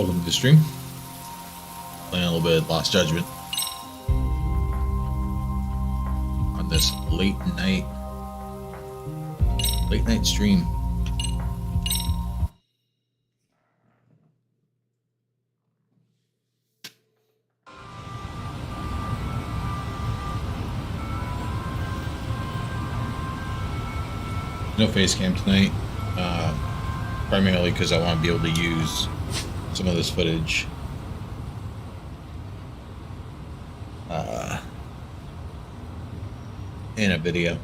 welcome to the stream. Playing a little bit of Lost Judgment on this late night stream. No face cam tonight, primarily because I want to be able to use some of this footage in a video.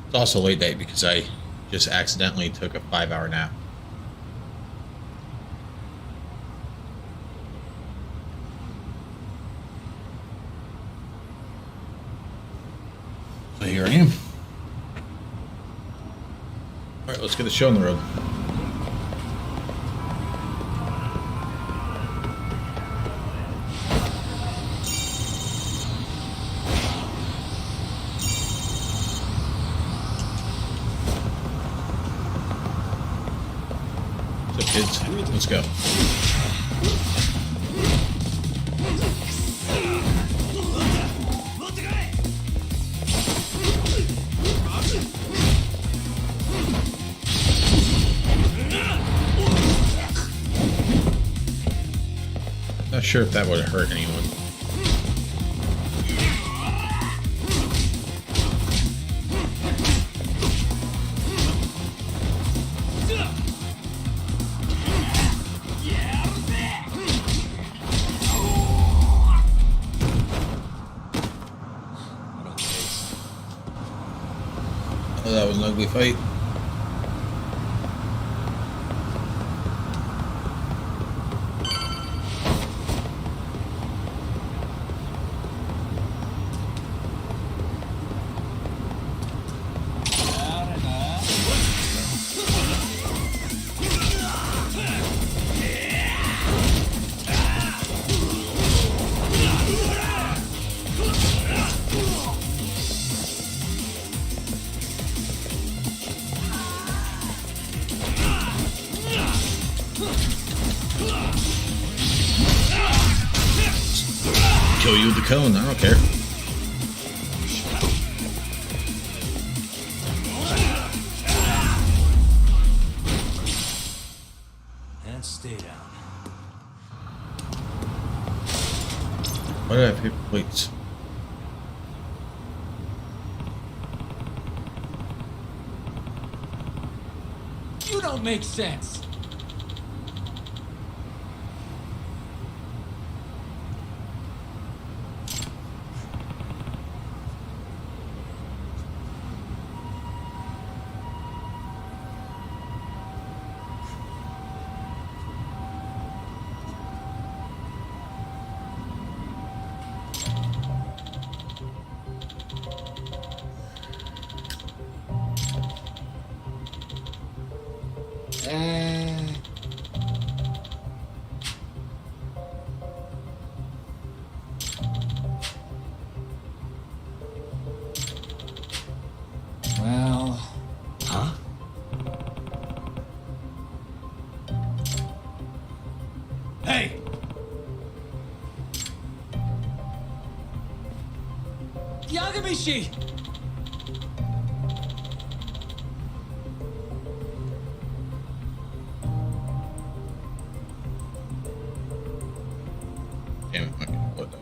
It's also late night because I just accidentally took a 5-hour nap. So here I am. Alright, let's get the show on the road. Kids, let's go. Not sure if that would have hurt anyone. That was an ugly fight. Kill you with the cone, I don't care. And stay down. Why did I have paper plates? You don't make sense. Well, Huh? hey! Yagamishi! Damn it, okay, what the?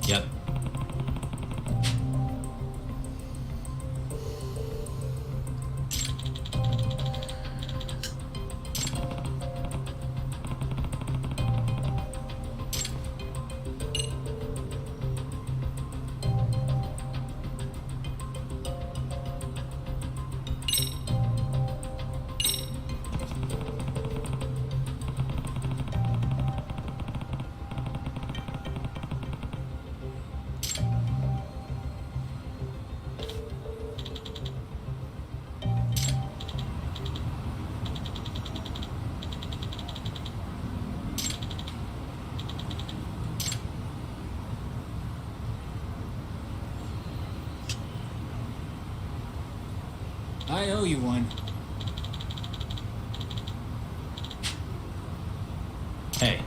Yep. I owe you one. Hey.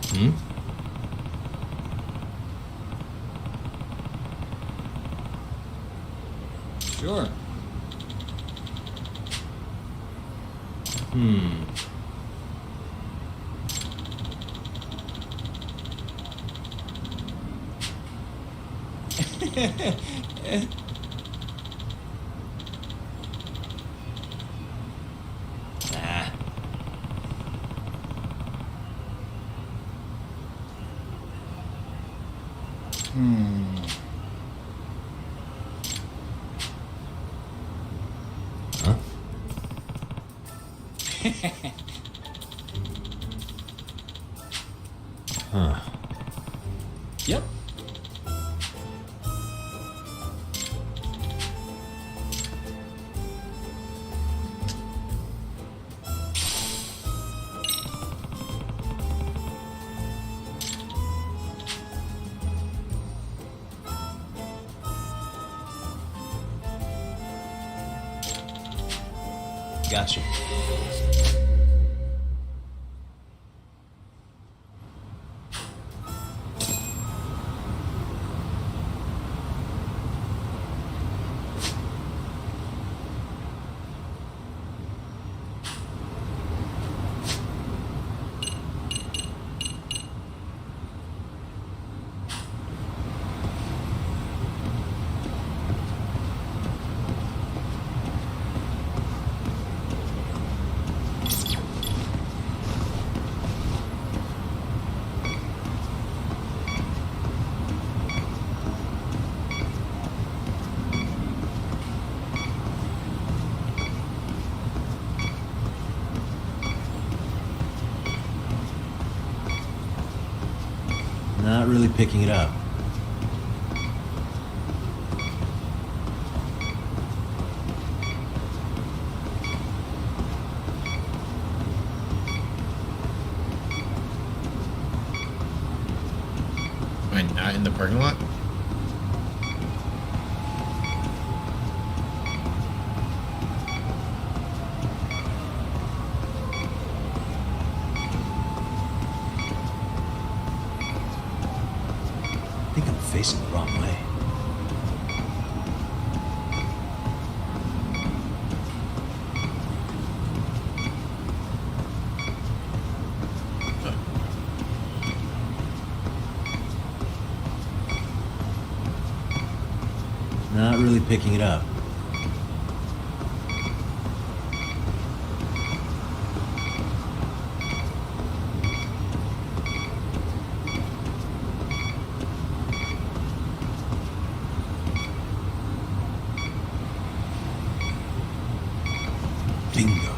Hmm? Sure. Hmm. Nah. Huh? Huh. Yep. Gotcha. Not really picking it up. Am I not in the parking lot? I think I'm facing the wrong way. Not really picking it up. Bingo.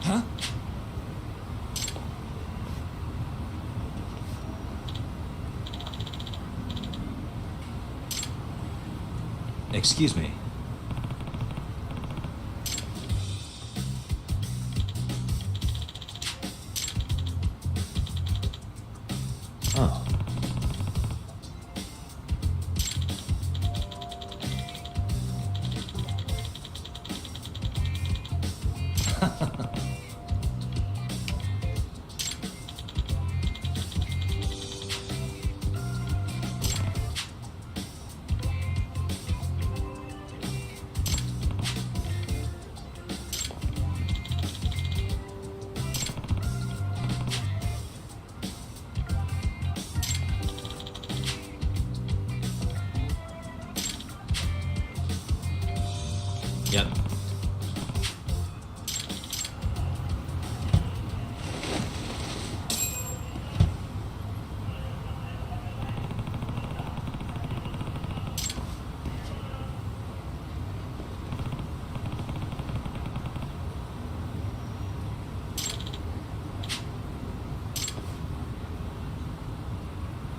Huh? Excuse me. Oh.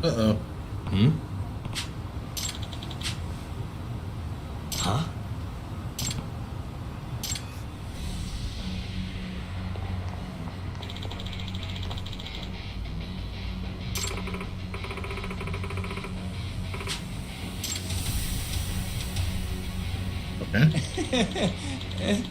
Uh-oh. Hmm? Huh? Okay.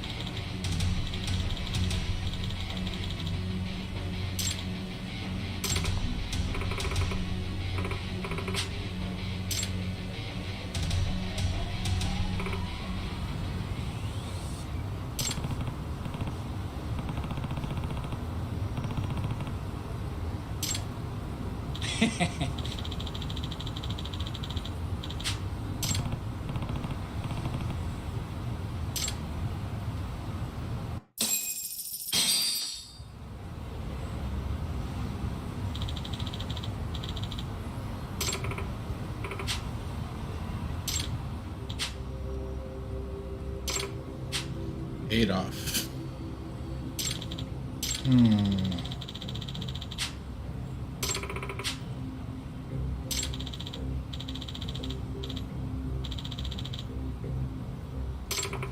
Adolf.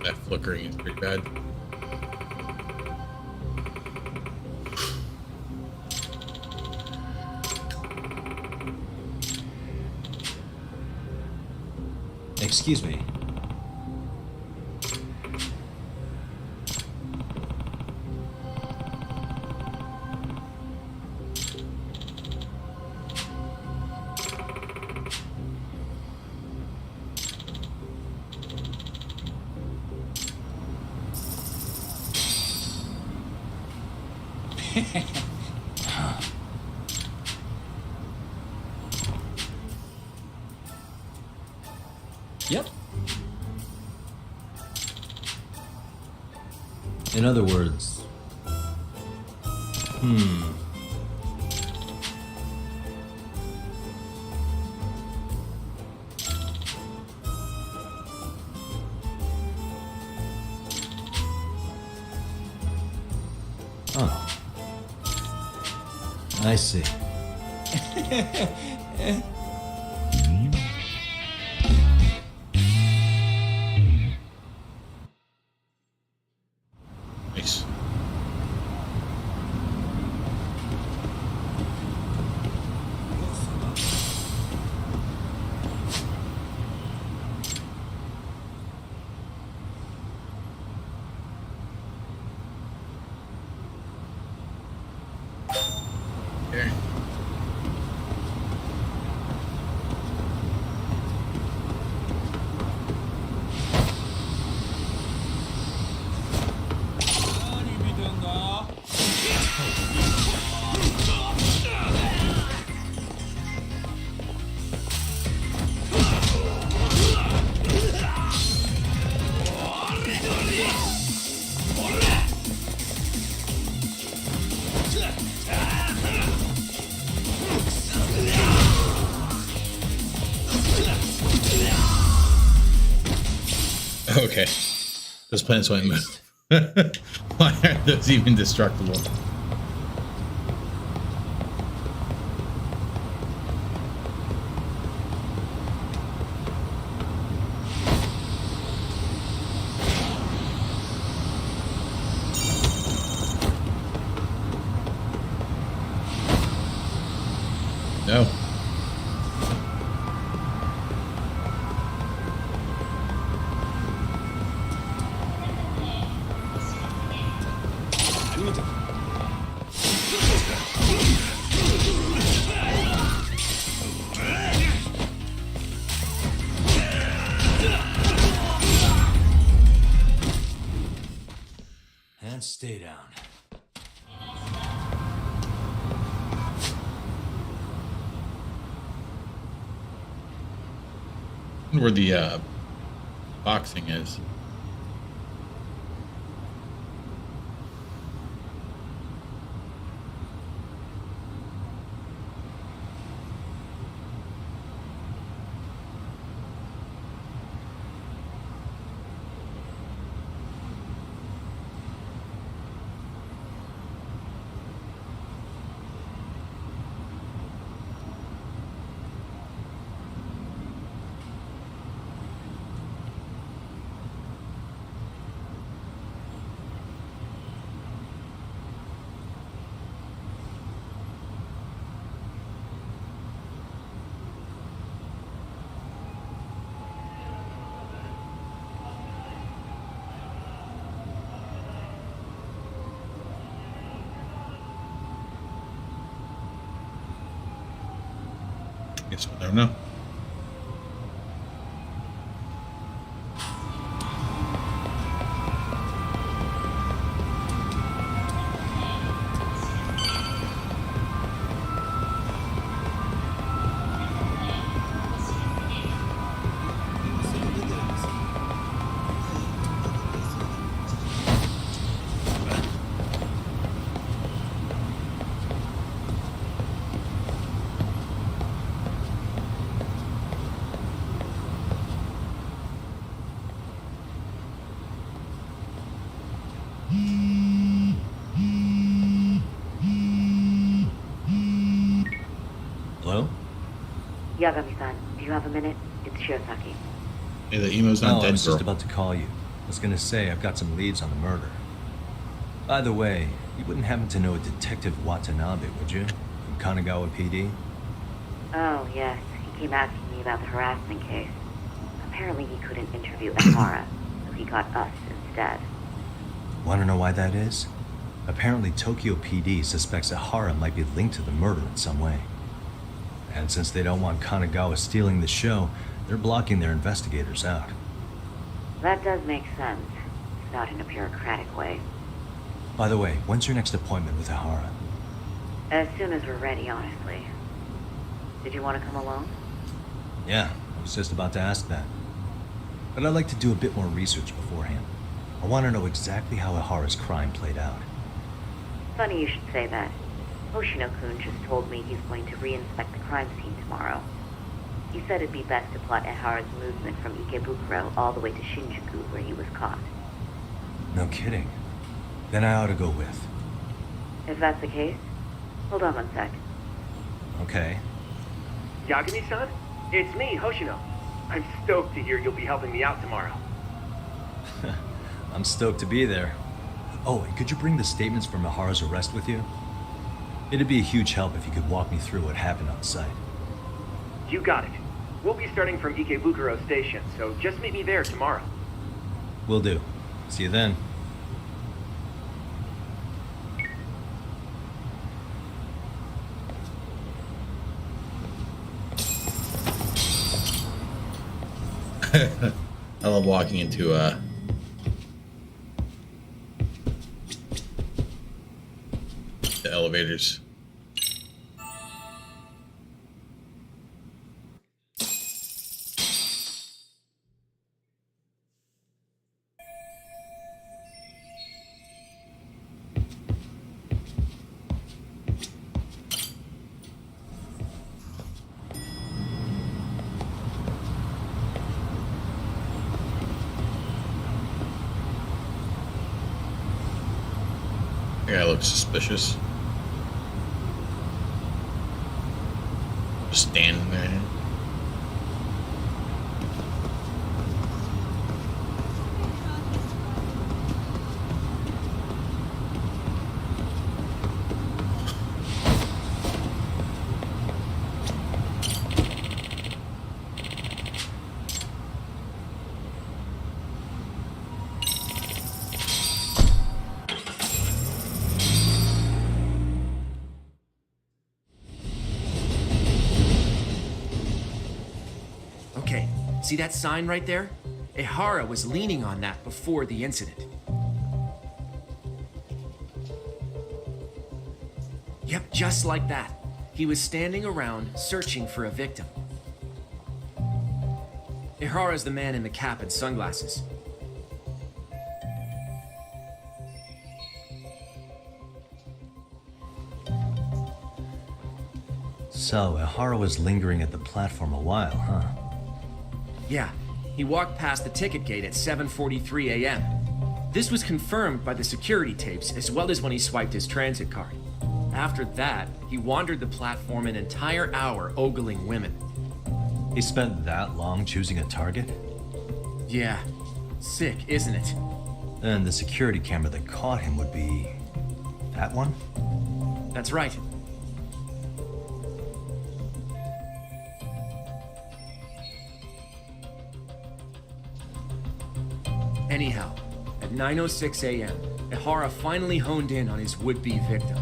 That flickering is pretty bad. Excuse me. Yep. In other words... Oh. I see. Nice. There. Okay. Those planets won't move. Why are those even destructible? No. And stay down. Where the boxing is. Guess we'll never know. Hello? Yagami-san, do you have a minute? It's Shiosaki. Hey, the emo's not I dead, was girl. just about to call you. I was gonna say I've got some leads on the murder. By the way, you wouldn't happen to know a Detective Watanabe, would you? From Kanagawa PD? Oh, yes. He came asking me about the harassment case. Apparently he couldn't interview Ehara, so he got us instead. Wanna know why that is? Apparently Tokyo PD suspects Ehara might be linked to the murder in some way. And since they don't want Kanagawa stealing the show, they're blocking their investigators out. That does make sense. It's not in a bureaucratic way. By the way, when's your next appointment with Ehara? As soon as we're ready, honestly. Did you want to come along? Yeah, I was just about to ask that. But I'd like to do a bit more research beforehand. I want to know exactly how Ehara's crime played out. Funny you should say that. Hoshino-kun just told me he's going to re-inspect the crime scene tomorrow. He said it'd be best to plot Ehara's movement from Ikebukuro all the way to Shinjuku, where he was caught. No kidding. Then I ought to go with. If that's the case, hold on one sec. Okay. Yagami-san? It's me, Hoshino. I'm stoked to hear you'll be helping me out tomorrow. I'm stoked to be there. Oh, and could you bring the statements from Ehara's arrest with you? It'd be a huge help if you could walk me through what happened on site. You got it. We'll be starting from Ikebukuro Station, so just meet me there tomorrow. Will do. See you then. I love walking into the elevators. That guy looks suspicious. Just standing there. Okay, see that sign right there? Ehara was leaning on that before the incident. Yep, just like that. He was standing around searching for a victim. Ehara's the man in the cap and sunglasses. So, Ehara was lingering at the platform a while, huh? Yeah, he walked past the ticket gate at 7:43 a.m. This was confirmed by the security tapes as well as when he swiped his transit card. After that, he wandered the platform an entire hour ogling women. He spent that long choosing a target? Yeah, sick, isn't it? Then the security camera that caught him would be... that one? That's right. Anyhow, at 9:06 a.m., Ehara finally honed in on his would-be victim.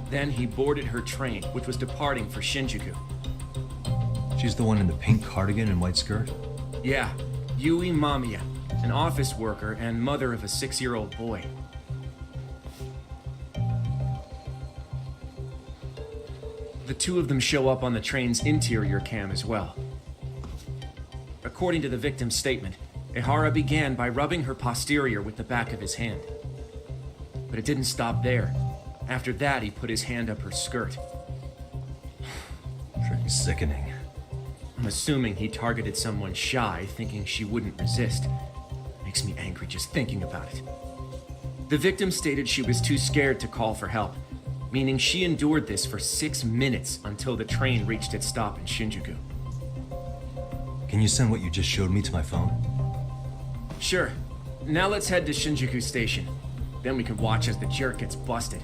Then he boarded her train, which was departing for Shinjuku. She's the one in the pink cardigan and white skirt? Yeah, Yui Mamiya, an office worker and mother of a 6-year-old boy. The two of them show up on the train's interior cam as well. According to the victim's statement, Ihara began by rubbing her posterior with the back of his hand. But it didn't stop there. After that, he put his hand up her skirt. Pretty sickening. I'm assuming he targeted someone shy, thinking she wouldn't resist. Makes me angry just thinking about it. The victim stated she was too scared to call for help, meaning she endured this for 6 minutes until the train reached its stop in Shinjuku. Can you send what you just showed me to my phone? Sure. Now let's head to Shinjuku Station. Then we can watch as the jerk gets busted.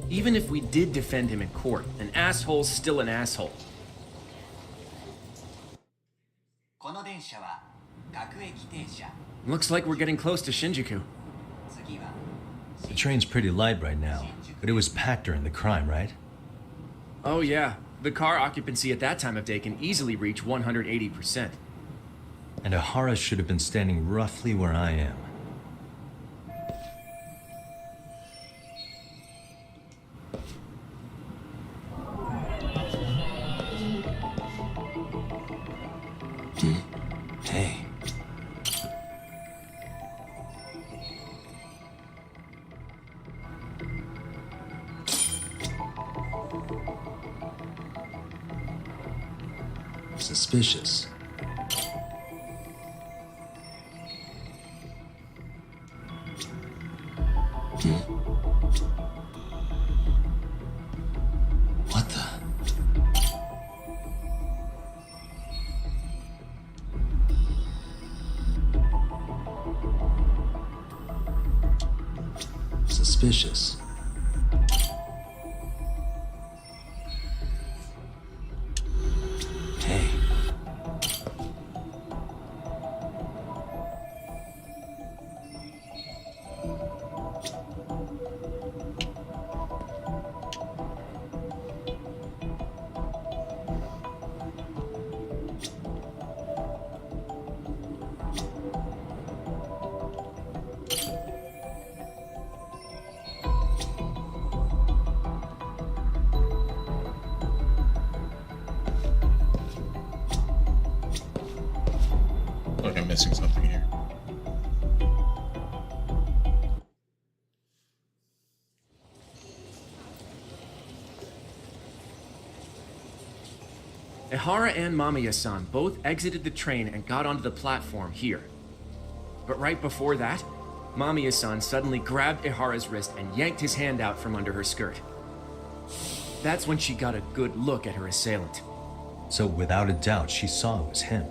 Even if we did defend him in court, an asshole's still an asshole. この電車は各駅停車。 Looks like we're getting close to Shinjuku. 次は The train's pretty light right now, but it was packed during the crime, right? Oh yeah, the car occupancy at that time of day can easily reach 180%. And Ihara should have been standing roughly where I am. Hey. Suspicious. What the? Suspicious. Hey. Like I'm missing something here. Ihara and Mamiya-san both exited the train and got onto the platform here. But right before that, Mamiya-san suddenly grabbed Ihara's wrist and yanked his hand out from under her skirt. That's when she got a good look at her assailant. So without a doubt, she saw it was him.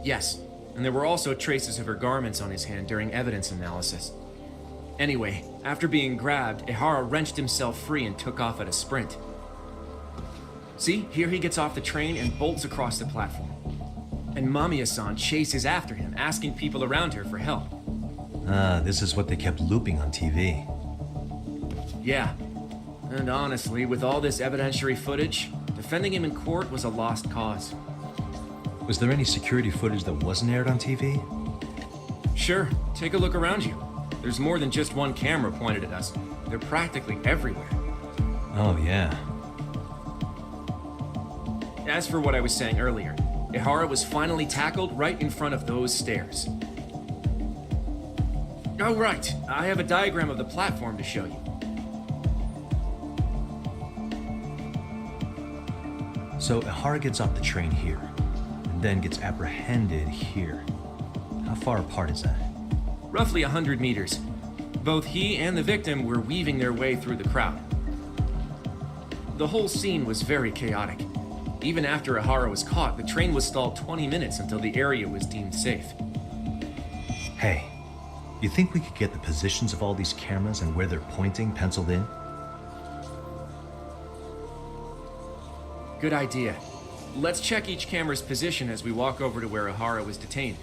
Yes, and there were also traces of her garments on his hand during evidence analysis. Anyway, after being grabbed, Ihara wrenched himself free and took off at a sprint. See, here he gets off the train and bolts across the platform. And Mamiya-san chases after him, asking people around her for help. Ah, this is what they kept looping on TV. Yeah. And honestly, with all this evidentiary footage, defending him in court was a lost cause. Was there any security footage that wasn't aired on TV? Sure, take a look around you. There's more than just one camera pointed at us. They're practically everywhere. Oh, yeah. As for what I was saying earlier, Ihara was finally tackled right in front of those stairs. Oh, right. I have a diagram of the platform to show you. So Ihara gets off the train here, and then gets apprehended here. How far apart is that? Roughly 100 meters. Both he and the victim were weaving their way through the crowd. The whole scene was very chaotic. Even after Ihara was caught, the train was stalled 20 minutes until the area was deemed safe. Hey, you think we could get the positions of all these cameras and where they're pointing penciled in? Good idea. Let's check each camera's position as we walk over to where Ihara was detained.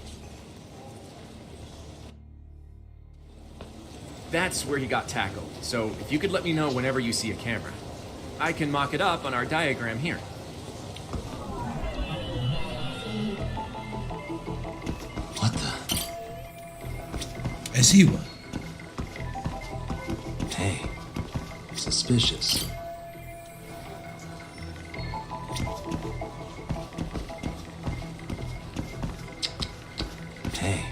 That's where he got tackled, so if you could let me know whenever you see a camera. I can mock it up on our diagram here. I see one. Hey, suspicious. Hey.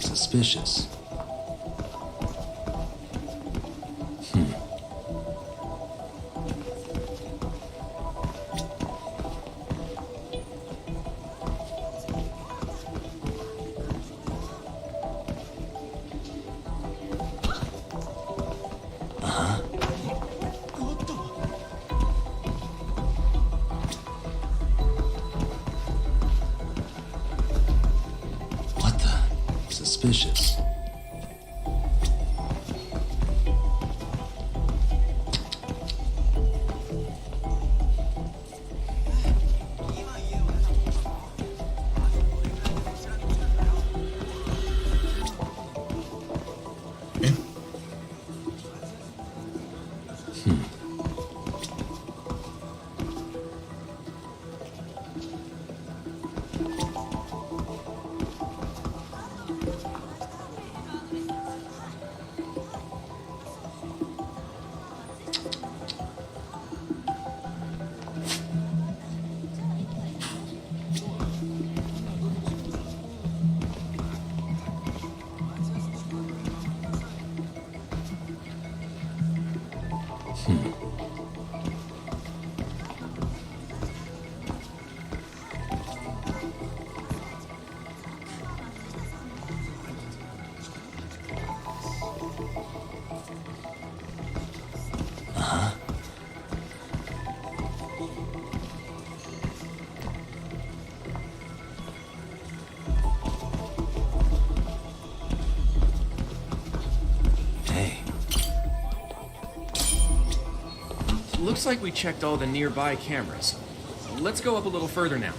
Suspicious. What the? Suspicious. Eh? Hey. Looks like we checked all the nearby cameras. Let's go up a little further now.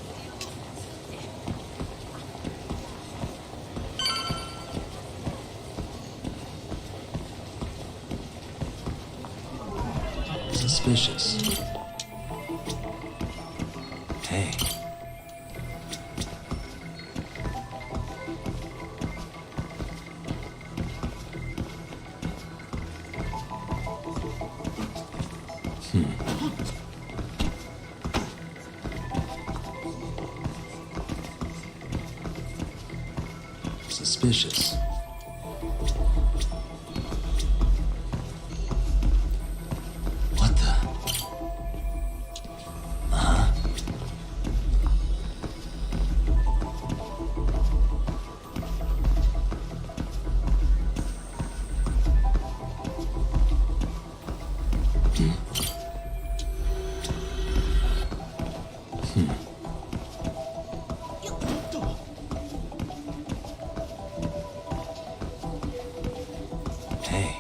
Suspicious. Hey. Suspicious. What the? Hey.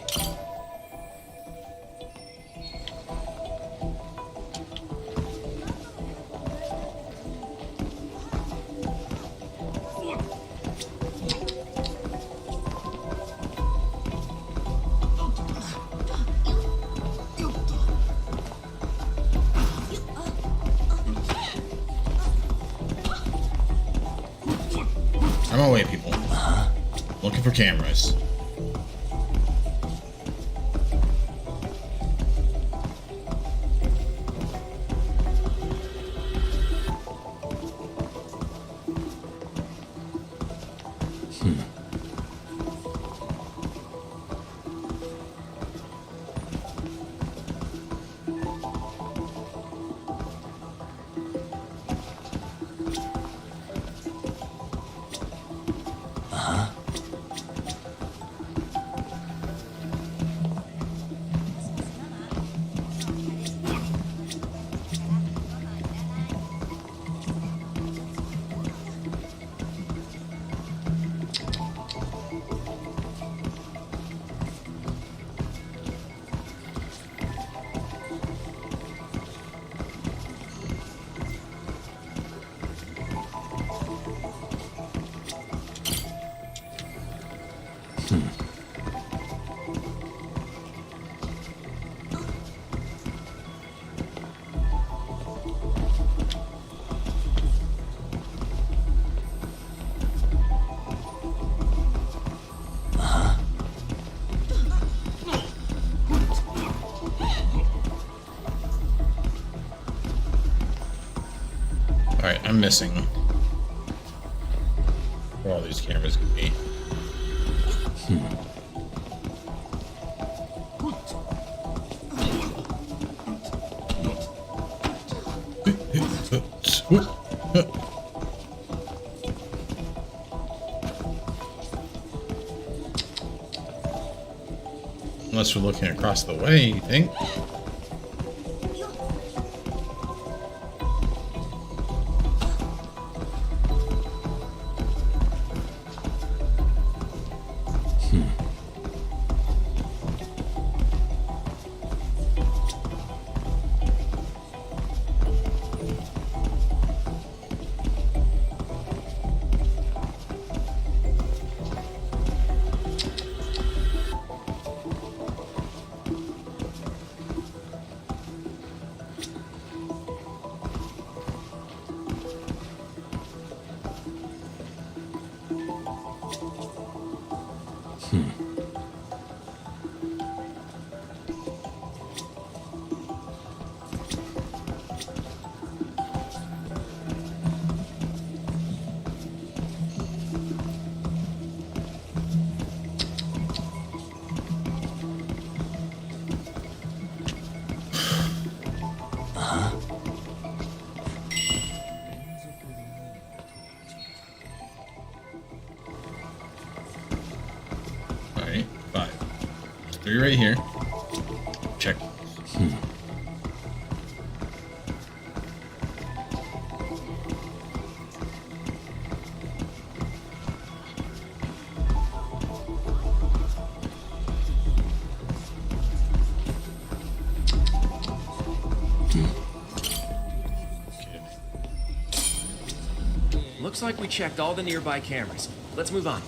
I'm away, people. Looking for cameras. Alright, I'm missing where all these cameras could be. Unless we're looking across the way, you think? Alright, 5. 3 right here. Check. Looks like we checked all the nearby cameras. Let's move on.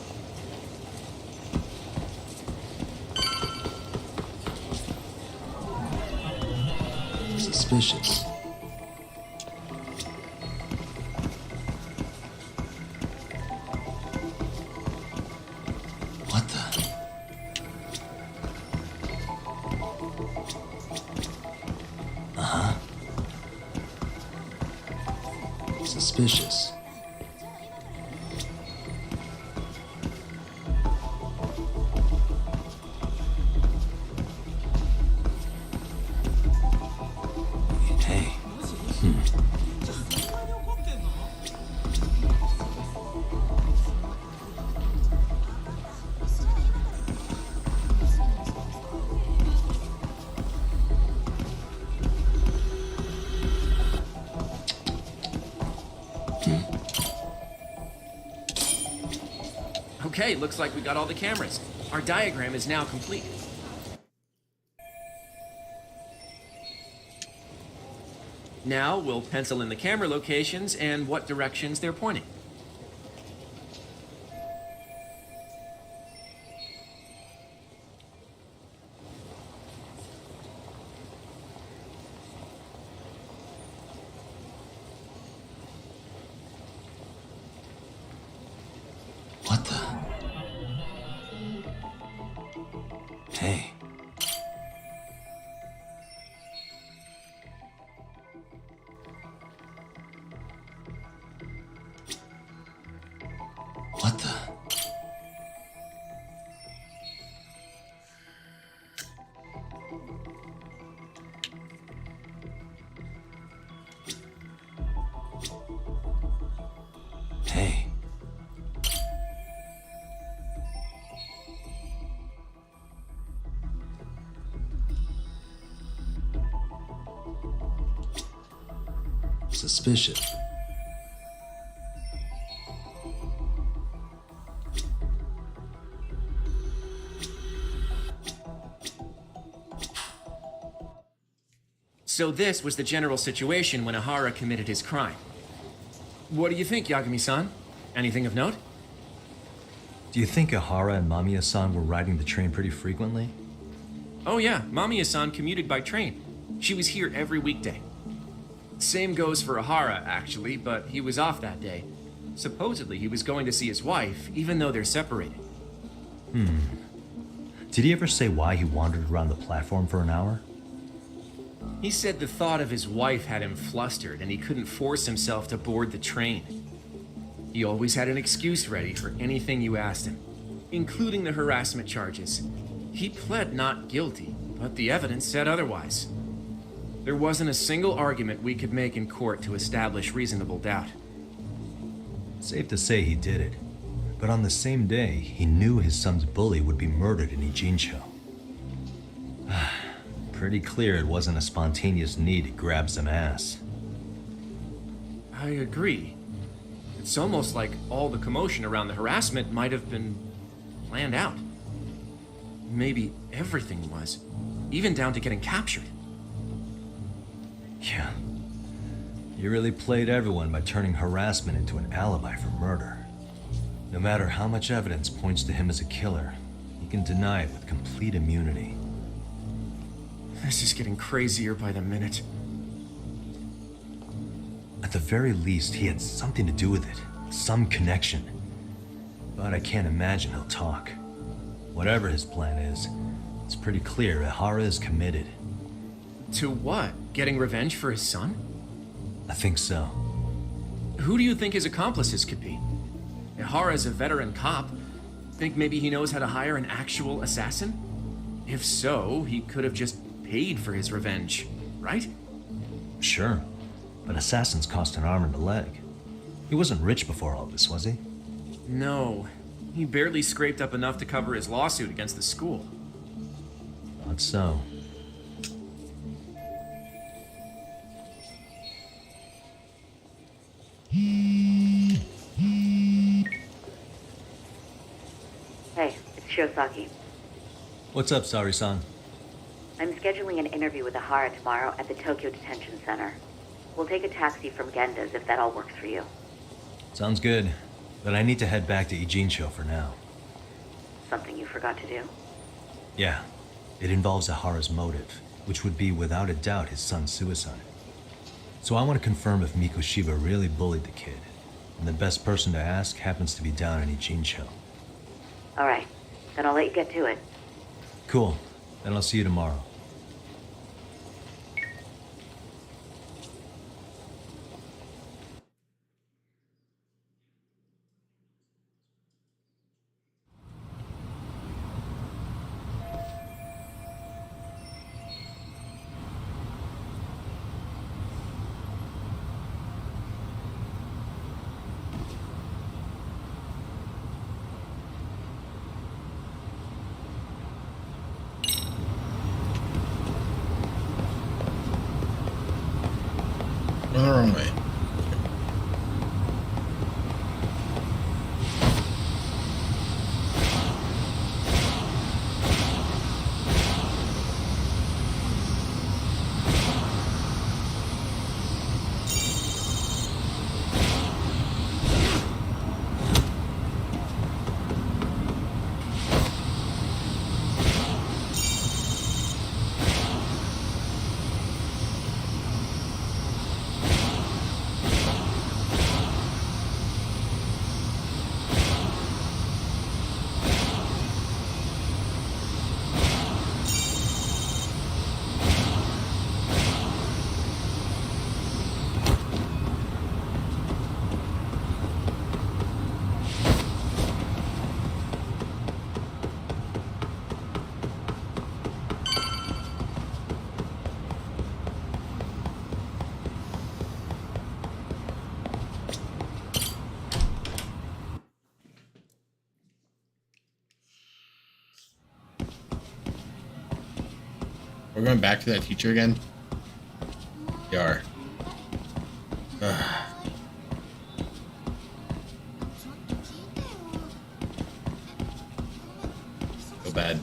Suspicious. What the? Uh-huh. Suspicious. Hey. Okay, looks like we got all the cameras. Our diagram is now complete. Now we'll pencil in the camera locations and what directions they're pointing. What the? Hey. What the? Hey. Suspicious. So this was the general situation when Ahara committed his crime. What do you think, Yagami-san? Anything of note? Do you think Ahara and Mamiya-san were riding the train pretty frequently? Oh yeah, Mamiya-san commuted by train. She was here every weekday. Same goes for Ahara, actually, but he was off that day. Supposedly, he was going to see his wife, even though they're separated. Did he ever say why he wandered around the platform for an hour? He said the thought of his wife had him flustered and he couldn't force himself to board the train. He always had an excuse ready for anything you asked him, including the harassment charges. He pled not guilty, but the evidence said otherwise. There wasn't a single argument we could make in court to establish reasonable doubt. Safe to say he did it. But on the same day, he knew his son's bully would be murdered in Ijincho. Pretty clear it wasn't a spontaneous need to grab some ass. I agree. It's almost like all the commotion around the harassment might have been planned out. Maybe everything was, even down to getting captured. Yeah. You really played everyone by turning harassment into an alibi for murder. No matter how much evidence points to him as a killer, he can deny it with complete immunity. This is getting crazier by the minute. At the very least, he had something to do with it. Some connection. But I can't imagine he'll talk. Whatever his plan is, it's pretty clear Ihara is committed. To what? Getting revenge for his son? I think so. Who do you think his accomplices could be? Ihara's a veteran cop. Think maybe he knows how to hire an actual assassin? If so, he could have just paid for his revenge, right? Sure. But assassins cost an arm and a leg. He wasn't rich before all this, was he? No. He barely scraped up enough to cover his lawsuit against the school. Thought so. Hey, it's Shiosaki. What's up, Sari-san? I'm scheduling an interview with Ihara tomorrow at the Tokyo Detention Center. We'll take a taxi from Genda's if that all works for you. Sounds good. But I need to head back to Ijincho for now. Something you forgot to do? Yeah. It involves Ihara's motive, which would be without a doubt his son's suicide. So I want to confirm if Mikoshiba really bullied the kid. And the best person to ask happens to be down in Ijincho. Alright, then I'll let you get to it. Cool. Then I'll see you tomorrow. Going the wrong way. We're going back to that teacher again? We are. Ugh. So bad.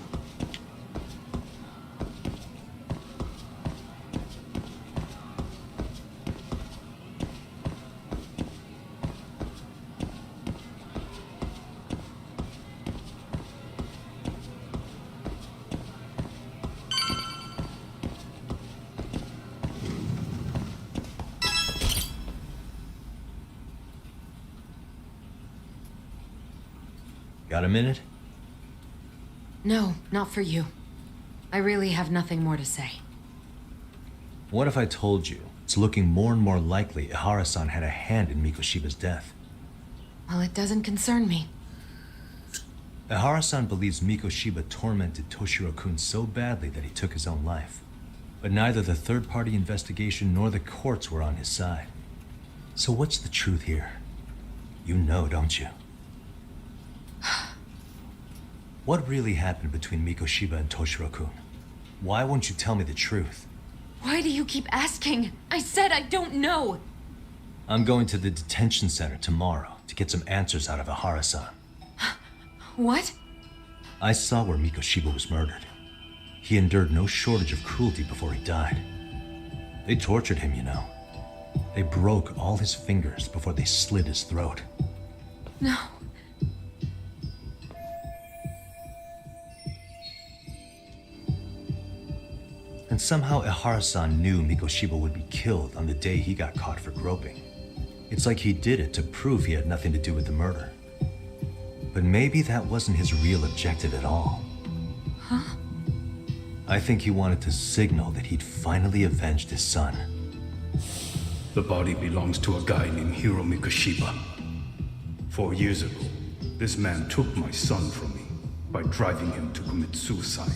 Got a minute? No, not for you. I really have nothing more to say. What if I told you it's looking more and more likely Ihara-san had a hand in Mikoshiba's death? Well, it doesn't concern me. Ihara-san believes Mikoshiba tormented Toshiro-kun so badly that he took his own life. But neither the third-party investigation nor the courts were on his side. So what's the truth here? You know, don't you? What really happened between Mikoshiba and Toshiro-kun? Why won't you tell me the truth? Why do you keep asking? I said I don't know! I'm going to the detention center tomorrow to get some answers out of Ihara-san. What? I saw where Mikoshiba was murdered. He endured no shortage of cruelty before he died. They tortured him, you know. They broke all his fingers before they slit his throat. No. And somehow Ihara-san knew Mikoshiba would be killed on the day he got caught for groping. It's like he did it to prove he had nothing to do with the murder. But maybe that wasn't his real objective at all. Huh? I think he wanted to signal that he'd finally avenged his son. The body belongs to a guy named Hiro Mikoshiba. 4 years ago, this man took my son from me by driving him to commit suicide.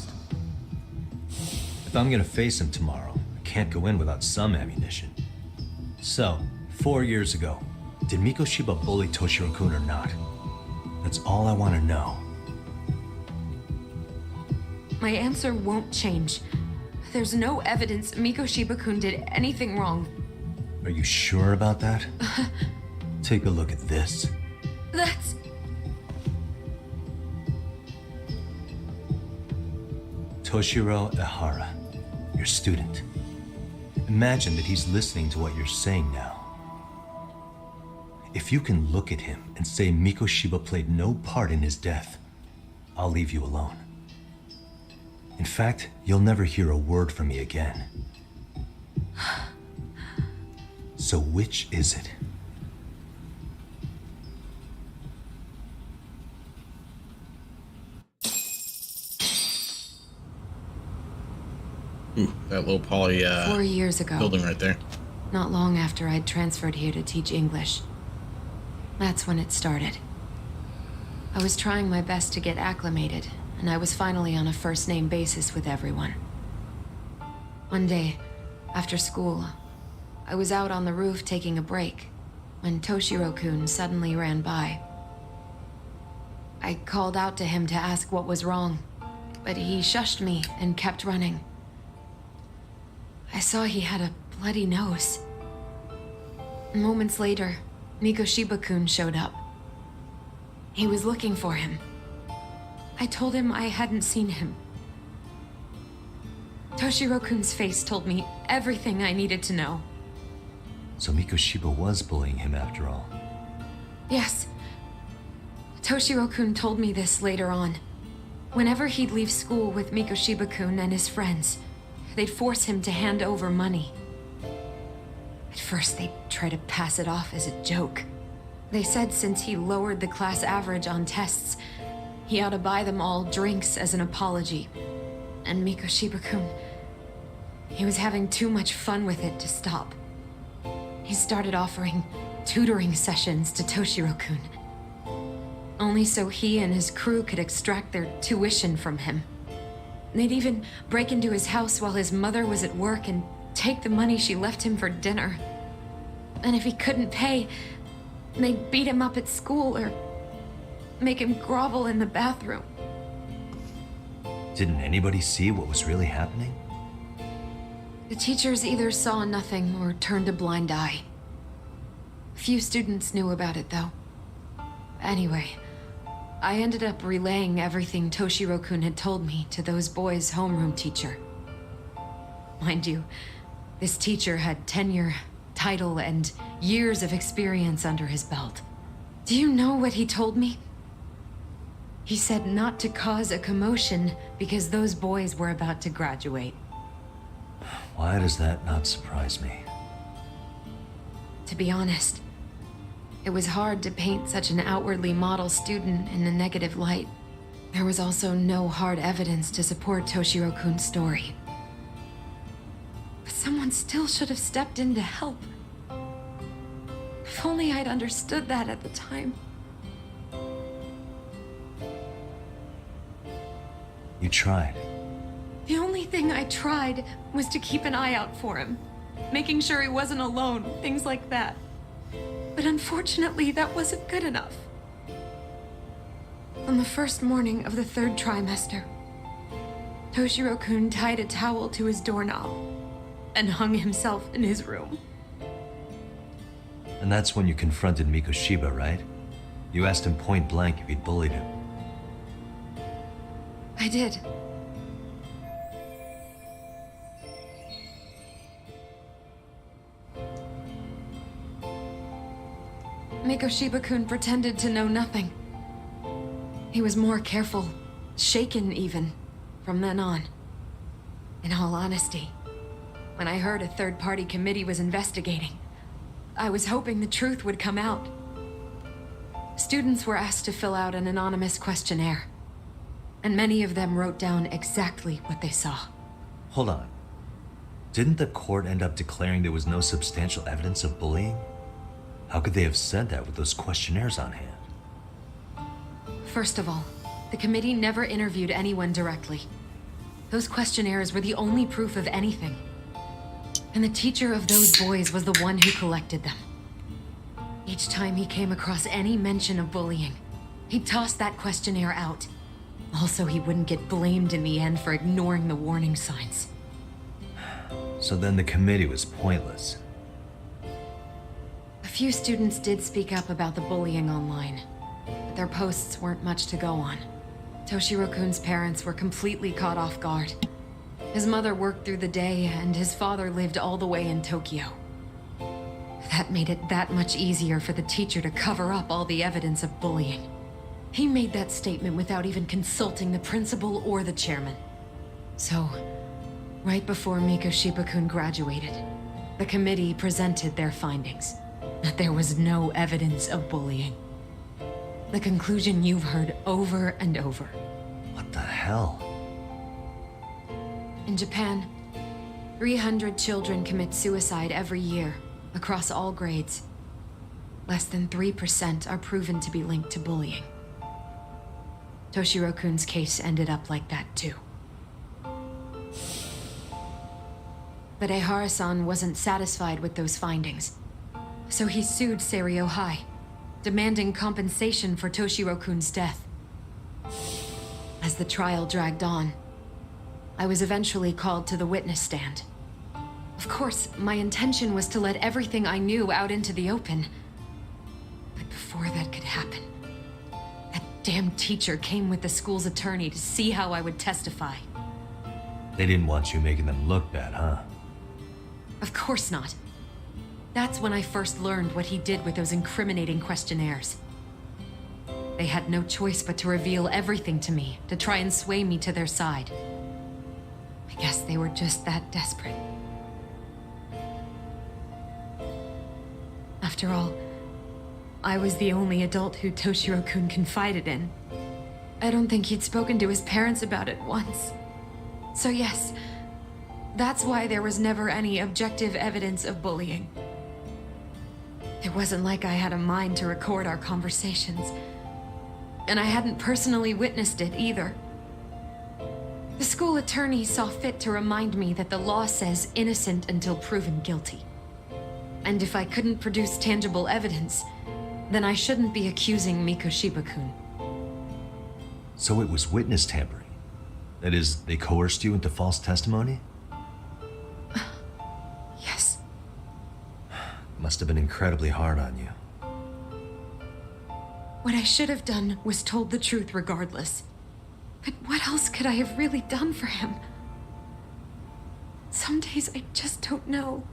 If I'm gonna face him tomorrow, I can't go in without some ammunition. So, 4 years ago, did Mikoshiba bully Toshiro-kun or not? That's all I want to know. My answer won't change. There's no evidence Mikoshiba-kun did anything wrong. Are you sure about that? Take a look at this. That's... Toshiro Ihara, your student. Imagine that he's listening to what you're saying now. If you can look at him and say Mikoshiba played no part in his death, I'll leave you alone. In fact, you'll never hear a word from me again. So which is it? Ooh, that low poly 4 years ago. building right there. Not long after I'd transferred here to teach English. That's when it started. I was trying my best to get acclimated, and I was finally on a first-name basis with everyone. One day, after school, I was out on the roof taking a break, when Toshiro-kun suddenly ran by. I called out to him to ask what was wrong, but he shushed me and kept running. I saw he had a bloody nose. Moments later, Mikoshiba-kun showed up. He was looking for him. I told him I hadn't seen him. Toshiro-kun's face told me everything I needed to know. So Mikoshiba was bullying him after all. Yes. Toshiro-kun told me this later on. Whenever he'd leave school with Mikoshiba-kun and his friends, they'd force him to hand over money. At first, they'd try to pass it off as a joke. They said since he lowered the class average on tests, he ought to buy them all drinks as an apology. And Mikoshiba-kun, he was having too much fun with it to stop. He started offering tutoring sessions to Toshiro-kun. Only so he and his crew could extract their tuition from him. They'd even break into his house while his mother was at work and take the money she left him for dinner. And if he couldn't pay, they'd beat him up at school or make him grovel in the bathroom. Didn't anybody see what was really happening? The teachers either saw nothing or turned a blind eye. Few students knew about it, though. Anyway, I ended up relaying everything Toshiro-kun had told me to those boys' homeroom teacher. Mind you, this teacher had tenure, title, and years of experience under his belt. Do you know what he told me? He said not to cause a commotion because those boys were about to graduate. Why does that not surprise me? To be honest, it was hard to paint such an outwardly model student in a negative light. There was also no hard evidence to support Toshiro-kun's story. someone still should have stepped in to help. If only I'd understood that at the time. You tried. The only thing I tried was to keep an eye out for him, making sure he wasn't alone, things like that. But unfortunately, that wasn't good enough. On the first morning of the 3rd trimester, Toshiro-kun tied a towel to his doorknob and hung himself in his room. And that's when you confronted Mikoshiba, right? You asked him point blank if he'd bullied him. I did. Mikoshiba-kun pretended to know nothing. He was more careful, shaken even, from then on. In all honesty, when I heard a third-party committee was investigating, I was hoping the truth would come out. Students were asked to fill out an anonymous questionnaire, and many of them wrote down exactly what they saw. Hold on. Didn't the court end up declaring there was no substantial evidence of bullying? How could they have said that with those questionnaires on hand? First of all, the committee never interviewed anyone directly. Those questionnaires were the only proof of anything. And the teacher of those boys was the one who collected them. Each time he came across any mention of bullying, he'd toss that questionnaire out. Also, he wouldn't get blamed in the end for ignoring the warning signs. So then the committee was pointless. A few students did speak up about the bullying online, but their posts weren't much to go on. Toshiro-kun's parents were completely caught off guard. His mother worked through the day, and his father lived all the way in Tokyo. That made it that much easier for the teacher to cover up all the evidence of bullying. He made that statement without even consulting the principal or the chairman. So, right before Mikoshiba-kun graduated, the committee presented their findings. That there was no evidence of bullying. The conclusion you've heard over and over. What the hell? In Japan, 300 children commit suicide every year, across all grades. Less than 3% are proven to be linked to bullying. Toshiro-kun's case ended up like that too. But Ehara-san wasn't satisfied with those findings, so he sued Seiryo High, demanding compensation for Toshiro-kun's death. As the trial dragged on, I was eventually called to the witness stand. Of course, my intention was to let everything I knew out into the open. But before that could happen, that damn teacher came with the school's attorney to see how I would testify. They didn't want you making them look bad, huh? Of course not. That's when I first learned what he did with those incriminating questionnaires. They had no choice but to reveal everything to me, to try and sway me to their side. I guess they were just that desperate. After all, I was the only adult who Toshiro-kun confided in. I don't think he'd spoken to his parents about it once. So yes, that's why there was never any objective evidence of bullying. It wasn't like I had a mind to record our conversations. And I hadn't personally witnessed it either. The school attorney saw fit to remind me that the law says innocent until proven guilty. And if I couldn't produce tangible evidence, then I shouldn't be accusing Mikoshiba-kun. So it was witness tampering? That is, they coerced you into false testimony? Yes. Must have been incredibly hard on you. What I should have done was told the truth regardless. But what else could I have really done for him? Some days I just don't know.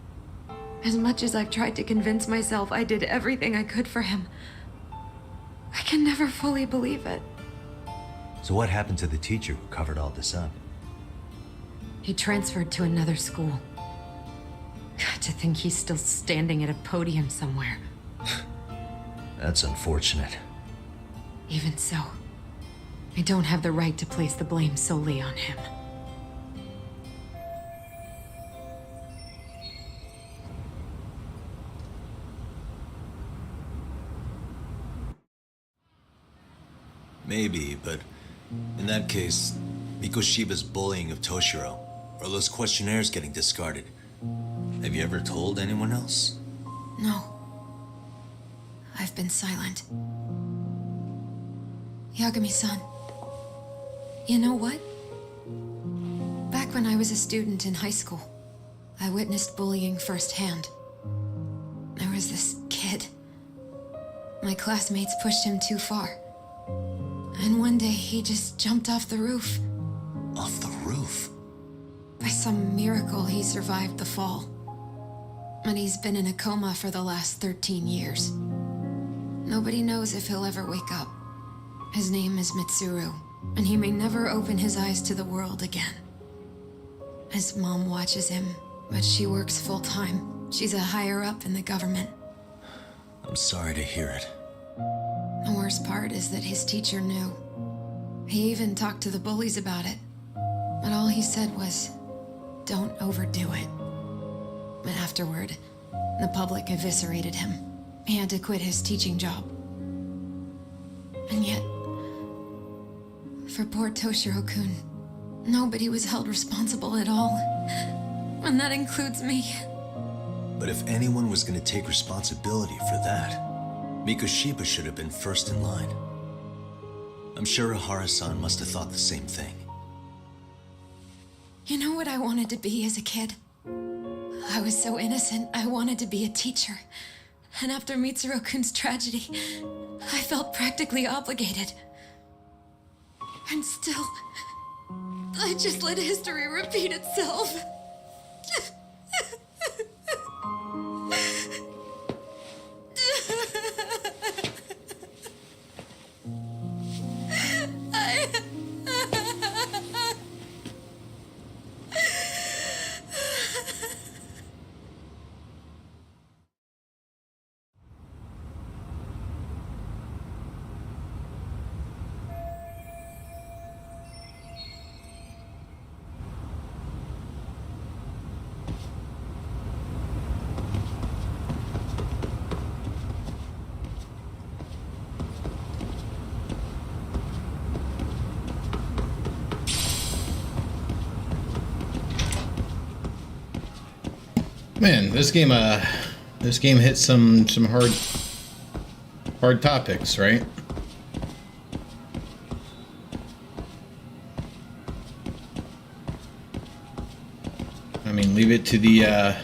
As much as I've tried to convince myself I did everything I could for him, I can never fully believe it. So what happened to the teacher who covered all this up? He transferred to another school. God, to think he's still standing at a podium somewhere. That's unfortunate. Even so, I don't have the right to place the blame solely on him. Maybe, but in that case, Mikoshiba's bullying of Toshiro, or those questionnaires getting discarded. Have you ever told anyone else? No. I've been silent. Yagami-san, you know what? Back when I was a student in high school, I witnessed bullying firsthand. There was this kid. My classmates pushed him too far. And one day he just jumped off the roof. Off the roof? By some miracle, he survived the fall. But he's been in a coma for the last 13 years. Nobody knows if he'll ever wake up. His name is Mitsuru, and he may never open his eyes to the world again. His mom watches him, but she works full-time. She's a higher-up in the government. I'm sorry to hear it. The worst part is that his teacher knew. He even talked to the bullies about it. But all he said was, don't overdo it. But afterward, the public eviscerated him. He had to quit his teaching job. And yet, for poor Toshiro-kun, nobody was held responsible at all. And that includes me. But if anyone was going to take responsibility for that, Mikoshiba should have been first in line. I'm sure Ihara-san must have thought the same thing. You know what I wanted to be as a kid? I was so innocent, I wanted to be a teacher. And after Mitsuru-kun's tragedy, I felt practically obligated. And still, I just let history repeat itself. Man, this game hits some hard topics, right? I mean, leave it to the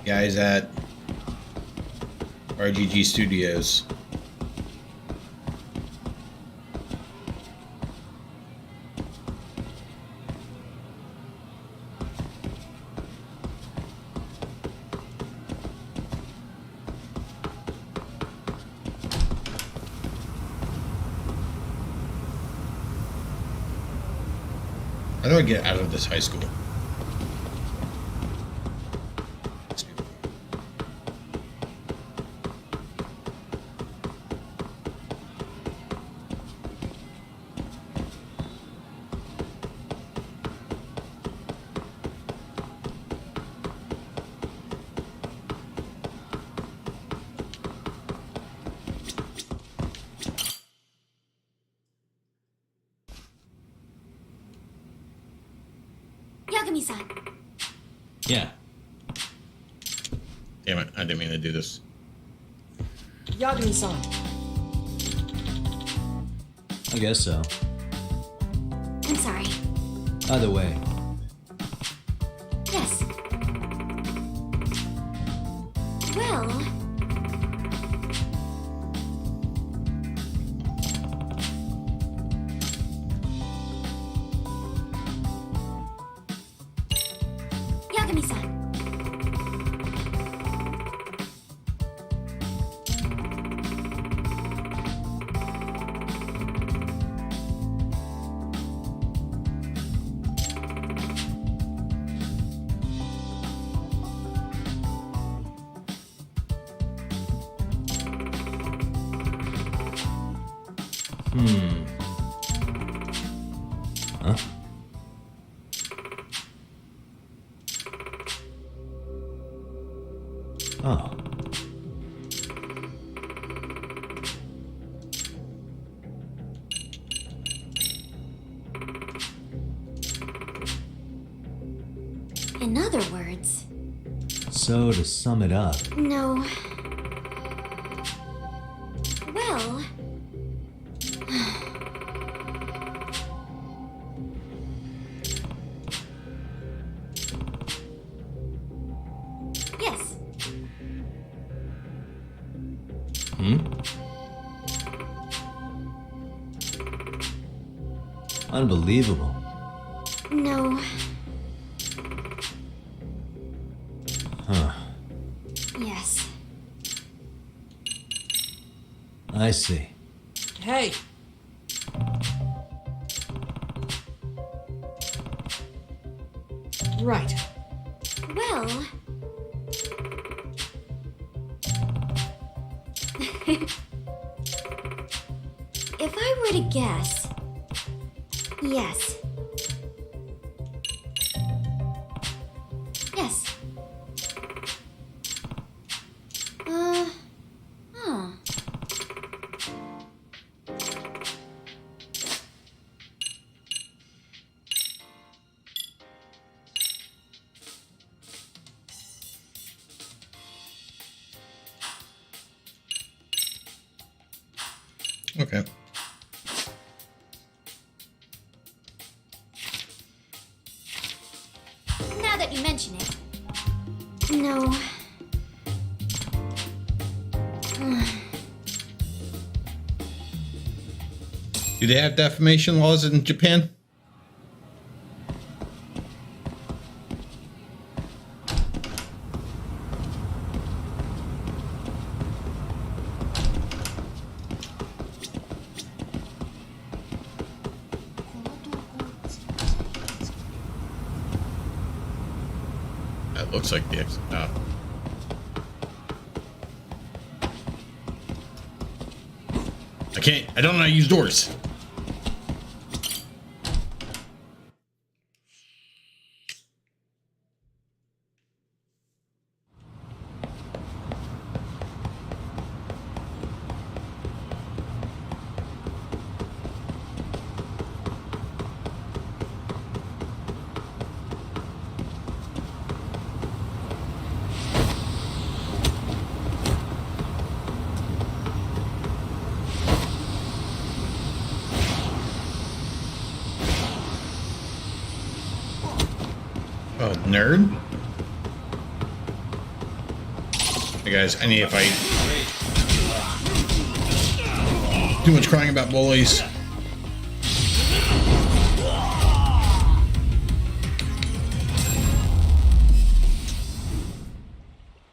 guys at RGG Studios. How do I get out of this high school? Yagami-san. Yeah. Damn it, I didn't mean to do this. Yagami-san. I guess so. I'm sorry. Either way, Yes. Well... Yagami-san. Huh? Oh. In other words, So, to sum it up, no. Well, yes. unbelievable. No. Huh. Yes. I see. Hey! Right. Well. If I were to guess. Yes. Yes. Huh. Okay. Now that you mention it. No. Do they have defamation laws in Japan? That looks like the exit. I don't know how to use doors. Oh, nerd. Hey guys, I need a fight. Too much crying about bullies.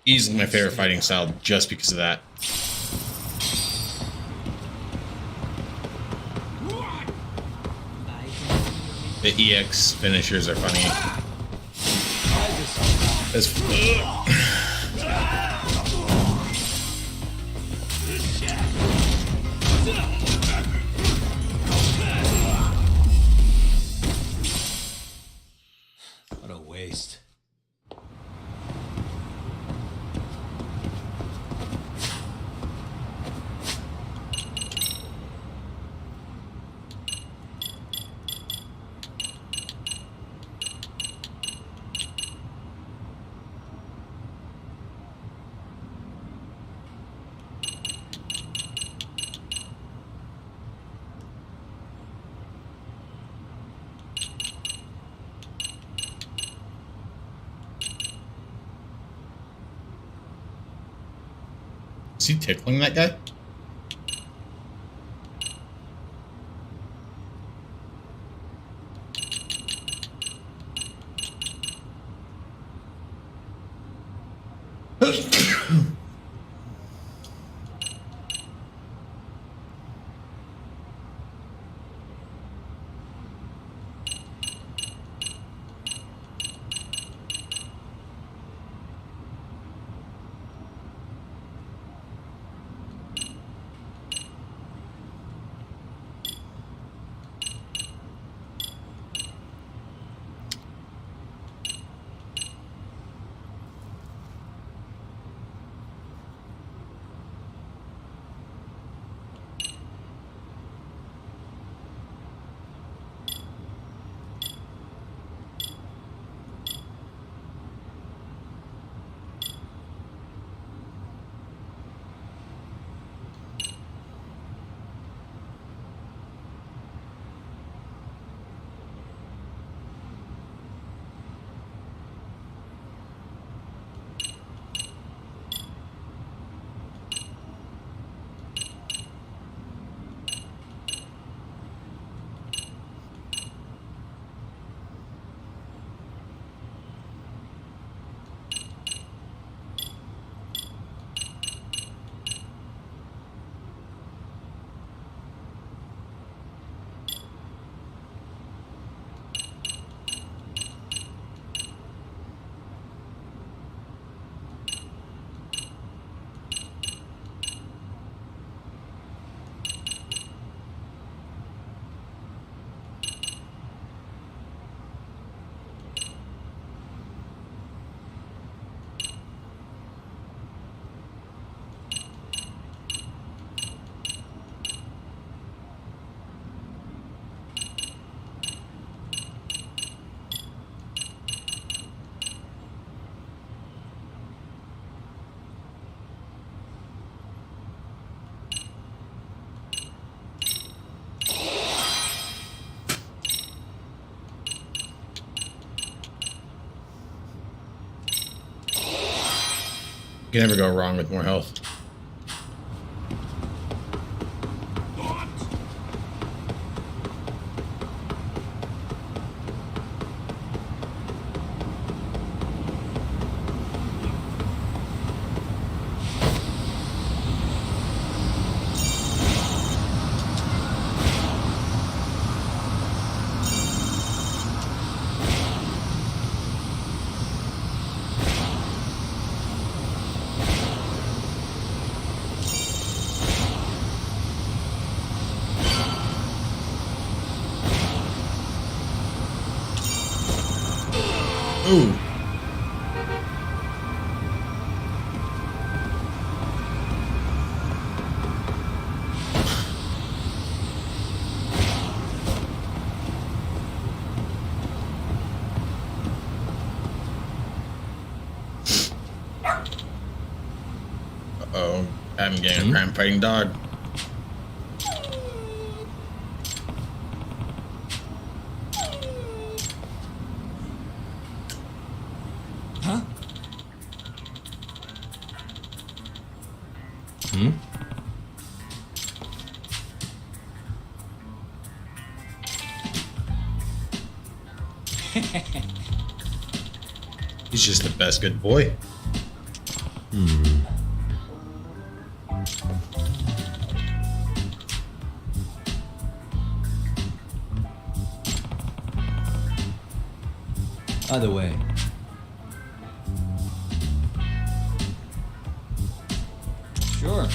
Easily my favorite fighting style just because of that. The EX finishers are funny. That's What a waste. Is he tickling that guy? You can never go wrong with more health. Ooh. Uh-oh. I'm getting a crime-fighting dog. Huh? He's just the best good boy. By the way, Sure.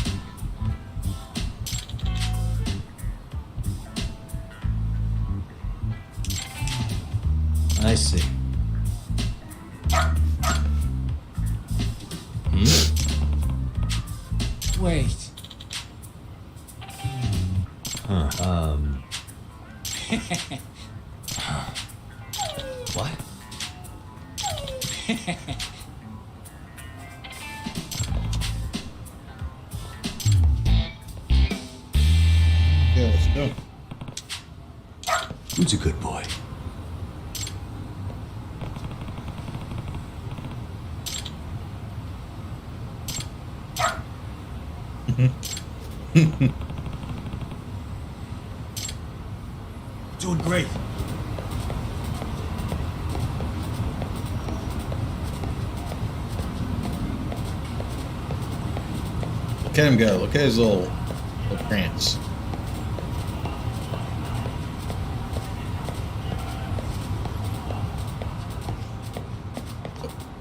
I see. Wait. What? Yeah, let's go. Who's a good boy? Doing great. Look at him go. Look at his little prance.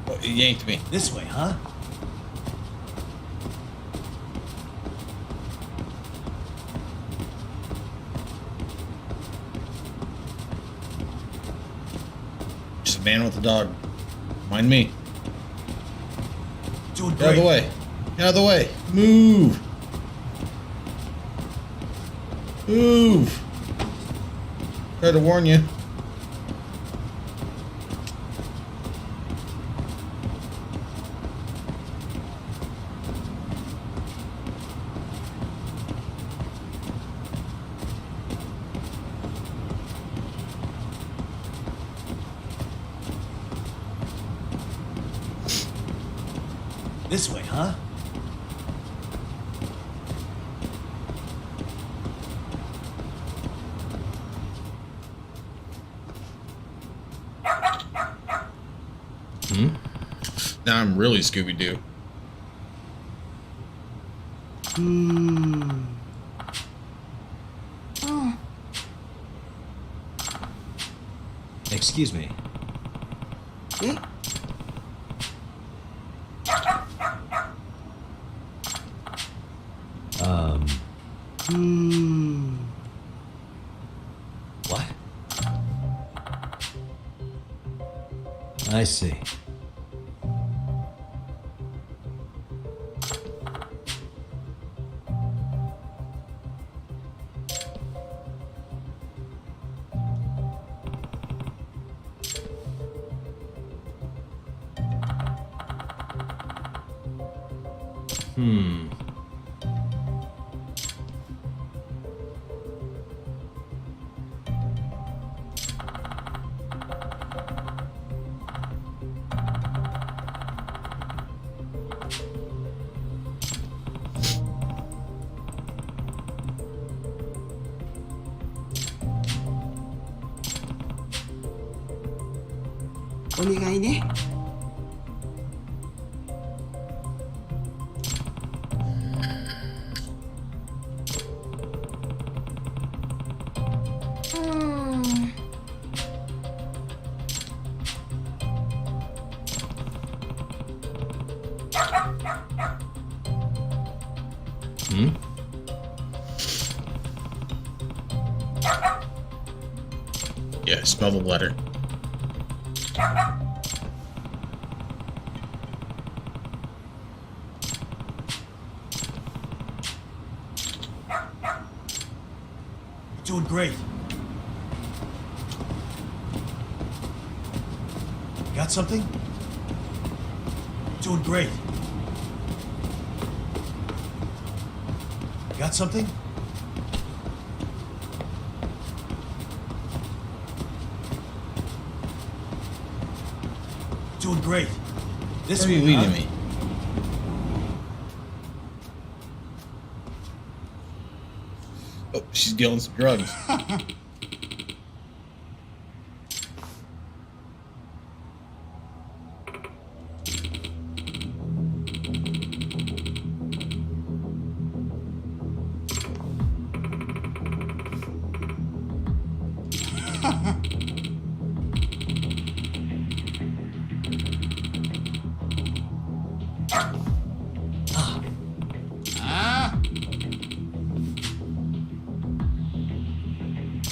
Oh, he yanked me. This way, huh? Just a man with a dog. Mind me. Doing Get out of the way. Get out of the way. Move. Move. Tried to warn you. This way, huh? Now I'm really Scooby-Doo. Excuse me. What? I see. お願いね。Yeah, smell the letter. Doing great. Got something? Doing great. Got something? Doing great. This Where are you way, leading huh? me? Oh, she's dealing some drugs.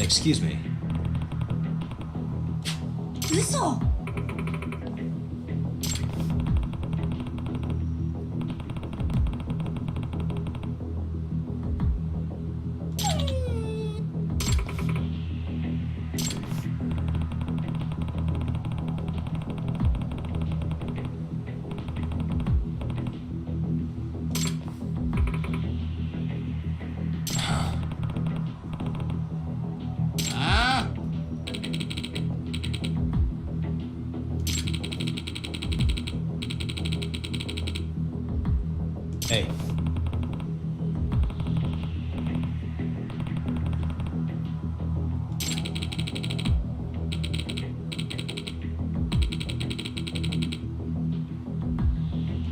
Excuse me. 嘘。Hey.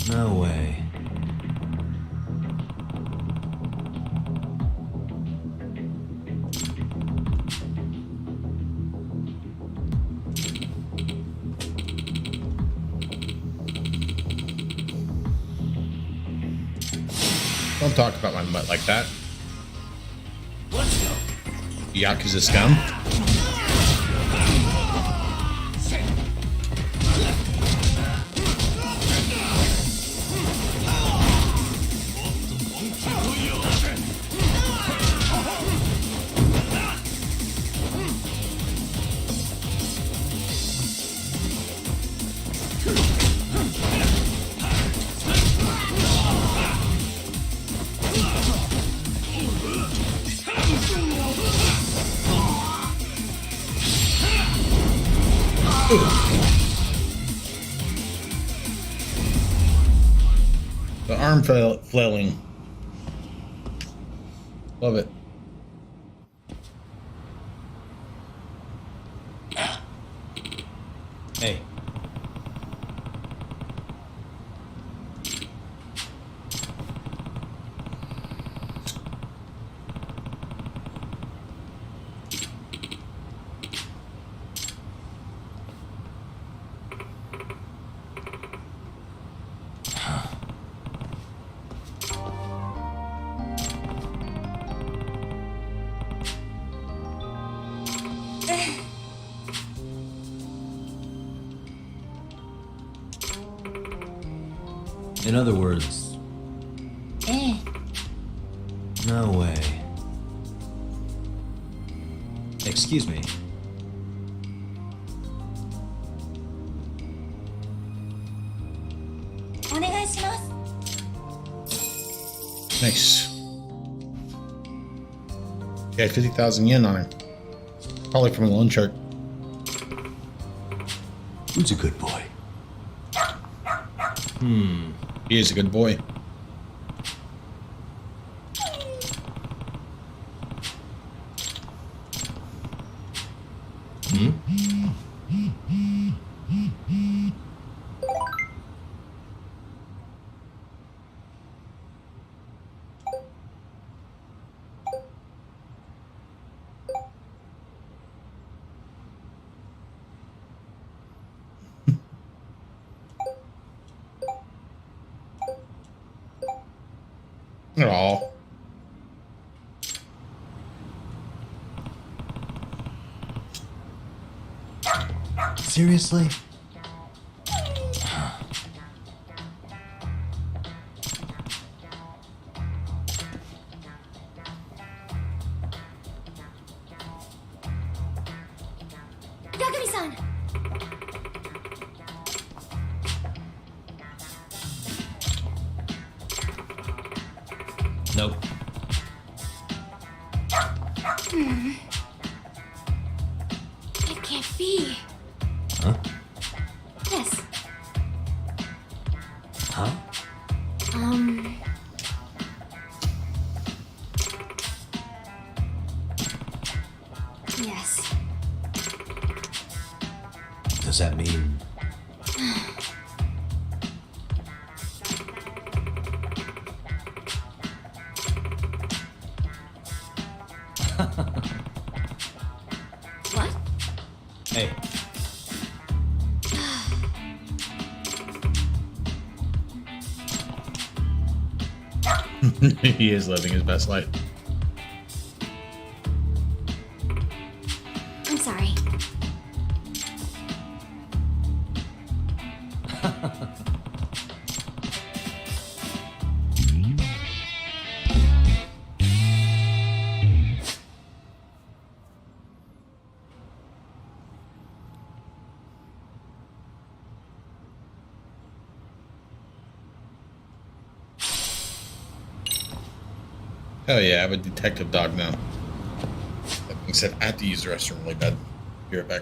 No way. Don't talk about my butt like that. Yakuza scum. The arm flailing. Love it. Hey. In other words, no way. Excuse me. Nice. Yeah, 50,000 yen on her. Probably from a loan shark. Who's a good boy? He is a good boy. Oh. Seriously? Yagami-san! Nope. It can't be. Huh? Yes. Huh? Yes. Does that mean... What? Hey. He is living his best life. I'm sorry. Hell yeah, I have a detective dog now. That being said, I have to use the restroom really bad. Be right back.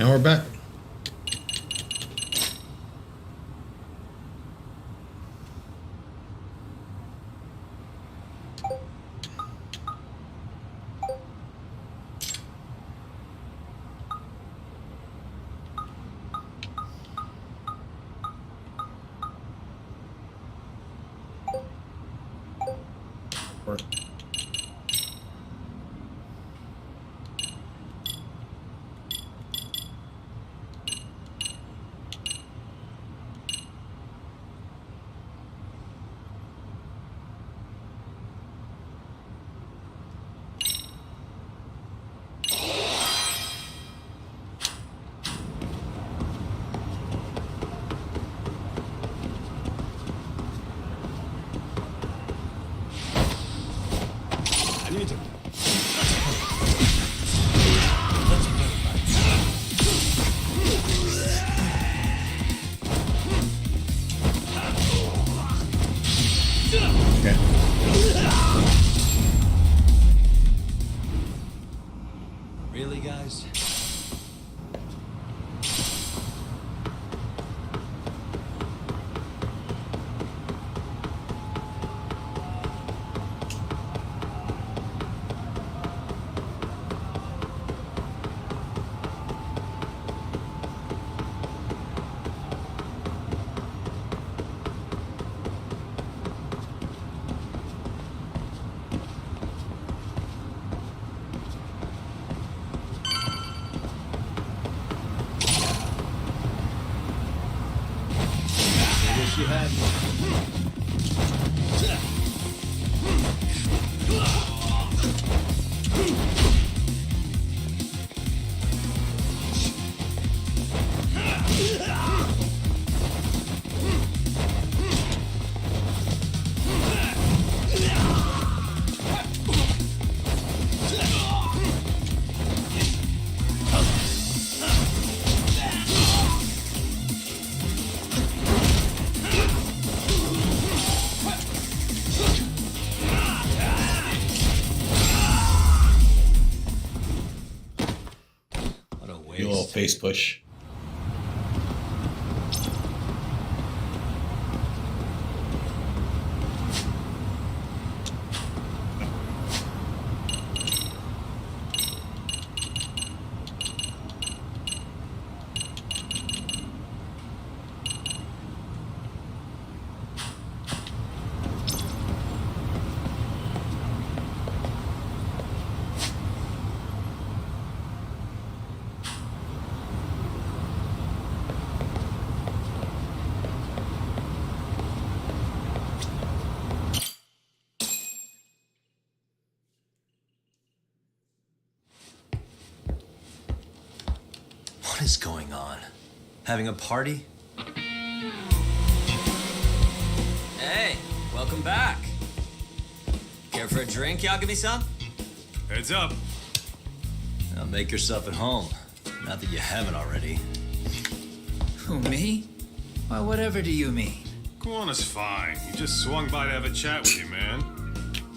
And we're back. Okay. Really, guys? You had You little face push. What is going on? Having a party? Hey, welcome back. Care for a drink, Yagami-san? Heads up. Now make yourself at home. Not that you haven't already. Who, me? Why, whatever do you mean? Kiwana's fine. He just swung by to have a chat with you, man.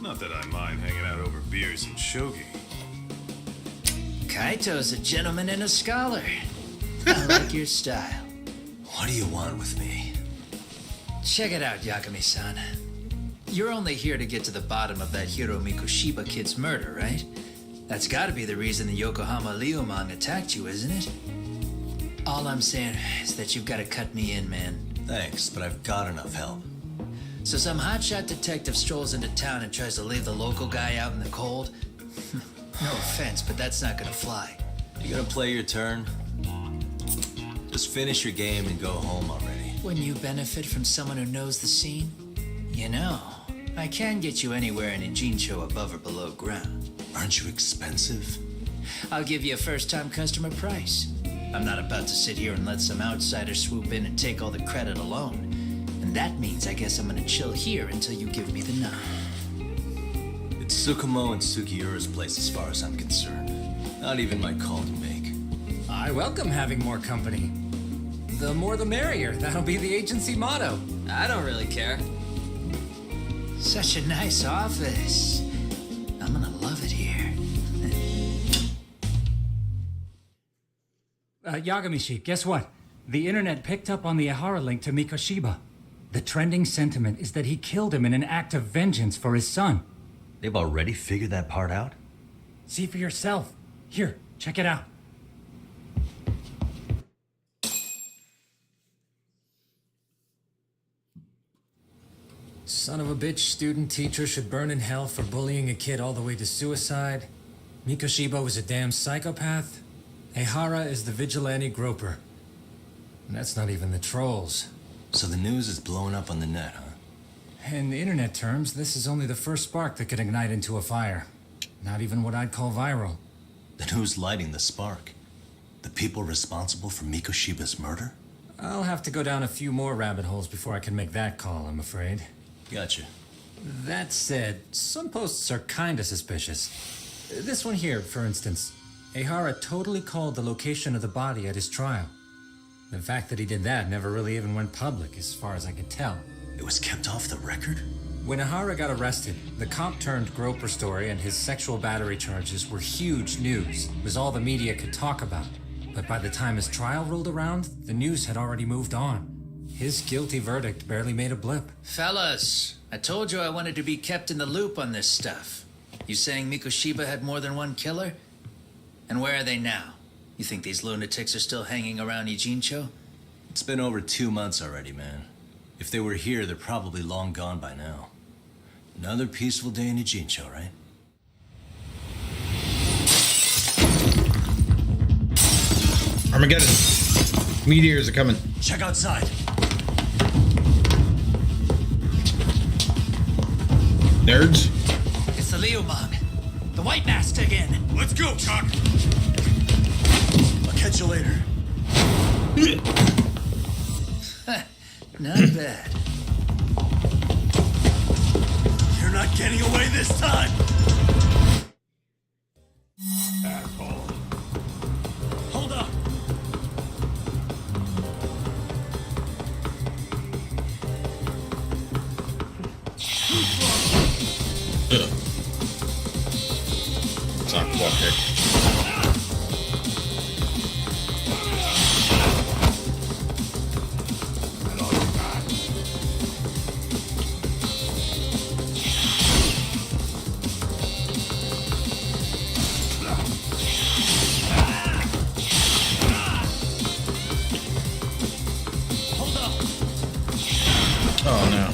Not that I mind hanging out over beers and shogi. Kaito's a gentleman and a scholar. I like your style. What do you want with me? Check it out, Yagami-san. You're only here to get to the bottom of that Hiro Mikoshiba kid's murder, right? That's gotta be the reason the Yokohama Liumang attacked you, isn't it? All I'm saying is that you've gotta cut me in, man. Thanks, but I've got enough help. So some hotshot detective strolls into town and tries to leave the local guy out in the cold? No offense, but that's not gonna fly. You gonna play your turn? Just finish your game and go home already. Wouldn't you benefit from someone who knows the scene? You know, I can get you anywhere in Ijincho above or below ground. Aren't you expensive? I'll give you a first-time customer price. I'm not about to sit here and let some outsider swoop in and take all the credit alone. And that means I guess I'm gonna chill here until you give me the nod. It's Tsukumo and Sugiura's place as far as I'm concerned. Not even my call to make. I welcome having more company. The more the merrier. That'll be the agency motto. I don't really care. Such a nice office. I'm gonna love it here. Yagami-shi, guess what? The internet picked up on the Ihara link to Mikoshiba. The trending sentiment is that he killed him in an act of vengeance for his son. They've already figured that part out? See for yourself. Here, check it out. Son of a bitch student teacher should burn in hell for bullying a kid all the way to suicide. Mikoshiba was a damn psychopath. Ehara is the vigilante groper. And that's not even the trolls. So the news is blowing up on the net, huh? In internet terms, this is only the first spark that could ignite into a fire. Not even what I'd call viral. Then who's lighting the spark? The people responsible for Mikoshiba's murder? I'll have to go down a few more rabbit holes before I can make that call, I'm afraid. Gotcha. That said, some posts are kinda suspicious. This one here, for instance. Ehara totally called the location of the body at his trial. The fact that he did that never really even went public, as far as I could tell. It was kept off the record? When Ehara got arrested, the cop-turned-groper story and his sexual battery charges were huge news. It was all the media could talk about. But by the time his trial rolled around, the news had already moved on. His guilty verdict barely made a blip. Fellas, I told you I wanted to be kept in the loop on this stuff. You saying Mikoshiba had more than one killer? And where are they now? You think these lunatics are still hanging around Ijincho? It's been over 2 months already, man. If they were here, they're probably long gone by now. Another peaceful day in Ijincho, right? Armageddon. Meteors are coming. Check outside. Nerds. It's the Liumang. The White Mask again. Let's go, Cock! I'll catch you later. Not bad. You're not getting away this time! Asshole. Hold up! It's aquatic. Oh no.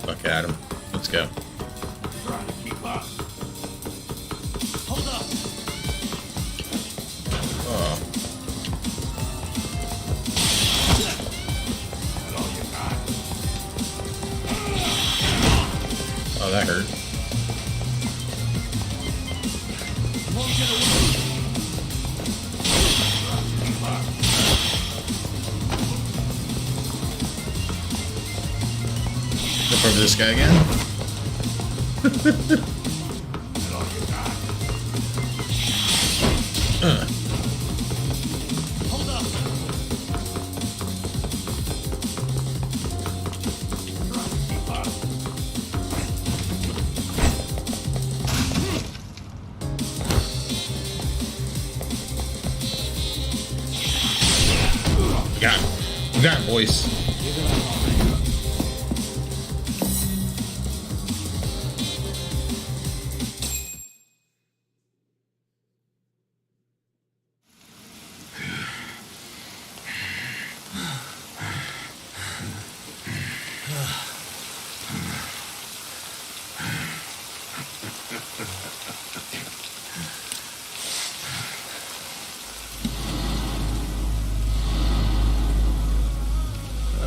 Fuck Adam. Let's go. Trying to keep up. Hold up! Oh. That's all you got. Oh, that hurt. Won't get away! Jump over this guy again. That's all you got. Hold up! Trying to keep up. We got him. We got him, boys.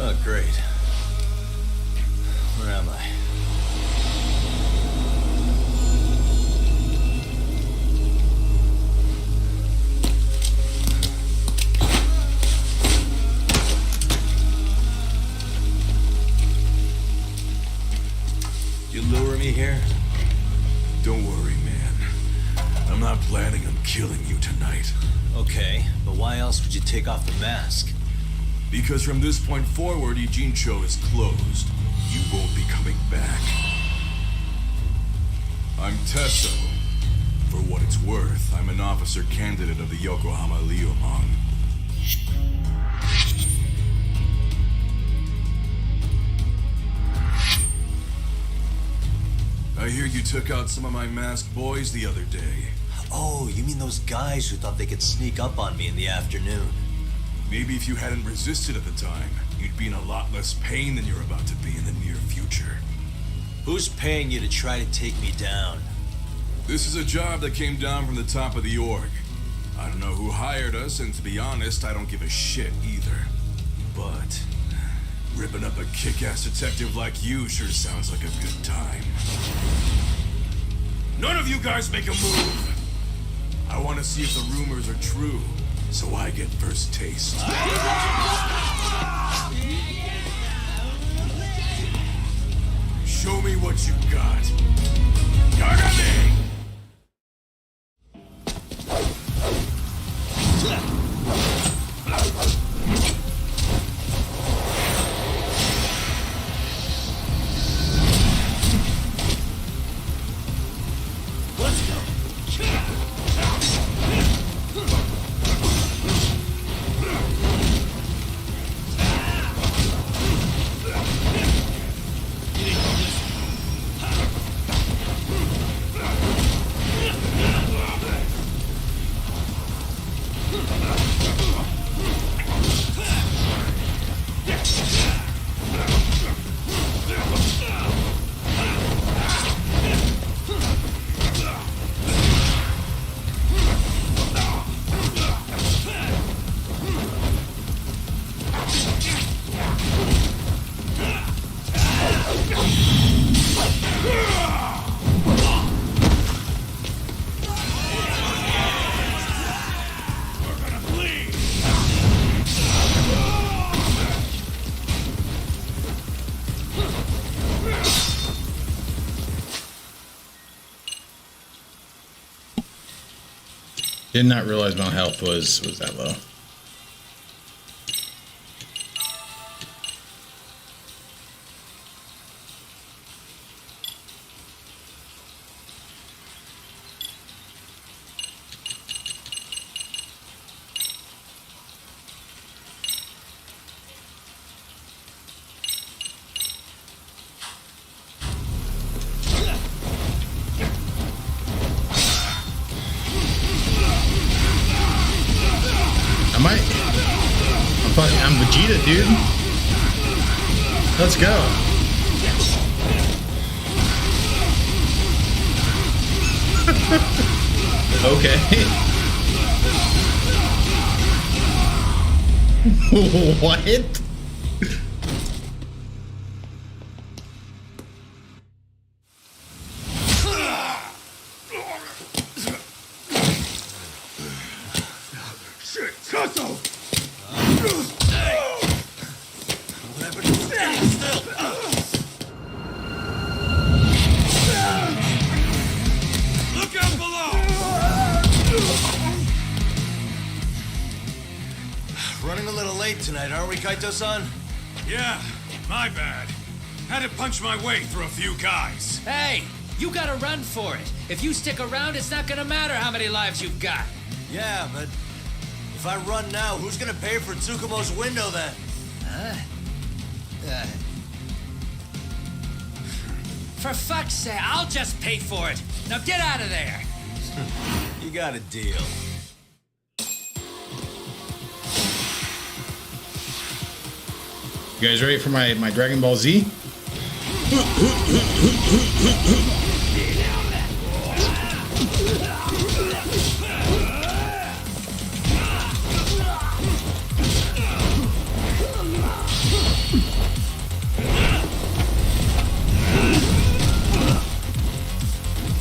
Oh, great. Where am I? You here? Don't worry, man. I'm not planning on killing you tonight. Okay, but why else would you take off the mask? Because from this point forward, Ijincho is closed. You won't be coming back. I'm Tesso. For what it's worth, I'm an officer candidate of the Yokohama Leomong. I hear you took out some of my masked boys the other day. Oh, you mean those guys who thought they could sneak up on me in the afternoon? Maybe if you hadn't resisted at the time, you'd be in a lot less pain than you're about to be in the near future. Who's paying you to try to take me down? This is a job that came down from the top of the org. I don't know who hired us, and to be honest, I don't give a shit either. But ripping up a kick-ass detective like you sure sounds like a good time. None of you guys make a move! I want to see if the rumors are true, so I get first taste. Show me what you got. Yagami! Did not realize my health was that low. I'm Vegeta, dude. Let's go. Okay. What? Kaito-san? Yeah, my bad. Had to punch my way through a few guys. Hey, you gotta run for it. If you stick around, it's not gonna matter how many lives you've got. Yeah, but if I run now, who's gonna pay for Tsukumo's window then? For fuck's sake, I'll just pay for it. Now get out of there. You got a deal. You guys ready for my Dragon Ball Z?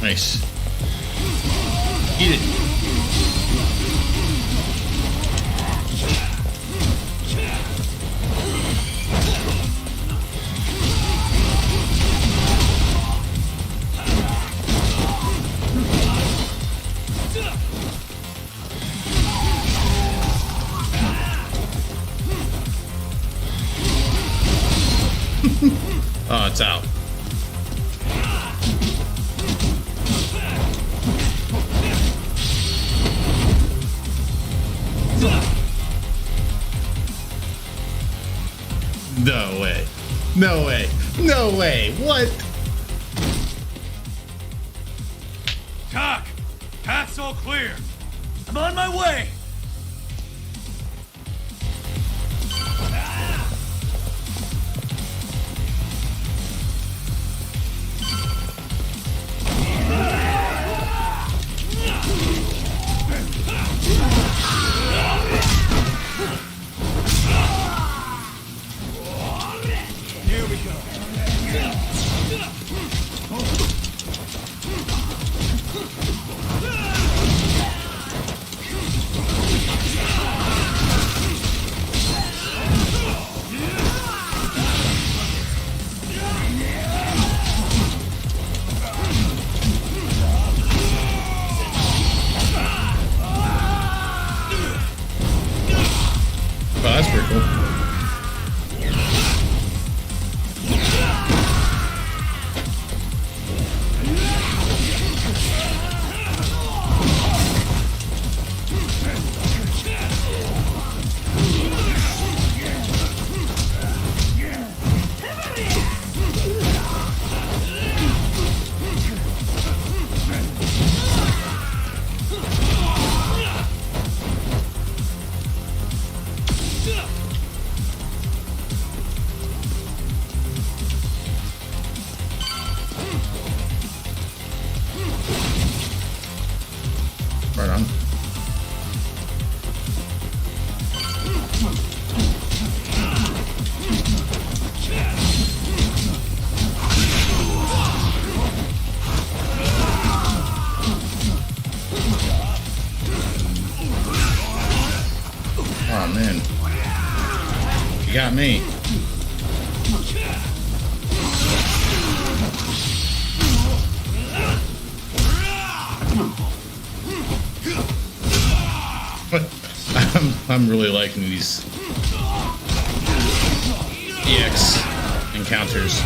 Nice. Eat it. Oh, it's out. No way. No way. No way. What? Doc! Path's all clear. I'm on my way! Here we go. Oh, that's pretty cool. Right on. Oh man. You got me. I'm really liking these EX encounters.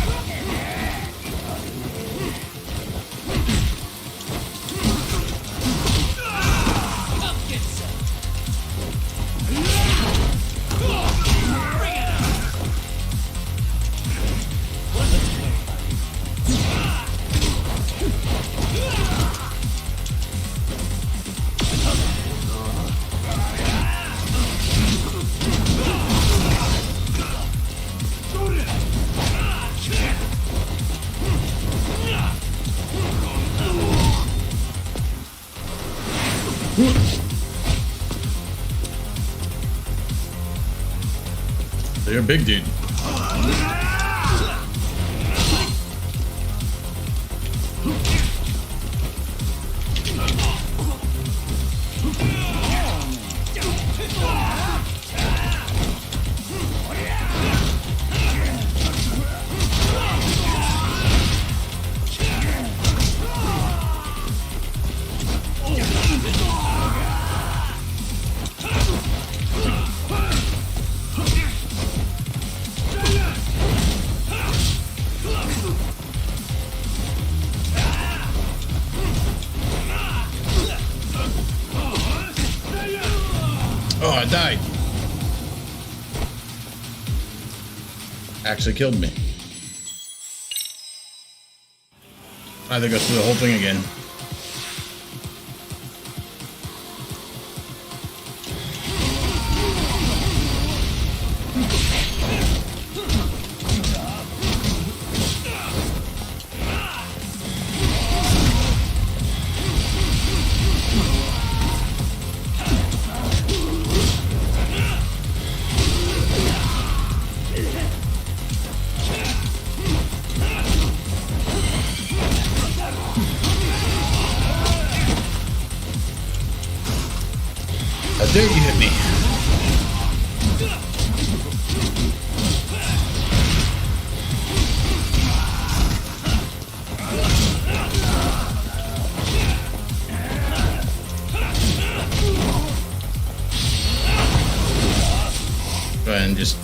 You're a big dude. Oh, I died. Actually killed me. I have to go through the whole thing again. How dare you hit me? Go ahead and just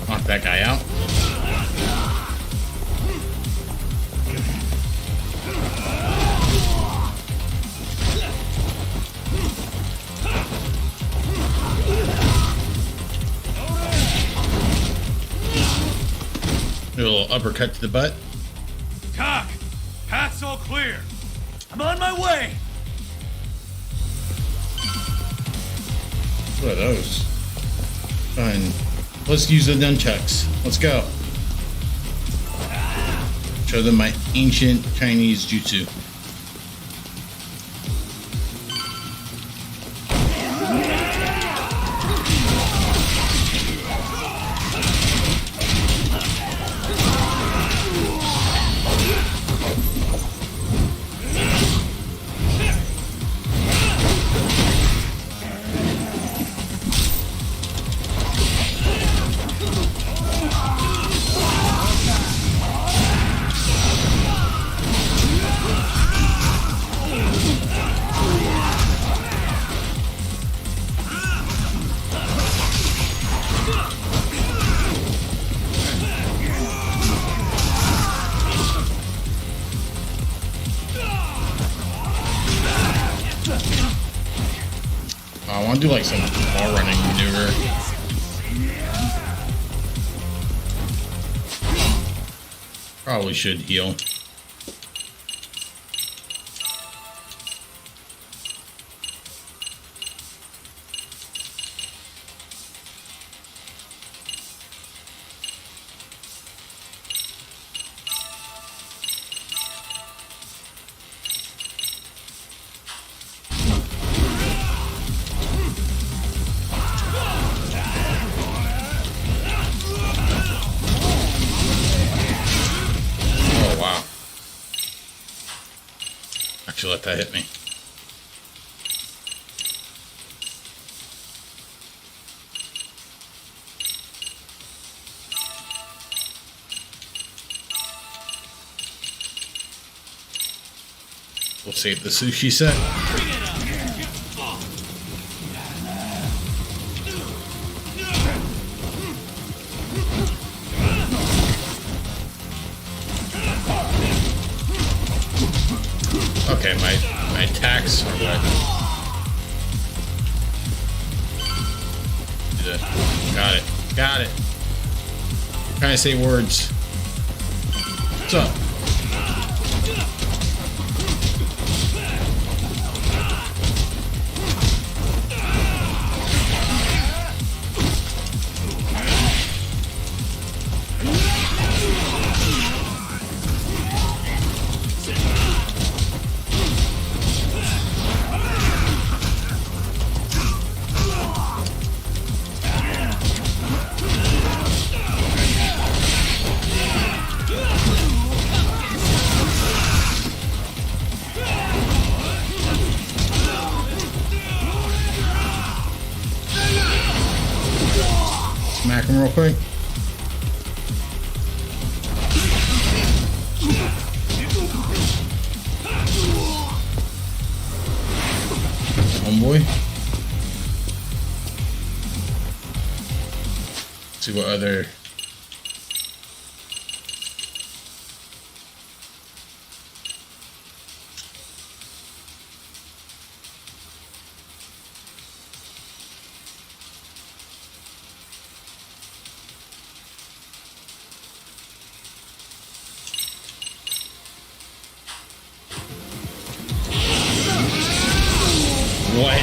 knock that guy out. A little uppercut to the butt. Doc, path's all clear. I'm on my way. What are those? Fine. Let's use the nunchucks. Let's go. Show them my ancient Chinese jutsu. I want to do like some wall running maneuver. Probably should heal. Let that hit me. We'll save the sushi set. Okay, my attacks are what? Got it. Got it. I'm trying to say words. What's up? Smack him real quick. Homeboy. See what other. What?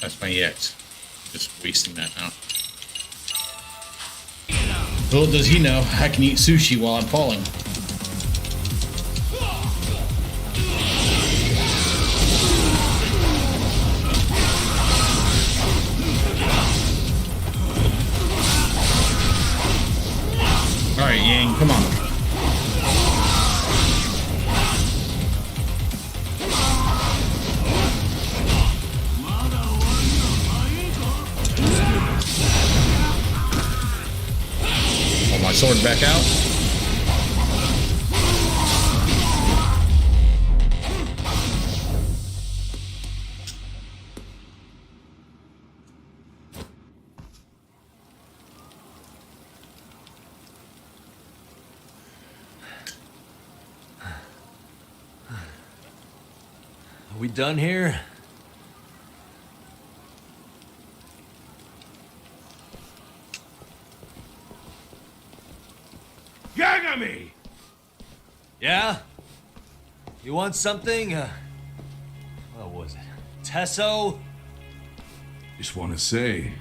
That's my EX. Just wasting that now. Little does he know, I can eat sushi while I'm falling. Alright, Yang, come on. My sword back out. we done here? Yagami! Yeah? You want something? What was it? Tesso? Just want to say,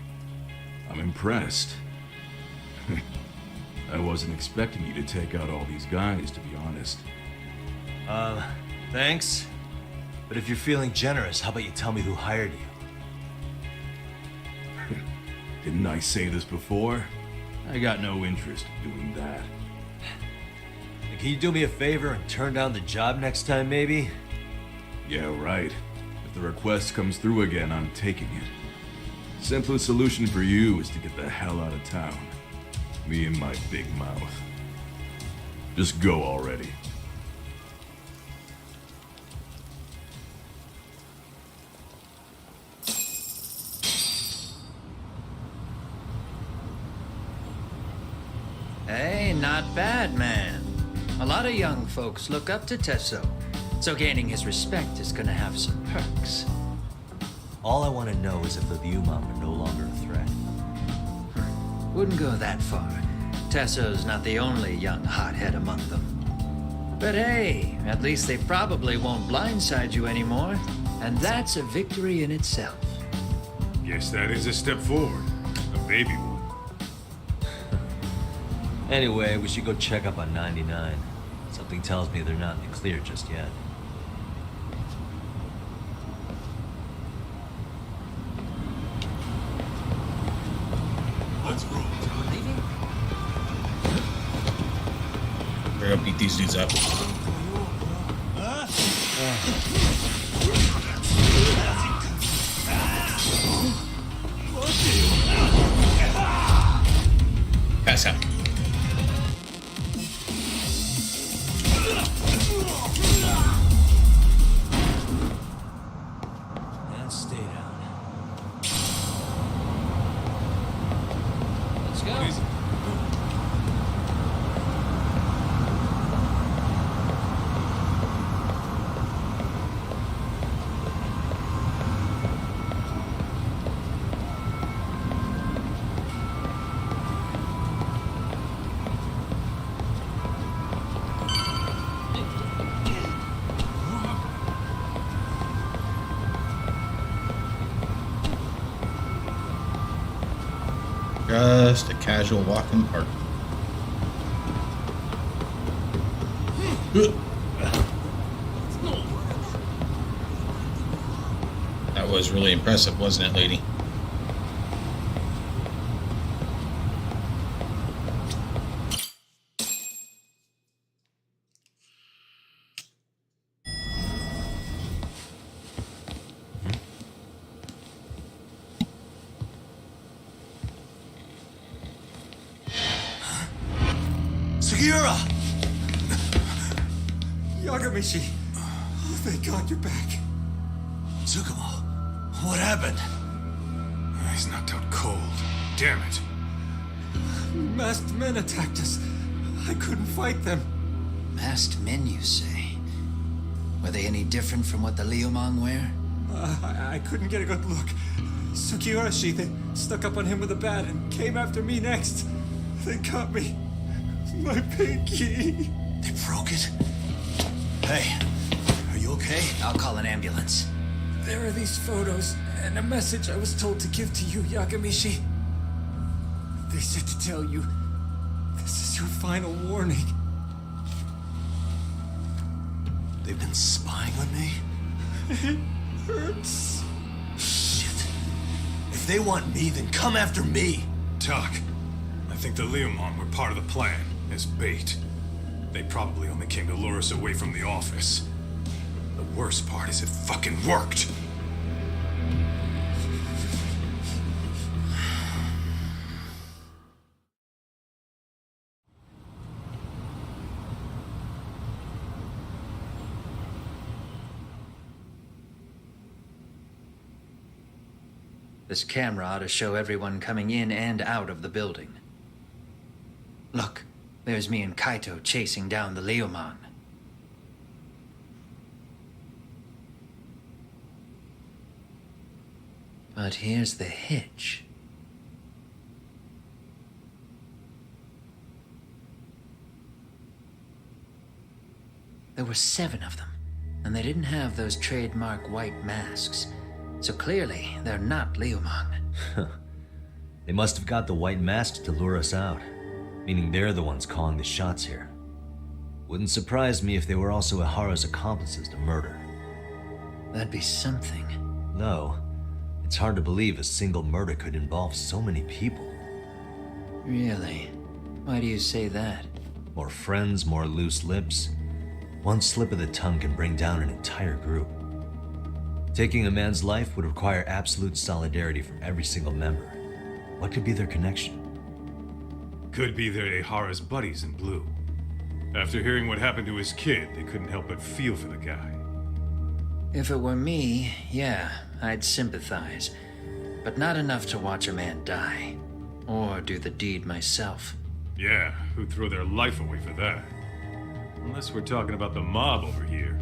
I'm impressed. I wasn't expecting you to take out all these guys, to be honest. Thanks. But if you're feeling generous, how about you tell me who hired you? Didn't I say this before? I got no interest in doing that. Can you do me a favor and turn down the job next time, maybe? Yeah, right. If the request comes through again, I'm taking it. Simplest solution for you is to get the hell out of town. Me and my big mouth. Just go already. Hey, not bad, man. A lot of young folks look up to Tesso, so gaining his respect is gonna have some perks. All I want to know is if the Lyumang are no longer a threat. Wouldn't go that far. Tesso's not the only young hothead among them. But hey, at least they probably won't blindside you anymore, and that's a victory in itself. Yes, that is a step forward. A baby one. Anyway, we should go check up on 99. Something tells me they're not in the clear just yet. Let's roll. We're gonna beat these dudes up. Pass out. And stay down. Let's go. Just a casual walk in the park. That was really impressive, wasn't it, lady? Sugiura! Yagamishi! Oh, thank God you're back. Tsukumo, what happened? He's knocked out cold. Damn it. Masked men attacked us. I couldn't fight them. Masked men, you say? Were they any different from what the Lyumang wear? I couldn't get a good look. Sugiura, they stuck up on him with a bat and came after me next. They got me. My pinky. They broke it? Hey, are you okay? I'll call an ambulance. There are these photos and a message I was told to give to you, Yagamishi. They said to tell you, this is your final warning. They've been spying on me? It hurts. Shit. If they want me, then come after me. Doc, I think the Lyumang were part of the plan, as bait. They probably only came to lure us away from the office. The worst part is it fucking worked! This camera ought to show everyone coming in and out of the building. Look, there's me and Kaito chasing down the Lyumang. But here's the hitch. There were 7 of them, and they didn't have those trademark white masks. So clearly, they're not Liumang. They must have got the white masks to lure us out, meaning they're the ones calling the shots here. Wouldn't surprise me if they were also Ihara's accomplices to murder. That'd be something. No, it's hard to believe a single murder could involve so many people. Really? Why do you say that? More friends, more loose lips. One slip of the tongue can bring down an entire group. Taking a man's life would require absolute solidarity from every single member. What could be their connection? Could be they're Ihara's buddies in blue. After hearing what happened to his kid, they couldn't help but feel for the guy. If it were me, yeah, I'd sympathize. But not enough to watch a man die. Or do the deed myself. Yeah, who'd throw their life away for that? Unless we're talking about the mob over here.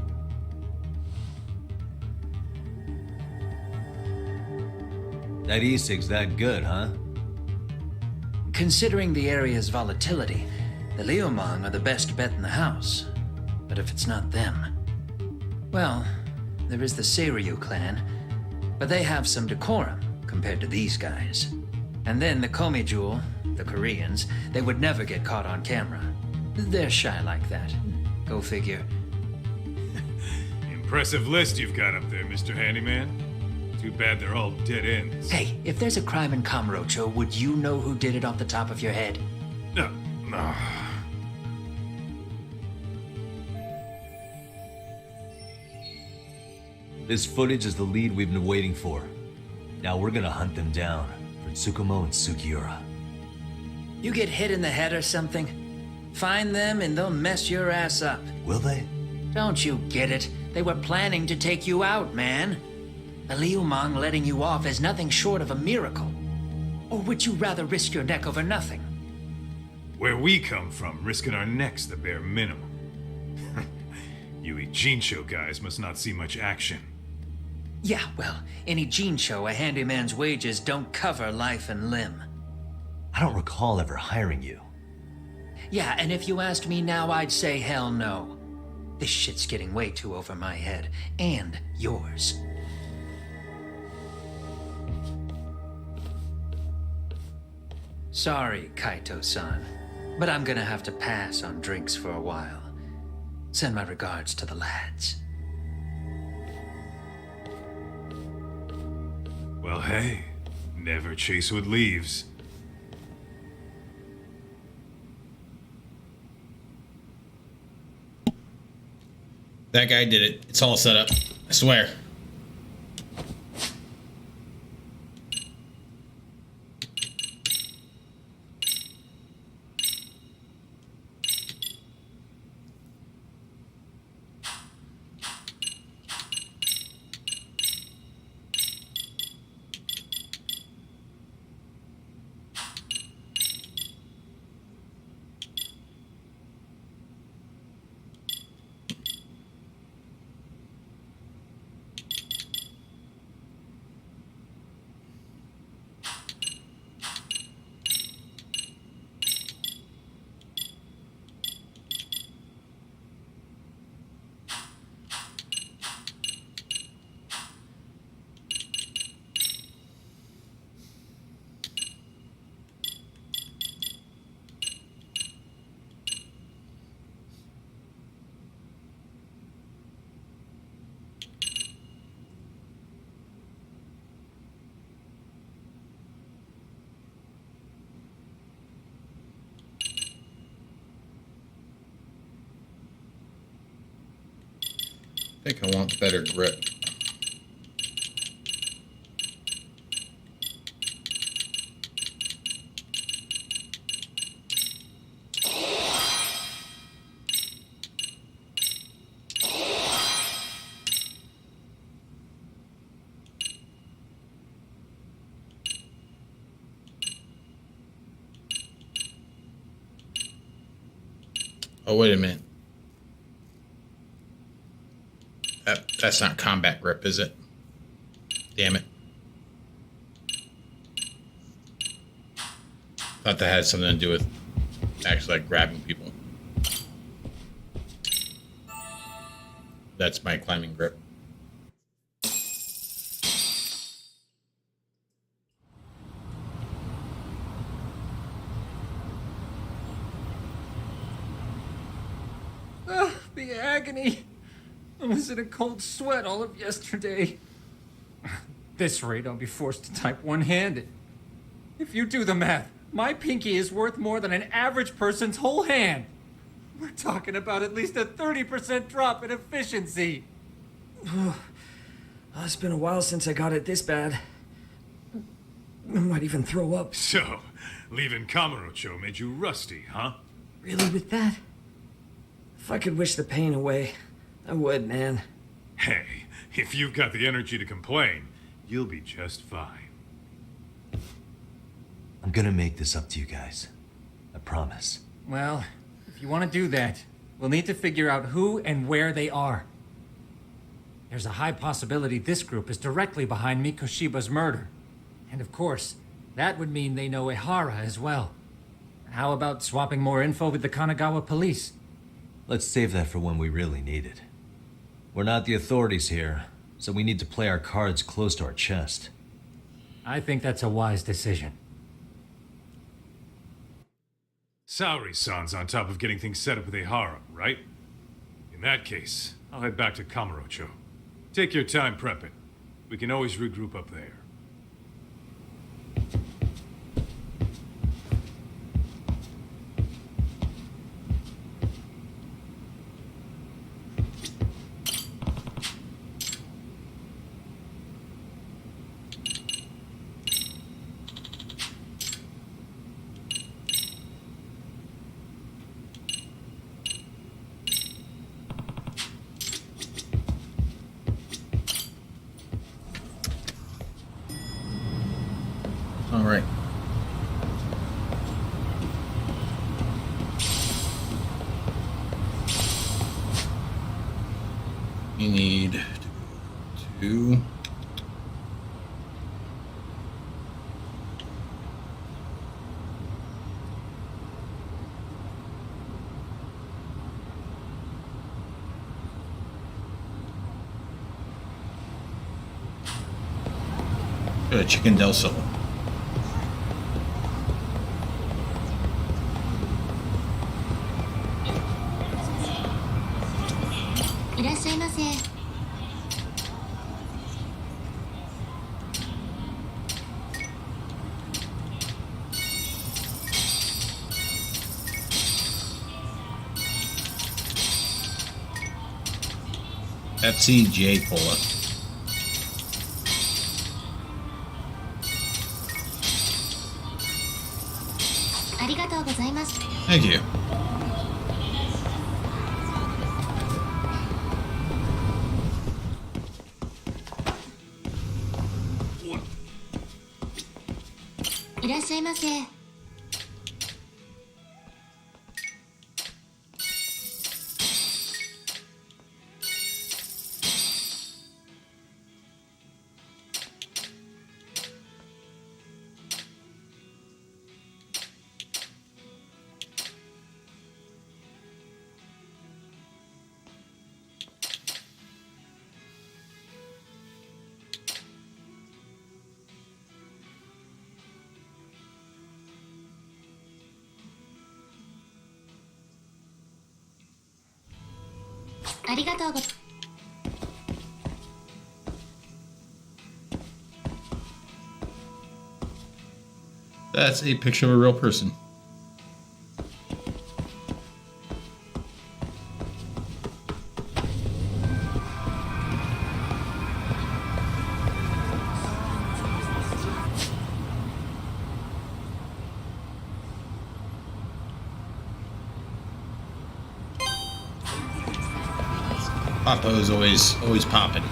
That e-cig's that good, huh? Considering the area's volatility, the Liumang are the best bet in the house. But if it's not them... Well, there is the Seiryu clan, but they have some decorum compared to these guys. And then the Komijul, the Koreans, they would never get caught on camera. They're shy like that. Go figure. Impressive list you've got up there, Mr. Handyman. Too bad they're all dead ends. Hey, if there's a crime in Kamurocho, would you know who did it off the top of your head? No. This footage is the lead we've been waiting for. Now we're gonna hunt them down for Tsukumo and Sugiura. You get hit in the head or something? Find them and they'll mess your ass up. Will they? Don't you get it? They were planning to take you out, man. The Liumang letting you off is nothing short of a miracle. Or would you rather risk your neck over nothing? Where we come from, risking our necks the bare minimum. You Ijincho guys must not see much action. Yeah, well, in Ijincho, a handyman's wages don't cover life and limb. I don't recall ever hiring you. Yeah, and if you asked me now, I'd say hell no. This shit's getting way too over my head. And yours. Sorry, Kaito-san, but I'm gonna have to pass on drinks for a while. Send my regards to the lads. Well, hey, never chase what leaves. That guy did it. It's all set up. I swear. I think I want better grip. Oh, wait a minute. That's not combat grip, is it? Damn it. Thought that had something to do with actually like grabbing people. That's my climbing grip. The agony. I was in a cold sweat all of yesterday. At this rate, I'll be forced to type one-handed. If you do the math, my pinky is worth more than an average person's whole hand. We're talking about at least a 30% drop in efficiency. It's been a while since I got it this bad. I might even throw up. So, leaving Kamurocho made you rusty, huh? Really, with that? If I could wish the pain away, I would, man. Hey, if you've got the energy to complain, you'll be just fine. I'm gonna make this up to you guys. I promise. Well, if you want to do that, we'll need to figure out who and where they are. There's a high possibility this group is directly behind Mikoshiba's murder. And of course, that would mean they know Ehara as well. How about swapping more info with the Kanagawa police? Let's save that for when we really need it. We're not the authorities here, so we need to play our cards close to our chest. I think that's a wise decision. Saori-san's on top of getting things set up with Ehara, right? In that case, I'll head back to Kamurocho. Take your time prepping. We can always regroup up there. All right. We need to go to Chicken Del Sol. Pepsi J Cola. Thank you. That's a picture of a real person. Papa's always popping.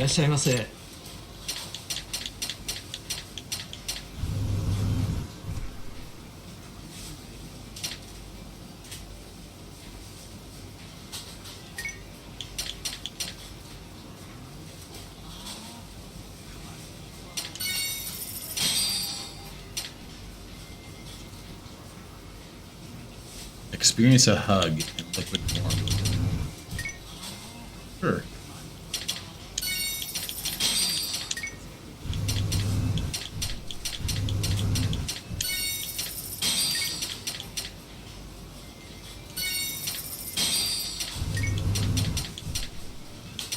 らっしゃいませ。Experience a hug in liquid form. Sure.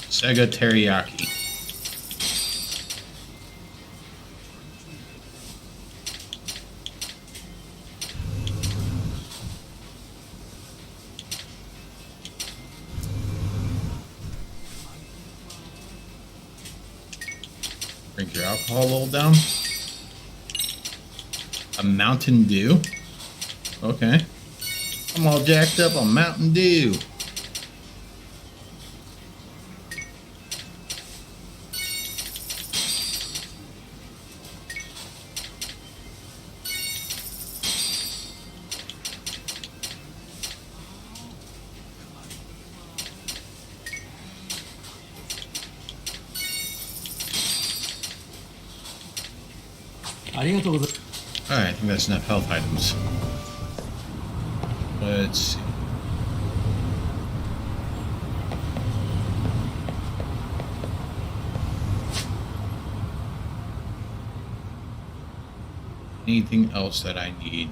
Sega Teriyaki. Drink your alcohol level down. A Mountain Dew. Okay. I'm all jacked up on Mountain Dew. Alright, I think that's enough health items. Let's see. Anything else that I need?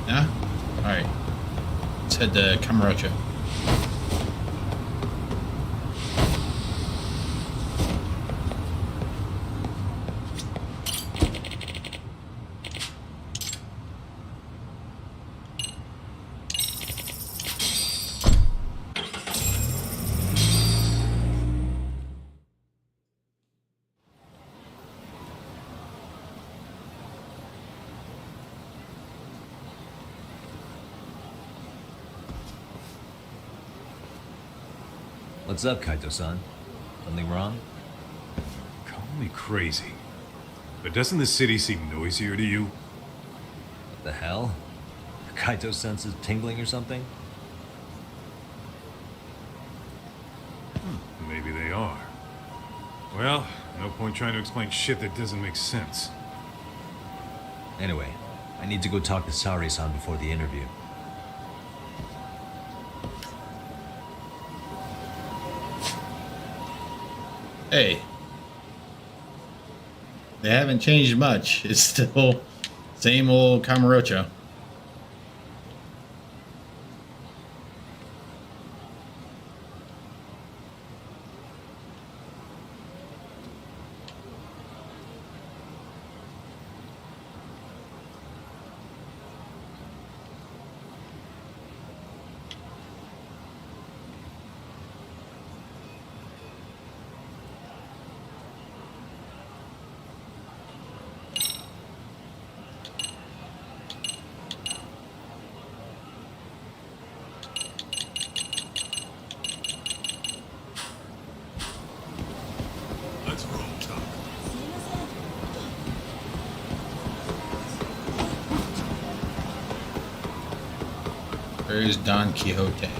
Yeah? Alright. Let's head to Kamurocho. What's up, Kaito-san? Something wrong? Call me crazy, but doesn't the city seem noisier to you? The hell? Kaito senses tingling or something? Maybe they are. Well, no point trying to explain shit that doesn't make sense. Anyway, I need to go talk to Sari-san before the interview. Hey. They haven't changed much. It's still same old Kamurocho. Let's roll, Tuck. Where is Don Quixote?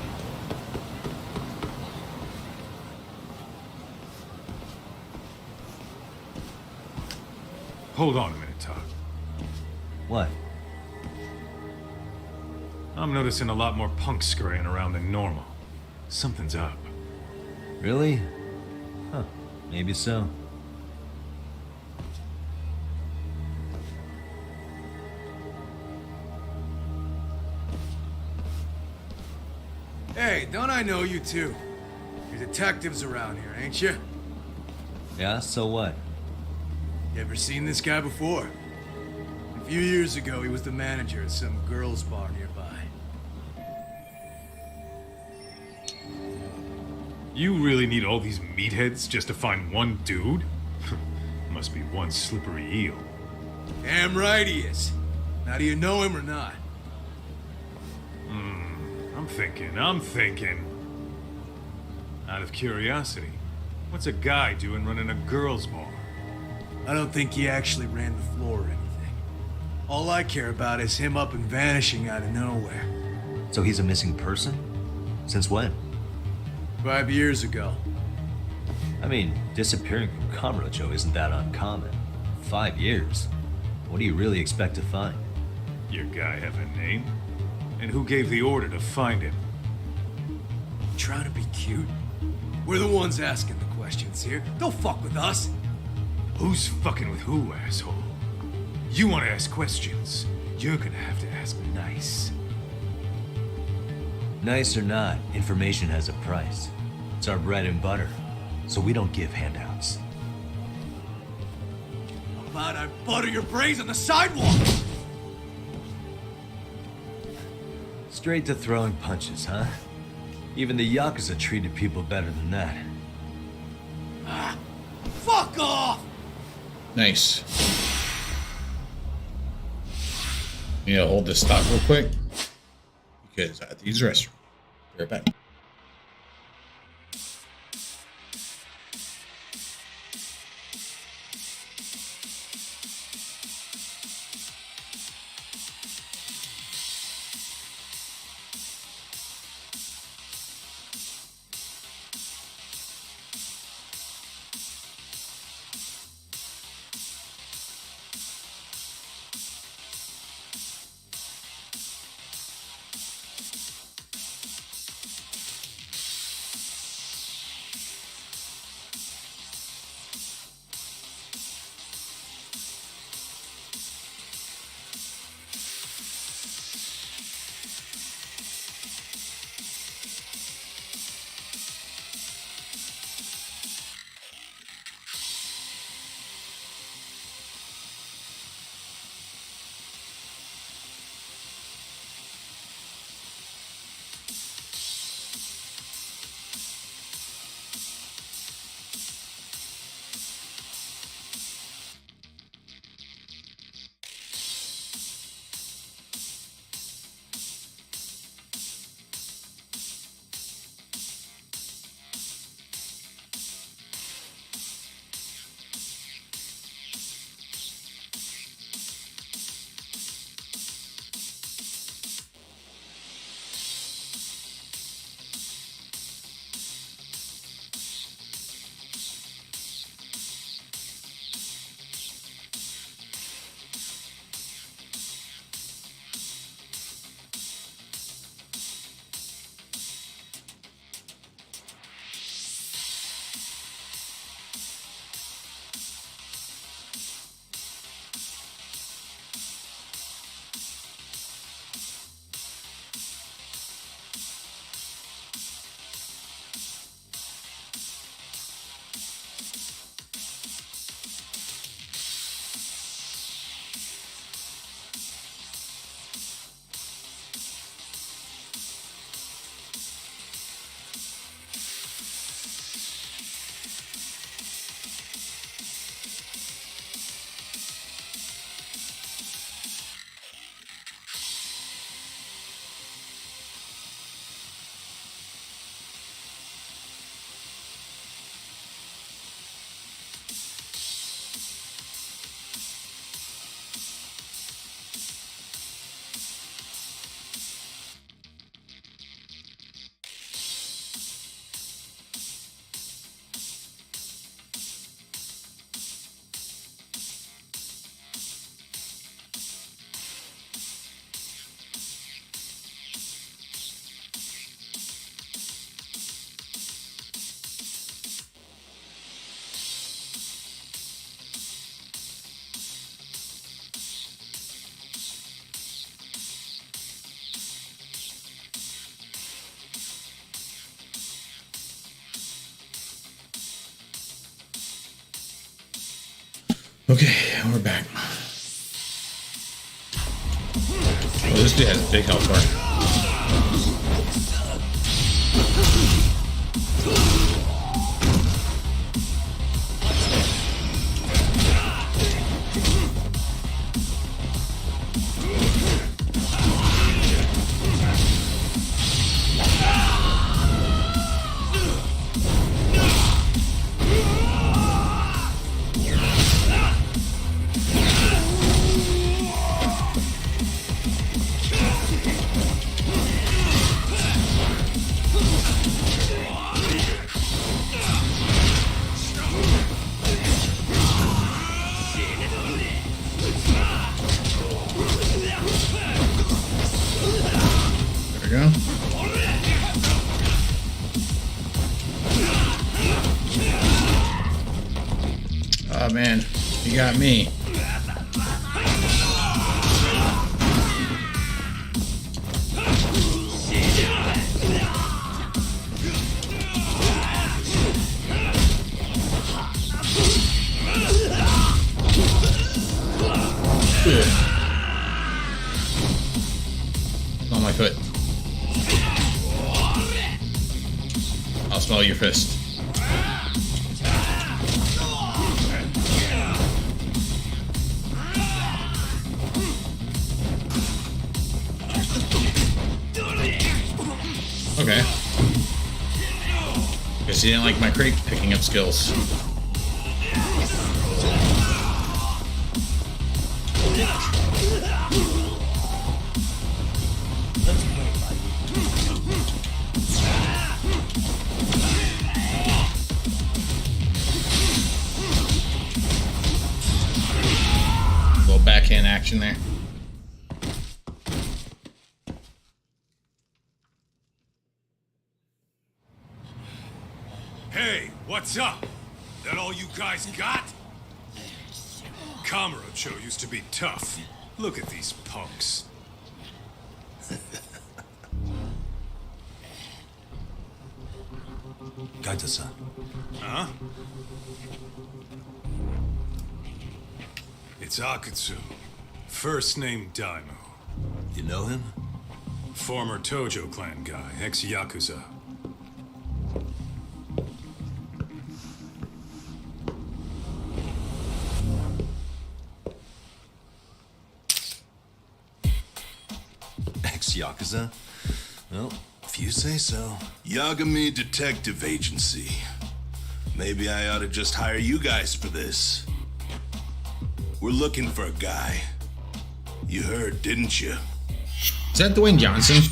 Hold on a minute, Tuck. What? I'm noticing a lot more punks scurrying around than normal. Something's up. Really? Huh. Maybe so. Hey, don't I know you two? You're detectives around here, ain't you? Yeah, so what? You ever seen this guy before? A few years ago, he was the manager at some girls' bar nearby. You really need all these meatheads just to find one dude? Must be one slippery eel. Damn right he is. Now, do you know him or not? I'm thinking. Out of curiosity, what's a guy doing running a girls' bar? I don't think he actually ran the floor or anything. All I care about is him up and vanishing out of nowhere. So he's a missing person? Since when? 5 years ago. I mean, disappearing from Kamurocho isn't that uncommon. 5 years? What do you really expect to find? Your guy have a name? And who gave the order to find him? Trying to be cute? We're the ones asking the questions here. Don't fuck with us. Who's fucking with who, asshole? You want to ask questions? You're gonna have to ask nice. Nice or not, information has a price. It's our bread and butter, so we don't give handouts. How about I butter your brains on the sidewalk? Straight to throwing punches, huh? Even the Yakuza treated people better than that. Fuck off! Nice. Yeah, hold this stock real quick because I have to use the restroom. Be right back. Okay, we're back. Oh, this dude has a big health bar. There we go. Oh man, you got me. On my foot. I'll smell your fist. Okay. Guess he didn't like my crate picking up skills. Little backhand action there. Hey, what's up? That all you guys got? Kamurocho used to be tough. Look at these punks. Kaito-san. Huh? It's Akutsu. First name Daimyo. You know him? Former Tojo clan guy, ex-Yakuza. Ex-Yakuza? Well, if you say so. Yagami Detective Agency. Maybe I ought to just hire you guys for this. We're looking for a guy. You heard, didn't you? Is that Dwayne Johnson?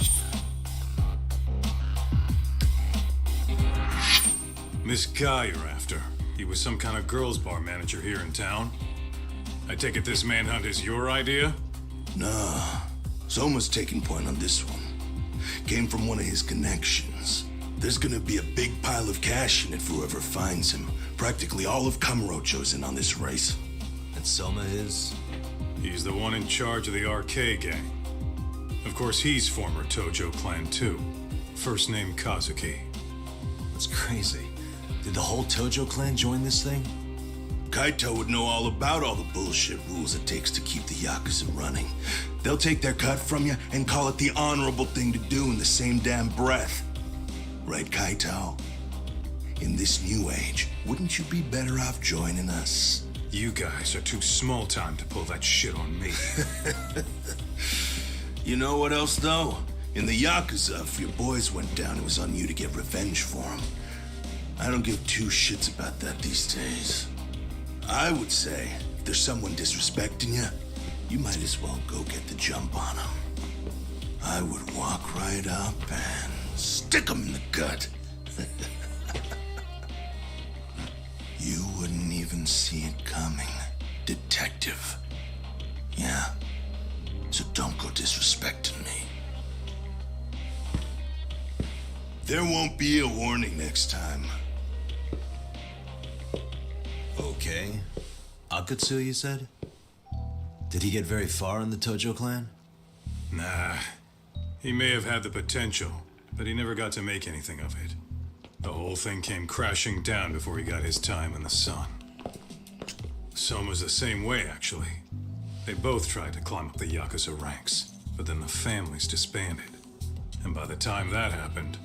This guy you're after. He was some kind of girls' bar manager here in town. I take it this manhunt is your idea? Nah. Soma's taking point on this one. Came from one of his connections. There's gonna be a big pile of cash in it for whoever finds him. Practically all of Kamurocho's in on this race. And Soma is? He's the one in charge of the RK gang. Of course, he's former Tojo clan too. First name Kazuki. That's crazy. Did the whole Tojo clan join this thing? Kaito would know all about all the bullshit rules it takes to keep the Yakuza running. They'll take their cut from you and call it the honorable thing to do in the same damn breath. Right, Kaito? In this new age, wouldn't you be better off joining us? You guys are too small time to pull that shit on me. You know what else, though? In the Yakuza, if your boys went down, it was on you to get revenge for them. I don't give two shits about that these days. I would say, if there's someone disrespecting you, you might as well go get the jump on them. I would walk right up and stick them in the gut. You wouldn't even see it coming, detective. Yeah, so don't go disrespecting me. There won't be a warning next time. Okay. Akutsu, you said? Did he get very far in the Tojo clan? Nah. He may have had the potential, but he never got to make anything of it. The whole thing came crashing down before he got his time in the sun. Soma's the same way, actually. They both tried to climb up the Yakuza ranks, but then the families disbanded. And by the time that happened,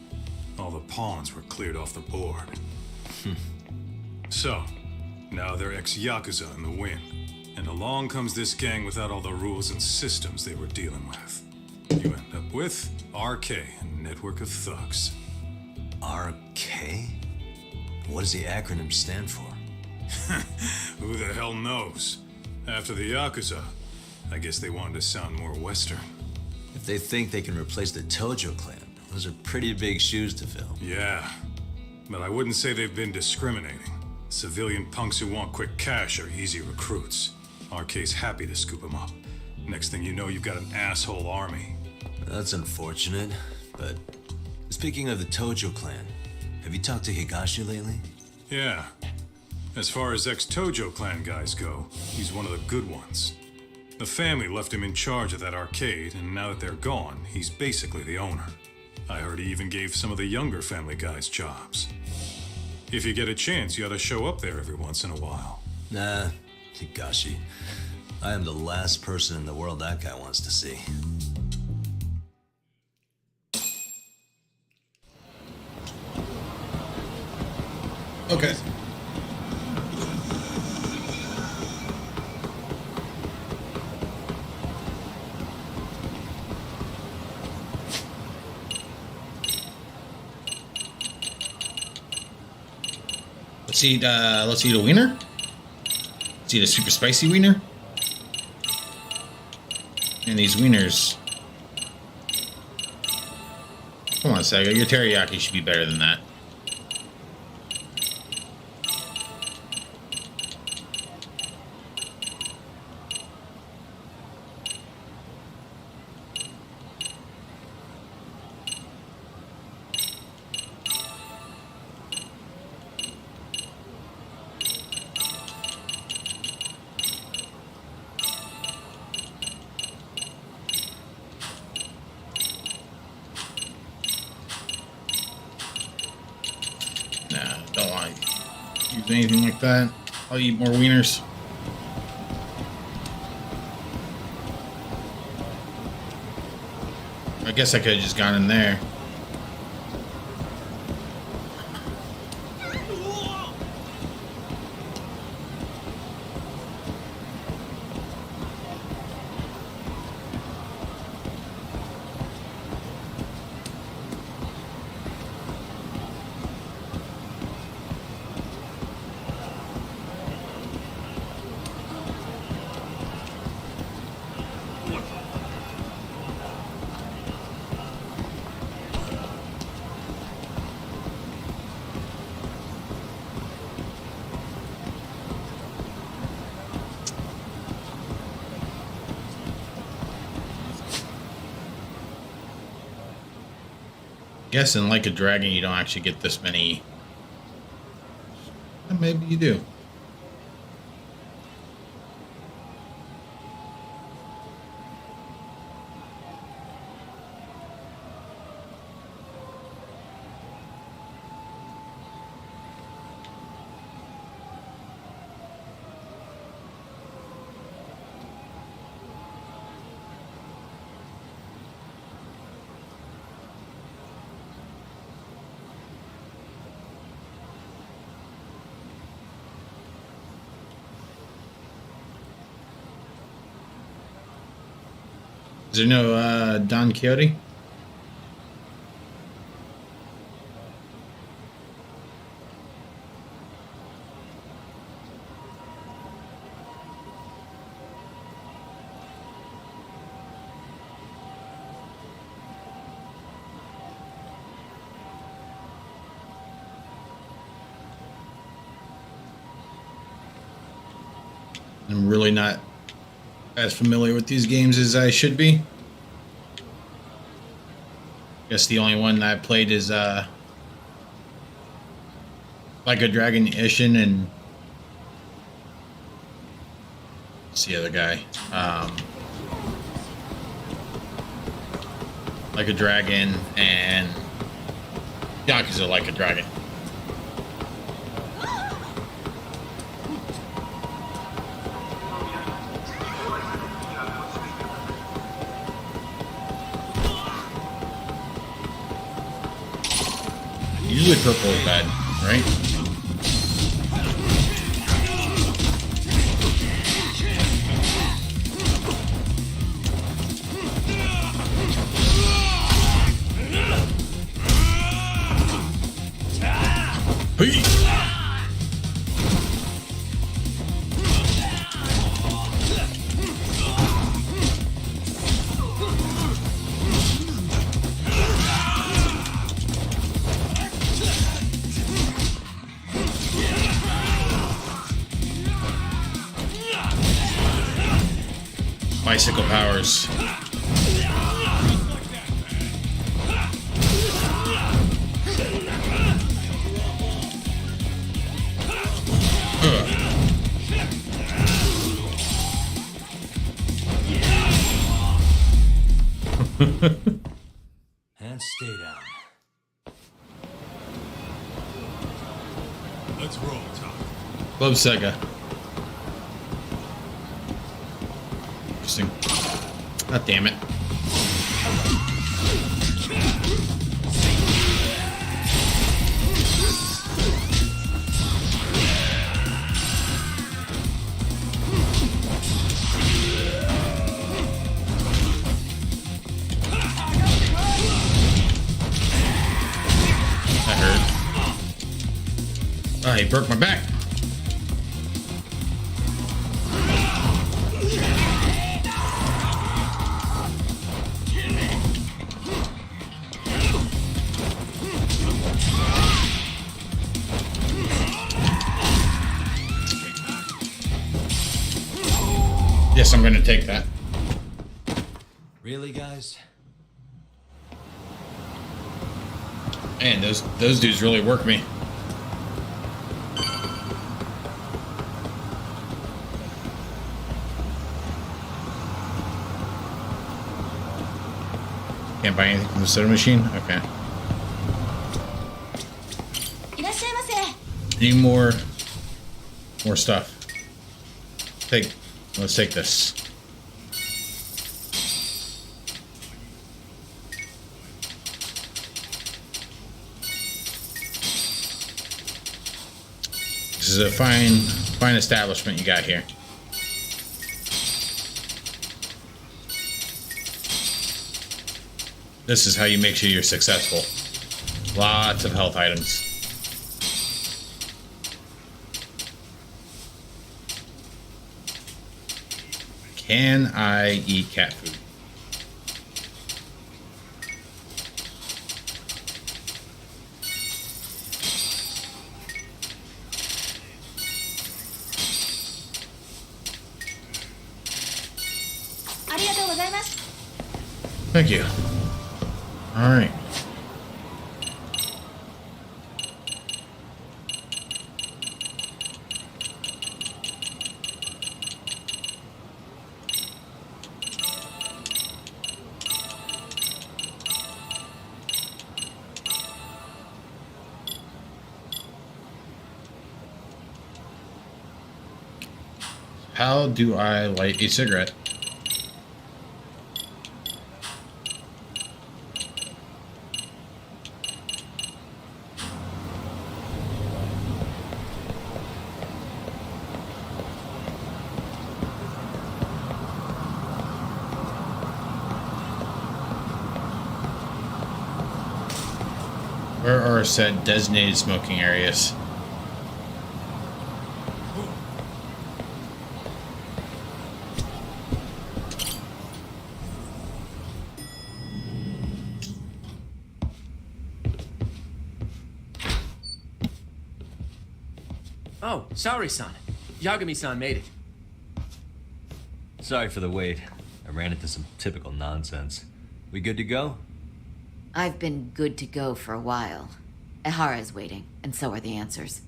all the pawns were cleared off the board. So, now they're ex-Yakuza in the wind. And along comes this gang without all the rules and systems they were dealing with. You end up with RK, a network of thugs. RK? What does the acronym stand for? Who the hell knows? After the Yakuza, I guess they wanted to sound more Western. If they think they can replace the Tojo clan, those are pretty big shoes to fill. Yeah, but I wouldn't say they've been discriminating. Civilian punks who want quick cash are easy recruits. RK's happy to scoop him up. Next thing you know, you've got an asshole army. That's unfortunate, but speaking of the Tojo clan, have you talked to Higashi lately? Yeah. As far as ex-Tojo clan guys go, he's one of the good ones. The family left him in charge of that arcade, and now that they're gone, he's basically the owner. I heard he even gave some of the younger family guys jobs. If you get a chance, you ought to show up there every once in a while. Nah, Higashi. I am the last person in the world that guy wants to see. Okay. Let's eat a wiener. Let's eat a super spicy wiener. And these wieners. Come on, Sega. Your teriyaki should be better than that. Don't want to use anything like that. I'll eat more wieners. I guess I could have just gone in there. Guessing like a dragon, you don't actually get this many. Maybe you do. Is there no Don Quixote? I'm really not as familiar with these games as I should be. Guess the only one I played is Like a Dragon Ishin and what's the other guy? Like a Dragon and Yakuza Like a Dragon. Usually purple is bad, right? Hey! Bicycle powers. And stay down. Let's roll, Tom. Love Sega. Interesting. God damn it. That hurt. Oh, he broke my back. Yes, I'm gonna take that. Really, guys? Man, those dudes really work me. Can't buy anything from the soda machine? Okay. Need more stuff. Let's take this. This is a fine establishment you got here. This is how you make sure you're successful. Lots of health items. Can I eat cat food? Thank you. All right. How do I light a cigarette? Where are said designated smoking areas? Oh, Saori-san. Yagami-san made it. Sorry for the wait. I ran into some typical nonsense. We good to go? I've been good to go for a while. Ehara is waiting, and so are the answers.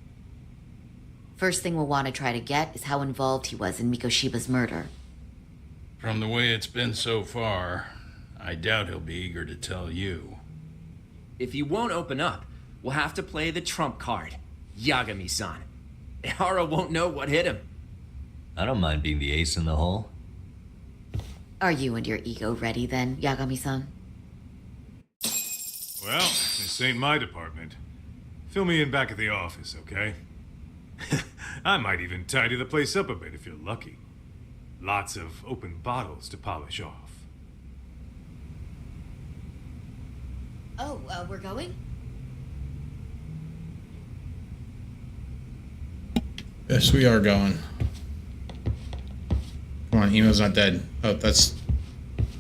First thing we'll want to try to get is how involved he was in Mikoshiba's murder. From the way it's been so far, I doubt he'll be eager to tell you. If he won't open up, we'll have to play the trump card. Yagami-san. Ehara won't know what hit him. I don't mind being the ace in the hole. Are you and your ego ready then, Yagami-san? Well, this ain't my department. Fill me in back at the office, okay? I might even tidy the place up a bit if you're lucky. Lots of open bottles to polish off. Oh, we're going? Yes, we are going. Come on, Emo's not dead. Oh, that's...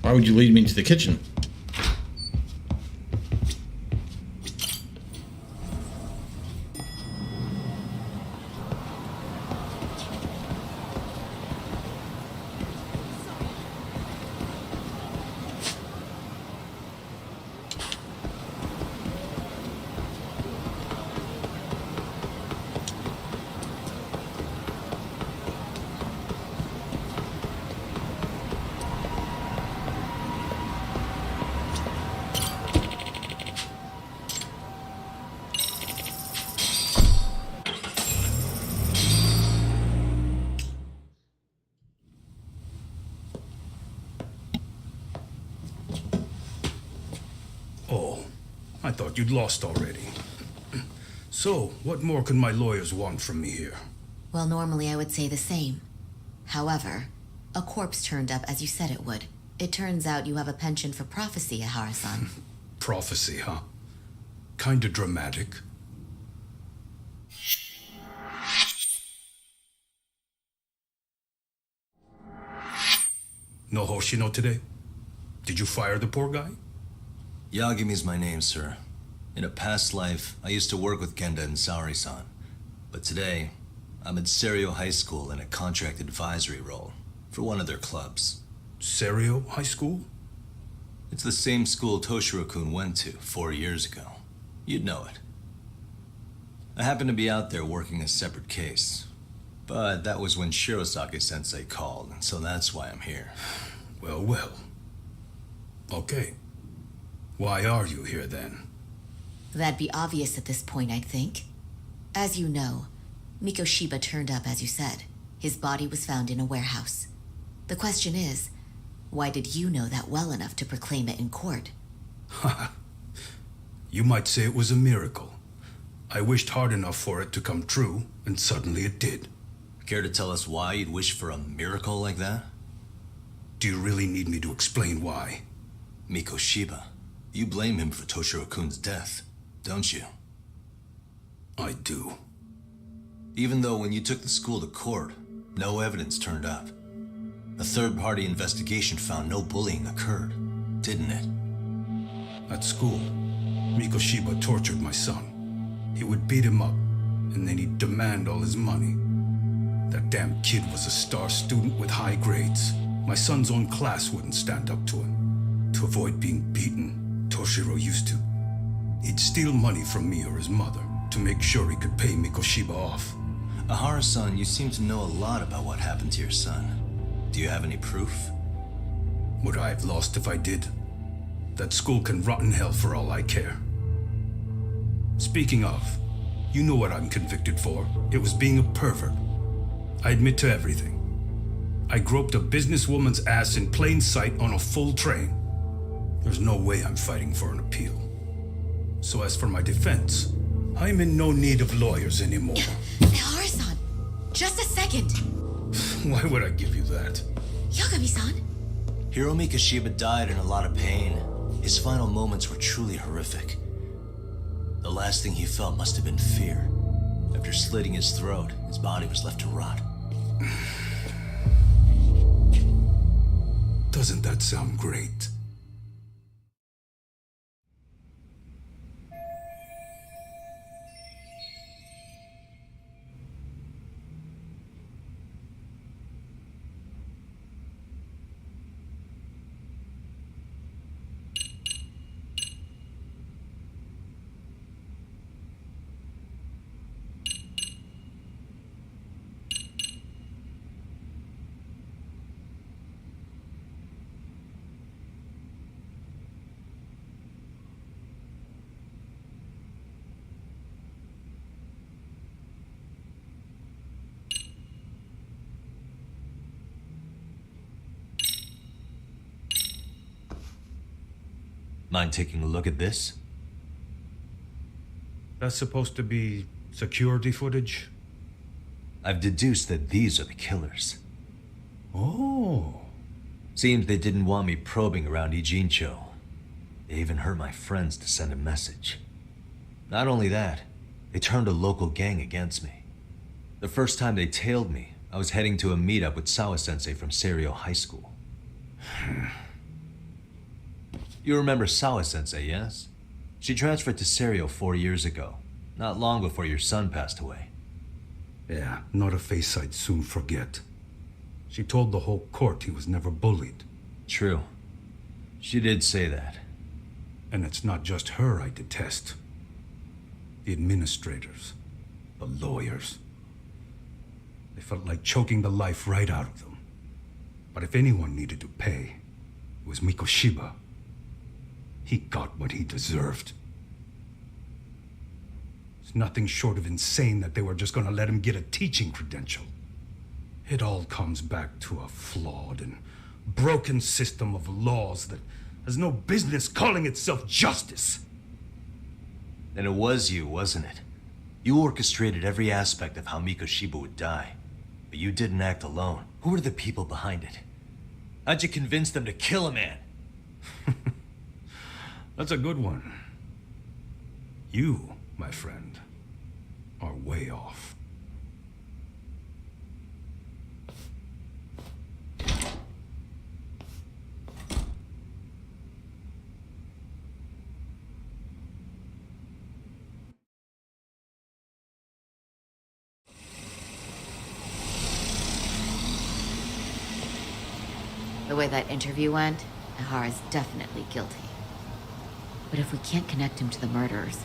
Why would you lead me to the kitchen? I thought you'd lost already. So, what more could my lawyers want from me here? Well, normally I would say the same. However, a corpse turned up as you said it would. It turns out you have a penchant for prophecy, Ihara-san. Prophecy, huh? Kinda dramatic. No Hoshino today? Did you fire the poor guy? Yagumi's my name, sir. In a past life, I used to work with Genda and Saori-san. But today, I'm at Serio High School in a contract advisory role for one of their clubs. Serio High School? It's the same school Toshiro-kun went to 4 years ago. You'd know it. I happened to be out there working a separate case. But that was when Shirosake-sensei called, so that's why I'm here. Well, well. Okay. Why are you here then? That'd be obvious at this point, I'd think. As you know, Mikoshiba turned up as you said. His body was found in a warehouse. The question is, why did you know that well enough to proclaim it in court? Haha. You might say it was a miracle. I wished hard enough for it to come true, and suddenly it did. Care to tell us why you'd wish for a miracle like that? Do you really need me to explain why? Mikoshiba. You blame him for Toshiro-kun's death, don't you? I do. Even though when you took the school to court, no evidence turned up. A third-party investigation found no bullying occurred, didn't it? At school, Mikoshiba tortured my son. He would beat him up, and then he'd demand all his money. That damn kid was a star student with high grades. My son's own class wouldn't stand up to him. To avoid being beaten, Toshiro used to. He'd steal money from me or his mother to make sure he could pay Mikoshiba off. Ihara-san, you seem to know a lot about what happened to your son. Do you have any proof? Would I have lost if I did? That school can rot in hell for all I care. Speaking of, you know what I'm convicted for. It was being a pervert. I admit to everything. I groped a businesswoman's ass in plain sight on a full train. There's no way I'm fighting for an appeal. So as for my defense, I'm in no need of lawyers anymore. Ihara-san, just a second. Why would I give you that? Yagami-san? Hiro Mikoshiba died in a lot of pain. His final moments were truly horrific. The last thing he felt must have been fear. After slitting his throat, his body was left to rot. Doesn't that sound great? Mind taking a look at this? That's supposed to be security footage? I've deduced that these are the killers. Oh. Seems they didn't want me probing around Ijincho. They even hurt my friends to send a message. Not only that, they turned a local gang against me. The first time they tailed me, I was heading to a meetup with Sawa-sensei from Serio High School. You remember Sawa-sensei, yes? She transferred to Serio 4 years ago, not long before your son passed away. Yeah, not a face I'd soon forget. She told the whole court he was never bullied. True. She did say that. And it's not just her I detest. The administrators, the lawyers. They felt like choking the life right out of them. But if anyone needed to pay, it was Mikoshiba. He got what he deserved. It's nothing short of insane that they were just gonna let him get a teaching credential. It all comes back to a flawed and broken system of laws that has no business calling itself justice. Then it was you, wasn't it? You orchestrated every aspect of how Mikoshiba would die. But you didn't act alone. Who were the people behind it? How'd you convince them to kill a man? That's a good one. You, my friend, are way off. The way that interview went, Ihara's definitely guilty. But if we can't connect him to the murderers,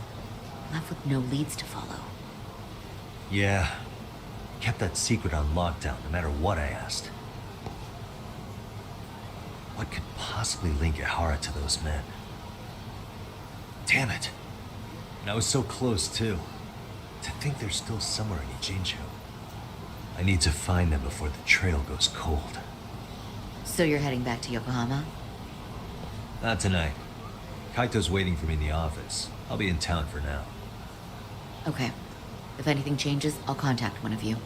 we're left with no leads to follow. Yeah. Kept that secret on lockdown, no matter what I asked. What could possibly link Ihara to those men? Damn it. And I was so close, too. To think they're still somewhere in Ijinju. I need to find them before the trail goes cold. So you're heading back to Yokohama? Not tonight. Kaito's waiting for me in the office. I'll be in town for now. Okay. If anything changes, I'll contact one of you.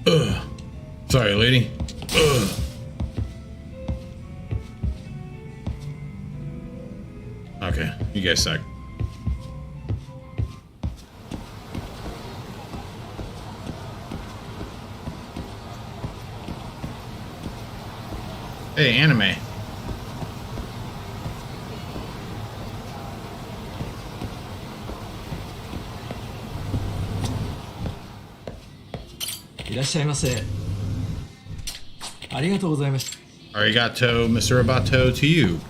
Ugh. Sorry, lady. Ugh. Okay, you guys suck. Hey, anime. Arigato, Mr. Roboto, to you.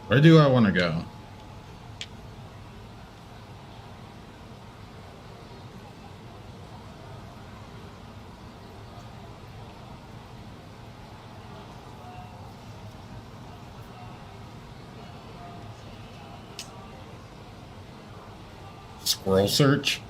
Where do I want to go? Squirrel search?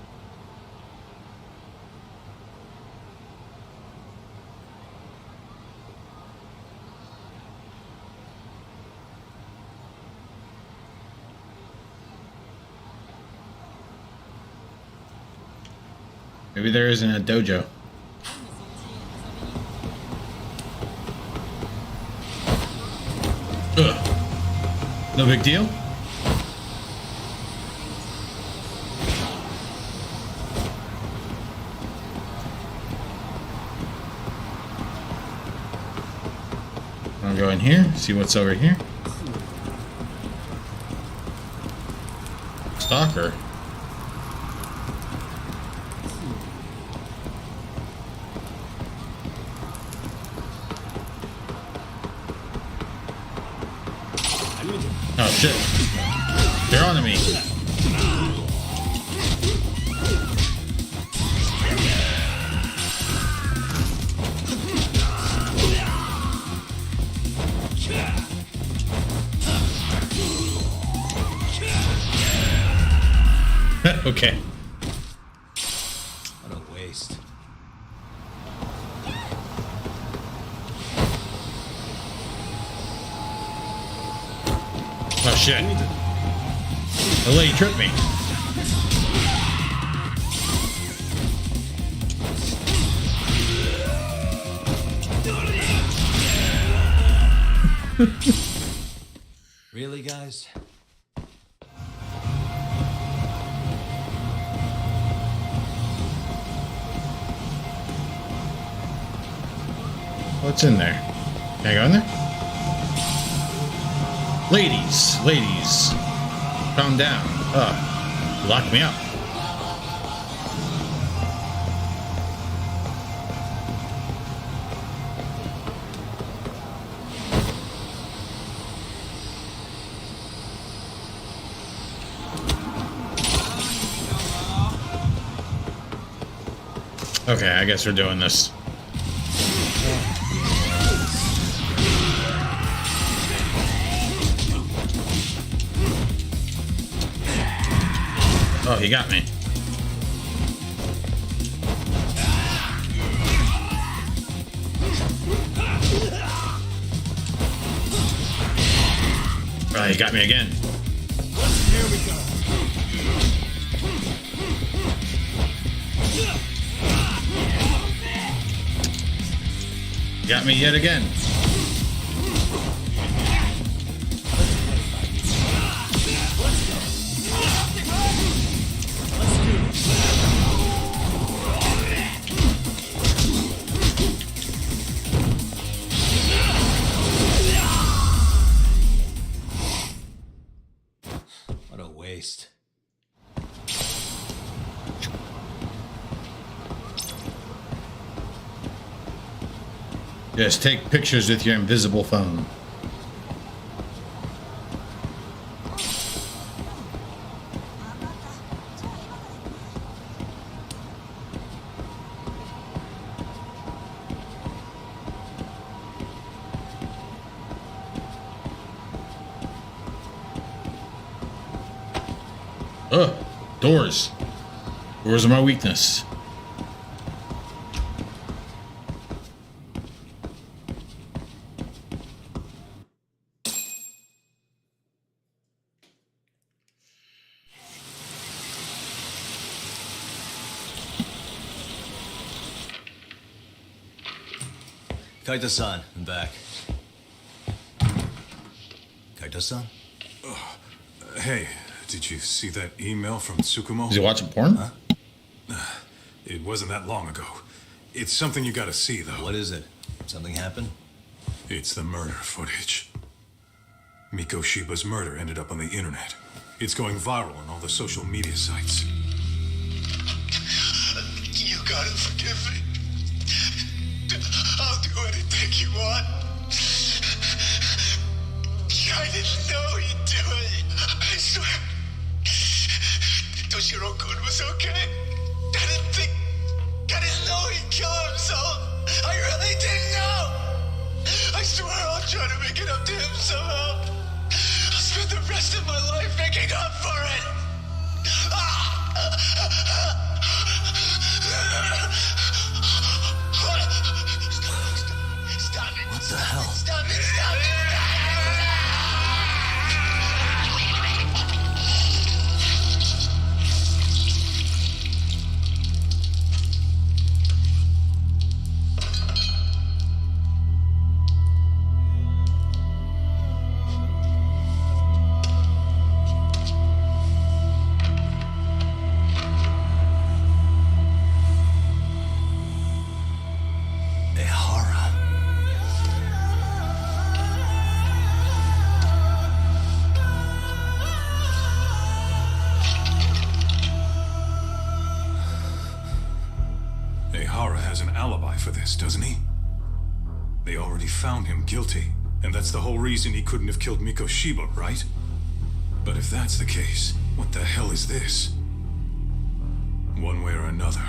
Maybe there isn't a dojo. No big deal. I'll go in here, see what's over here. Stalker. Oh shit. They're on to me. Okay. What a waste. Oh shit. The lady tripped me. Really, guys? What's in there? Can I go in there? Ladies, ladies, calm down. Lock me up. Okay, I guess we're doing this. Oh, he got me. Oh, he got me again. Here we go. Got me yet again. What a waste. Just take pictures with your invisible phone. Ugh, doors. Doors are my weakness. Kaito-san, I'm back. Kaito-san? Hey, did you see that email from Tsukumo? Is he watching porn? Huh? It wasn't that long ago. It's something you gotta see, though. What is it? Something happened? It's the murder footage. Miko Shiba's murder ended up on the internet. It's going viral on all the social media sites. You gotta forgive me. I'll do anything you want. I didn't know he'd do it. I swear. Toshiro-kun was okay. I didn't know he'd kill himself. I really didn't know. I swear I'll try to make it up to him somehow. I'll spend the rest of my life making up for it. Stop it. What the hell? Stop it. Stop it. Ehara has an alibi for this, doesn't he? They already found him guilty, and that's the whole reason he couldn't have killed Mikoshiba, right? But if that's the case, what the hell is this? One way or another,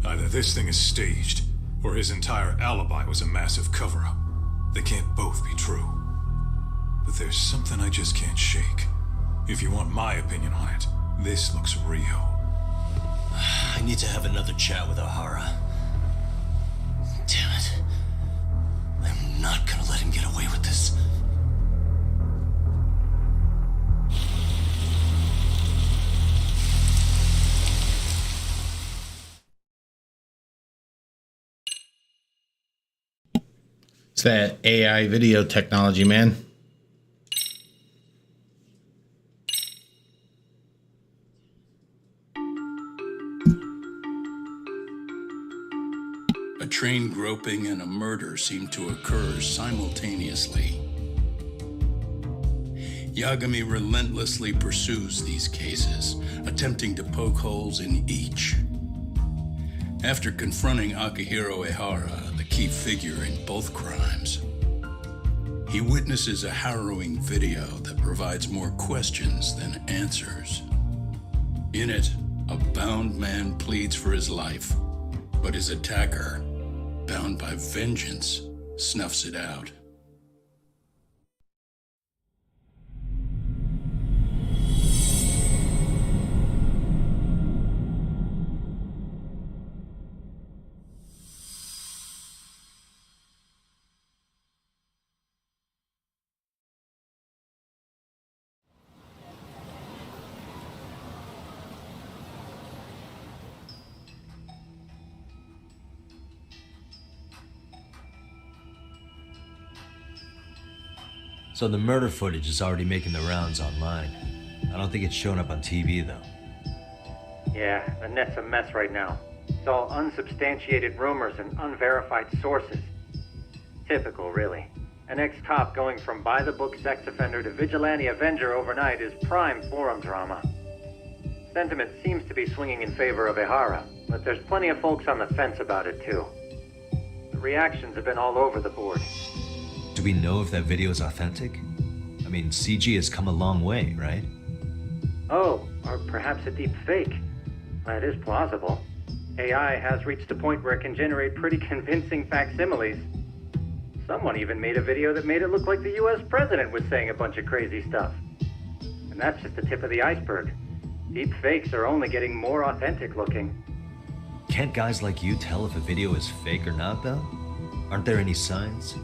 either this thing is staged, or his entire alibi was a massive cover-up. They can't both be true. But there's something I just can't shake. If you want my opinion on it, this looks real. I need to have another chat with Ehara. Damn it. I'm not gonna let him get away with this. It's that AI video technology, man. A train groping and a murder seem to occur simultaneously. Yagami relentlessly pursues these cases, attempting to poke holes in each. After confronting Akihiro Ehara, the key figure in both crimes, he witnesses a harrowing video that provides more questions than answers. In it, a bound man pleads for his life, but his attacker, bound by vengeance, snuffs it out. So the murder footage is already making the rounds online. I don't think it's showing up on TV, though. Yeah, the net's a mess right now. It's all unsubstantiated rumors and unverified sources. Typical, really. An ex-cop going from by-the-book sex offender to vigilante avenger overnight is prime forum drama. Sentiment seems to be swinging in favor of Ehara, but there's plenty of folks on the fence about it, too. The reactions have been all over the board. Do we know if that video is authentic? I mean, CG has come a long way, right? Oh, or perhaps a deep fake. That is plausible. AI has reached a point where it can generate pretty convincing facsimiles. Someone even made a video that made it look like the US president was saying a bunch of crazy stuff. And that's just the tip of the iceberg. Deep fakes are only getting more authentic looking. Can't guys like you tell if a video is fake or not, though? Aren't there any signs?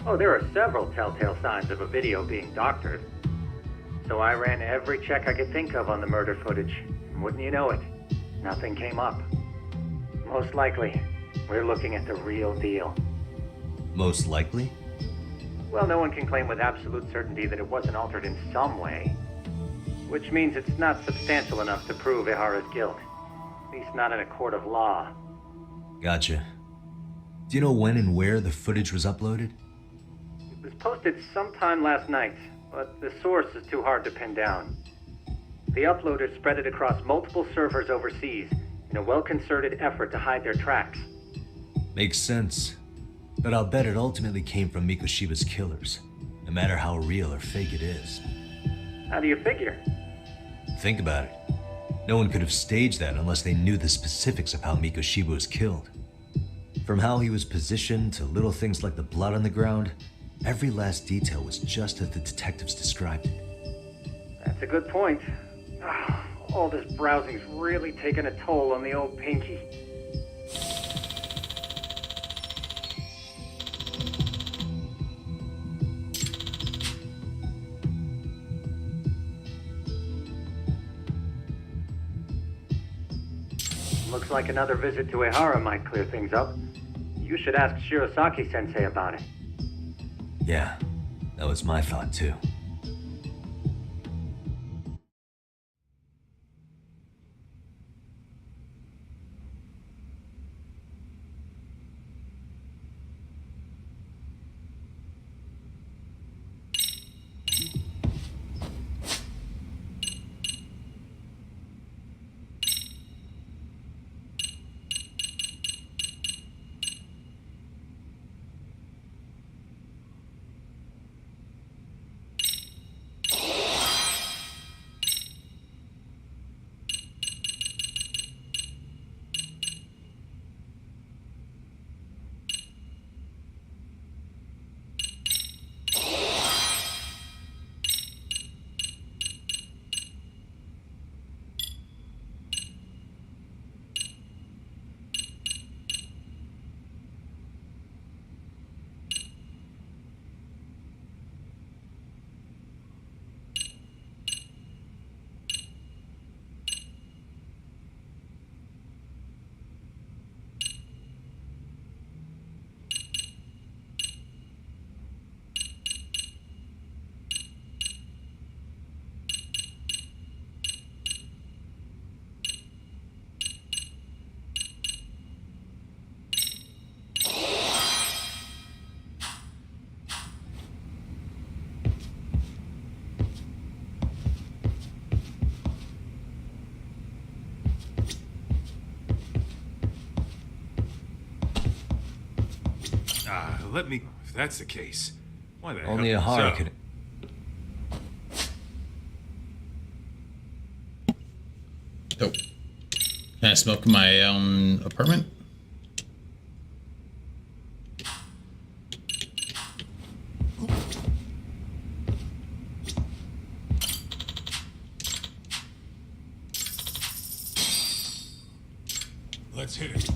Oh, there are several telltale signs of a video being doctored. So I ran every check I could think of on the murder footage. And wouldn't you know it, nothing came up. Most likely, we're looking at the real deal. Most likely? Well, no one can claim with absolute certainty that it wasn't altered in some way. Which means it's not substantial enough to prove Ehara's guilt. At least not in a court of law. Gotcha. Do you know when and where the footage was uploaded? It was posted sometime last night, but the source is too hard to pin down. The uploaders spread it across multiple servers overseas in a well-concerted effort to hide their tracks. Makes sense. But I'll bet it ultimately came from Mikoshiba's killers, no matter how real or fake it is. How do you figure? Think about it. No one could have staged that unless they knew the specifics of how Mikoshiba was killed. From how he was positioned to little things like the blood on the ground, every last detail was just as the detectives described it. That's a good point. All this browsing's really taken a toll on the old pinky. Looks like another visit to Ehara might clear things up. You should ask Shirosaki-sensei about it. Yeah, that was my thought too. let me... If that's the case, why the Only hell... Ahara So, could. Oh. Can I smoke in my own apartment? Let's hit it.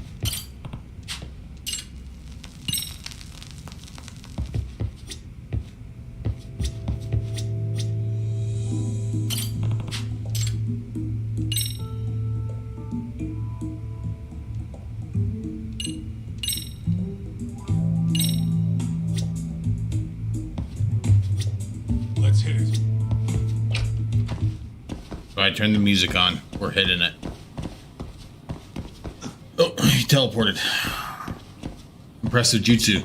Let's hit it. So I turned the music on. We're hitting it. Oh, he teleported. Impressive jutsu.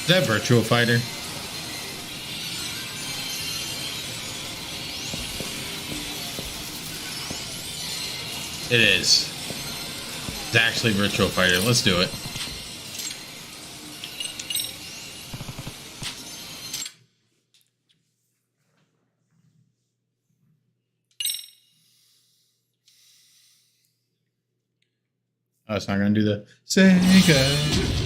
Is that Virtual Fighter? It is. It's actually Virtual Fighter. Let's do it. Oh, it's not going to do the Sega.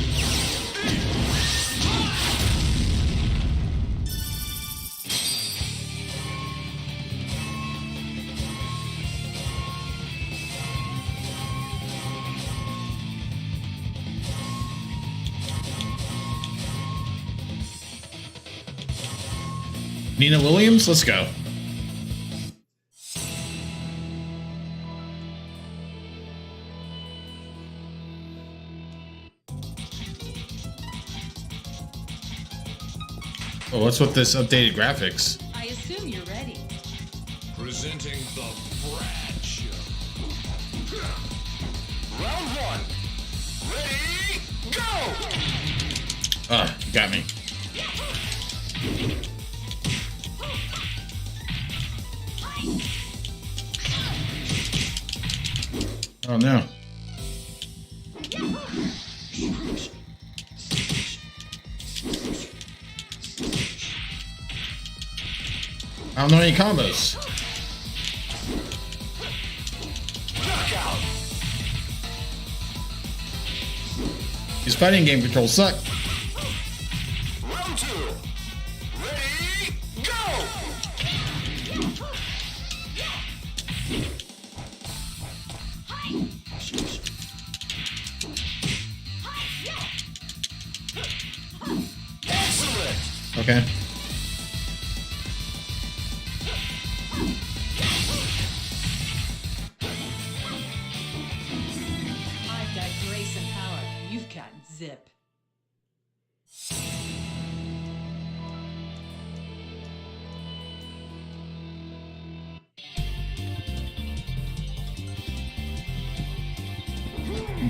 Nina Williams, let's go. Oh, what's with this updated graphics? I assume you're ready. Presenting the Brad Show. Round one. Ready, go! Ah, you got me. Oh no. I don't know any combos. These fighting game controls suck. Round two. Ready, go! Excellent. Okay. I've got grace and power. You've got zip.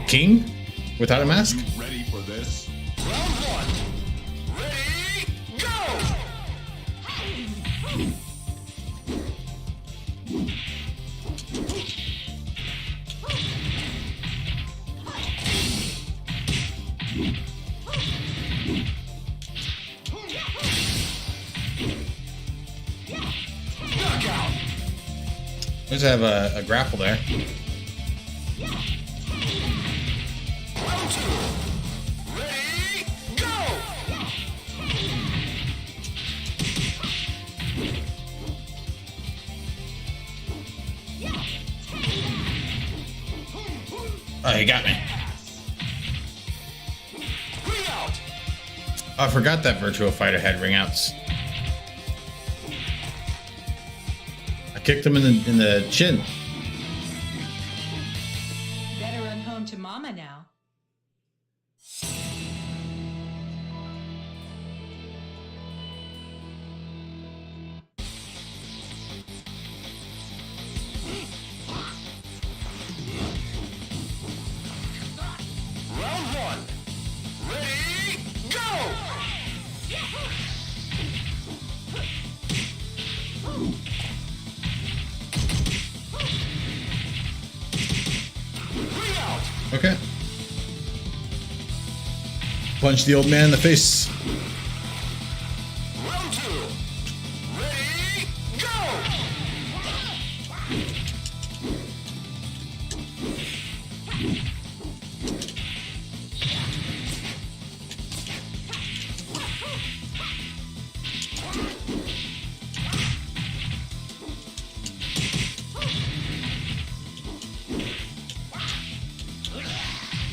King? Without a mask? You ready for this? Round one. Ready, go! Knockout. Let's have a grapple there. Round two. Ready, go! Oh, he got me. Ring out. Oh, I forgot that Virtua Fighter had ring outs. I kicked him in the chin. Better run home to Mama now. Okay. Punch the old man in the face. Round 2. Ready, go!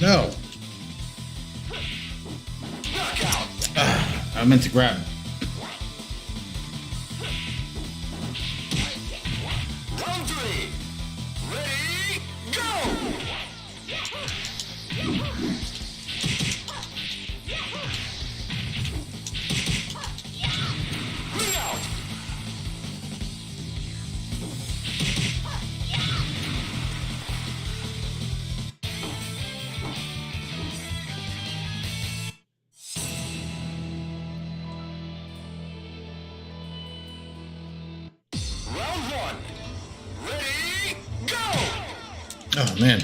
No. I meant to grab. Round 3. Ready, go! Bring out! Round 1. Ready, go! Oh man.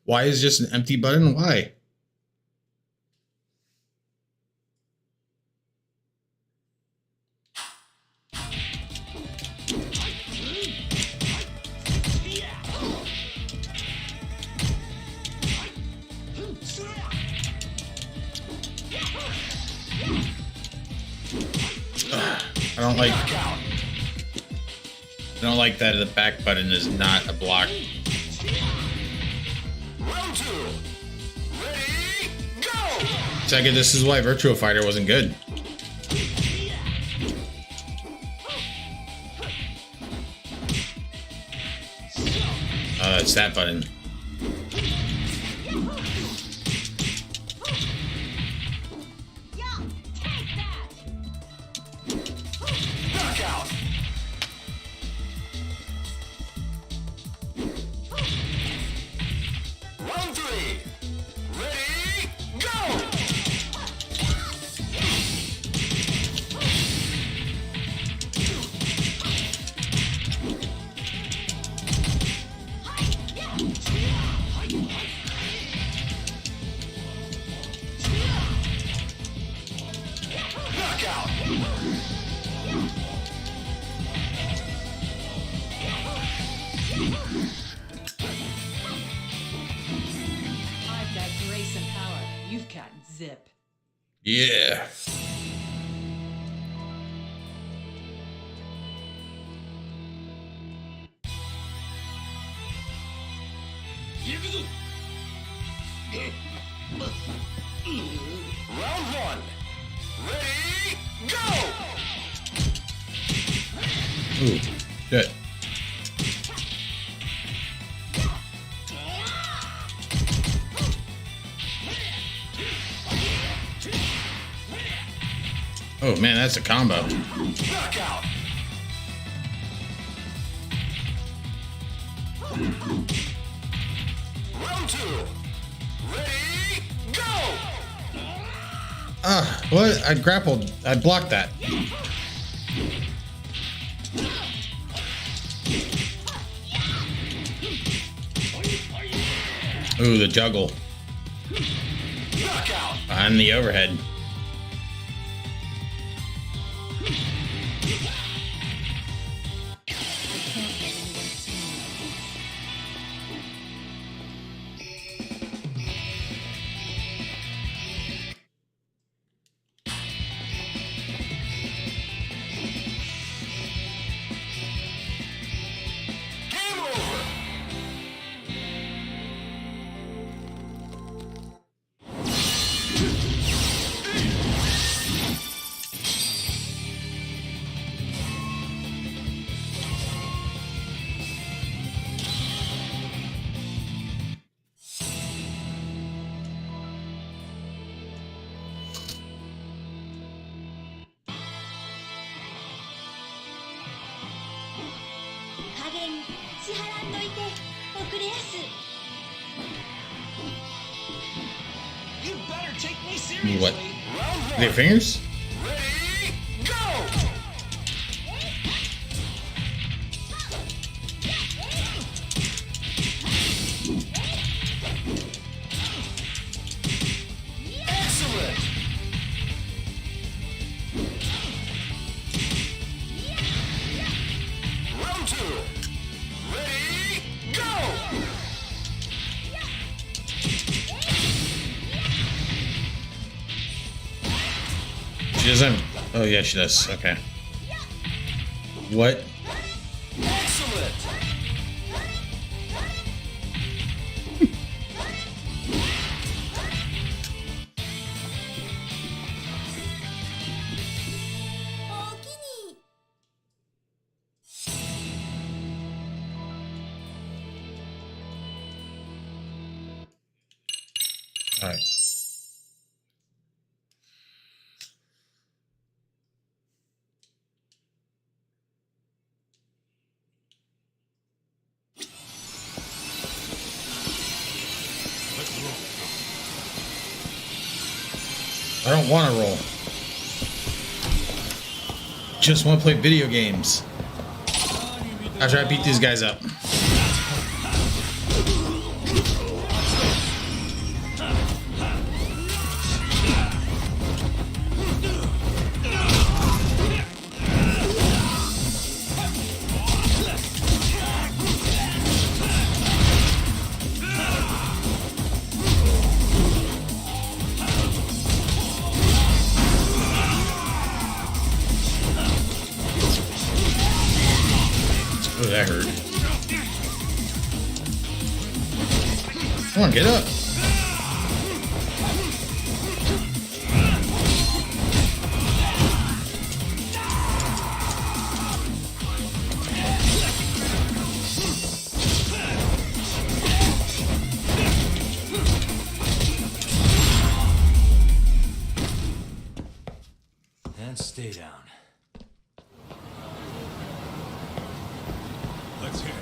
Why is just an empty button? Why? I don't like that the back button is not a block. Round 2. Ready, go! Second, this is why Virtua Fighter wasn't good. It's that button. Knockout! Round 3. Ready, go! Knockout! I've got grace and power. You've got zip. Yeah. Round 1. Ready, go! Ooh, good. Oh man, that's a combo. Knockout! Round 2. Ready, go! Ah, what? I grappled. I blocked that. Ooh, the juggle. Knockout! Behind the overhead. Game over! You better take What? Their fingers? She doesn't. Oh yeah, she does. Okay. What? Excellent. All right. I don't want to roll. Just want to play video games. After I beat these guys up. Oh, that hurt. Come on, get up. And stay down. Let's hit it.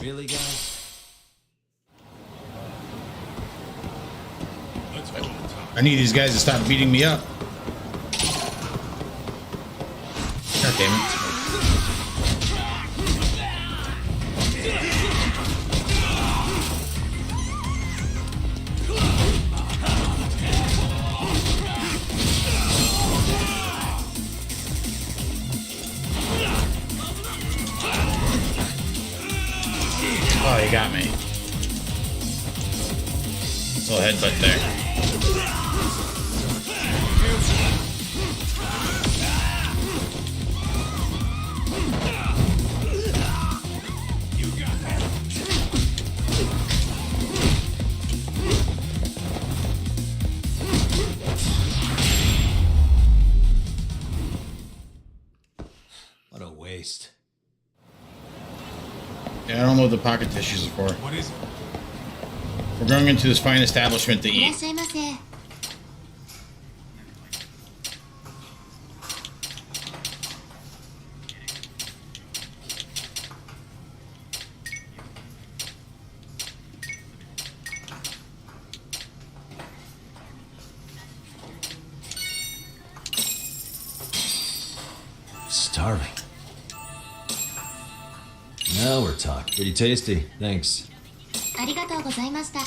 Really, guys? I need these guys to stop beating me up. God damn it. Oh, you got me. Little headbutt there. What a waste. Yeah, I don't know what the pocket tissues are for. What is it? We're going into this fine establishment to いらっ eat. しゃいませ。Starving. Now we're talking. Pretty tasty. Thanks. ありがとうございました。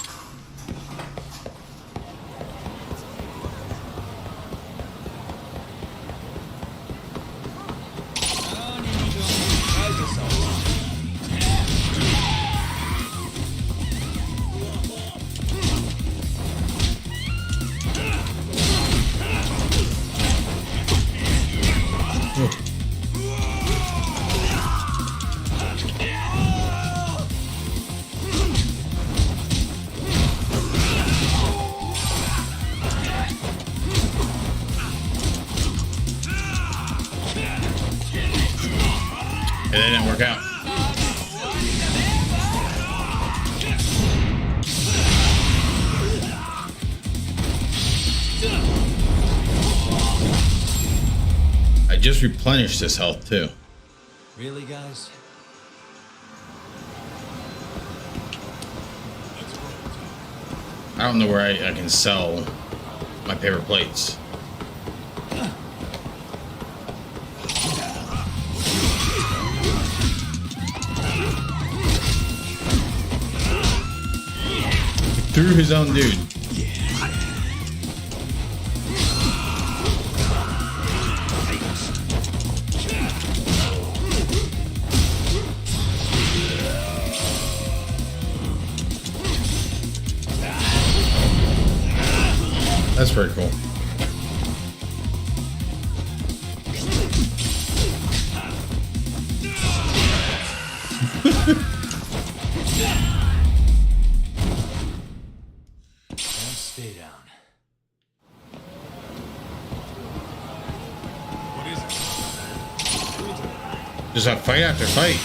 just replenished his health too. Really, guys? I don't know where I can sell my paper plates. Through his own dude. That's pretty cool. Stay down. What is it? Just have fight after fight.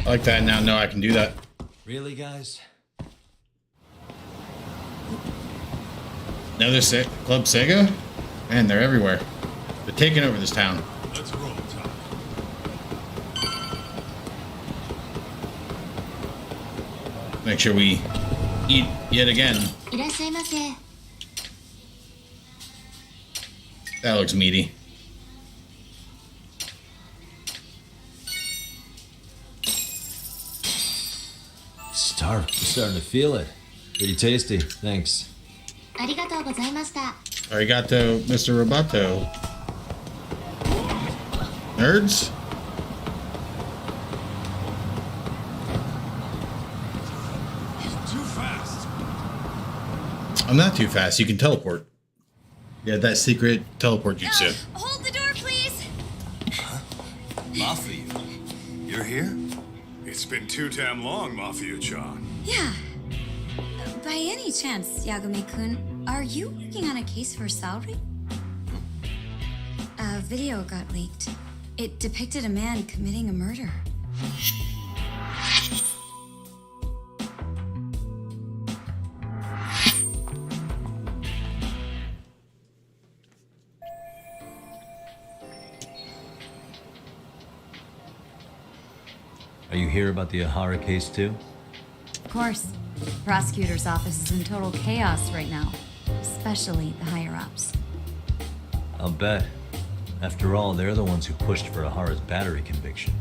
I like that. Now know I can do that. Really, guys? Another Club Sega? Man, they're everywhere. They're taking over this town. Let's roll, Tom. Make sure we eat yet again. いらっしゃいませ。 That looks meaty. I'm starting to feel it. Pretty tasty. Thanks. ありがとうございました。 Arigato, Mr. Roboto. Nerds? Too fast. I'm not too fast. You can teleport. Yeah, that secret teleport jutsu. Hold the door, please. Mafia, you're here? It's been too damn long, Mafia-chan. Yeah. By any chance, Yagami-kun, are you working on a case for salary? A video got leaked. It depicted a man committing a murder. Are you here about the Ahara case too? Of course. The prosecutor's office is in total chaos right now, especially the higher-ups. I'll bet. After all, they're the ones who pushed for Ahara's battery conviction.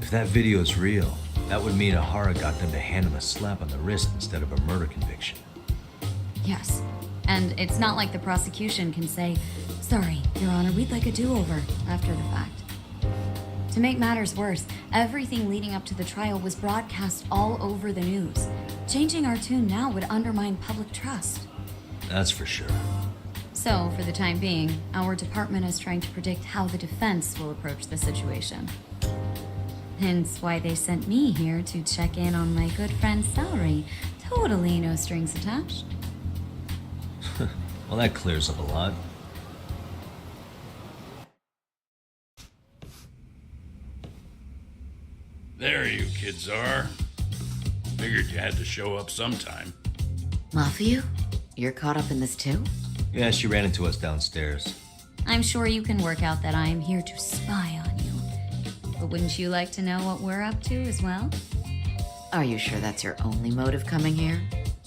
If that video is real, that would mean Ahara got them to hand him a slap on the wrist instead of a murder conviction. Yes. And it's not like the prosecution can say, "Sorry, Your Honor, we'd like a do-over," after the fact. To make matters worse, everything leading up to the trial was broadcast all over the news. Changing our tune now would undermine public trust. That's for sure. So, for the time being, our department is trying to predict how the defense will approach the situation. Hence why they sent me here to check in on my good friend's salary. Totally no strings attached. Well, that clears up a lot. There you kids are. Figured you had to show up sometime. Mafia? You're caught up in this too? Yeah, she ran into us downstairs. I'm sure you can work out that I am here to spy on you. But wouldn't you like to know what we're up to as well? Are you sure that's your only motive coming here?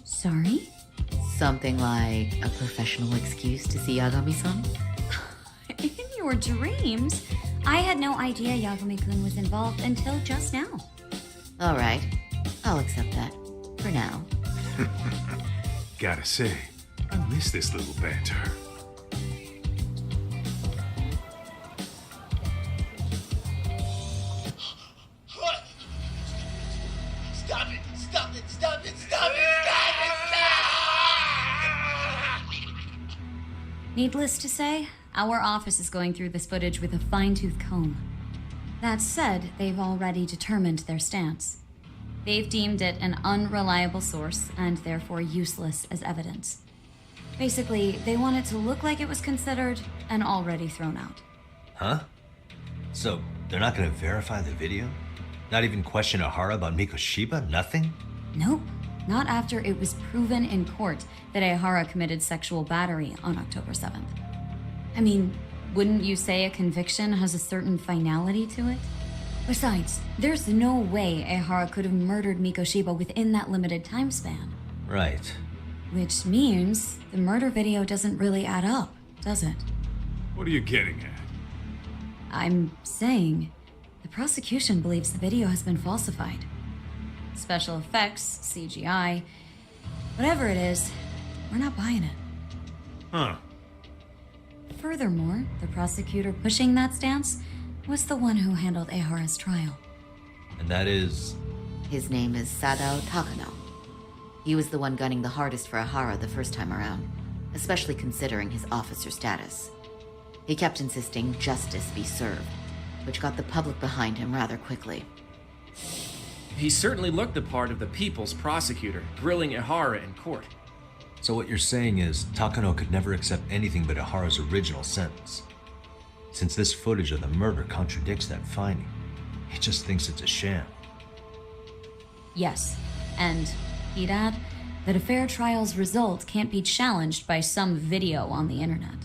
Sorry? Something like a professional excuse to see Yagami-san? In your dreams? I had no idea Yagami-kun was involved until just now. All right. I'll accept that. For now. Gotta say, I miss this little banter. Stop it! Stop it! Stop it! Stop it! Stop it! Needless to say, our office is going through this footage with a fine-tooth comb. That said, they've already determined their stance. They've deemed it an unreliable source and therefore useless as evidence. Basically, they want it to look like it was considered and already thrown out. Huh? So, they're not gonna verify the video? Not even question Ahara about Mikoshiba? Nothing? Nope. Not after it was proven in court that Ehara committed sexual battery on October 7th. I mean, wouldn't you say a conviction has a certain finality to it? Besides, there's no way Ehara could have murdered Mikoshiba within that limited time span. Right. Which means the murder video doesn't really add up, does it? What are you getting at? I'm saying the prosecution believes the video has been falsified. Special effects, CGI, whatever it is, we're not buying it. Huh. Furthermore, the prosecutor pushing that stance was the one who handled Ehara's trial. And that is? His name is Sadao Takano. He was the one gunning the hardest for Ahara the first time around, especially considering his officer status. He kept insisting justice be served, which got the public behind him rather quickly. He certainly looked the part of the people's prosecutor, grilling Ehara in court. So what you're saying is Takano could never accept anything but Ahara's original sentence. Since this footage of the murder contradicts that finding, he just thinks it's a sham. Yes, and he'd add that a fair trial's result can't be challenged by some video on the internet.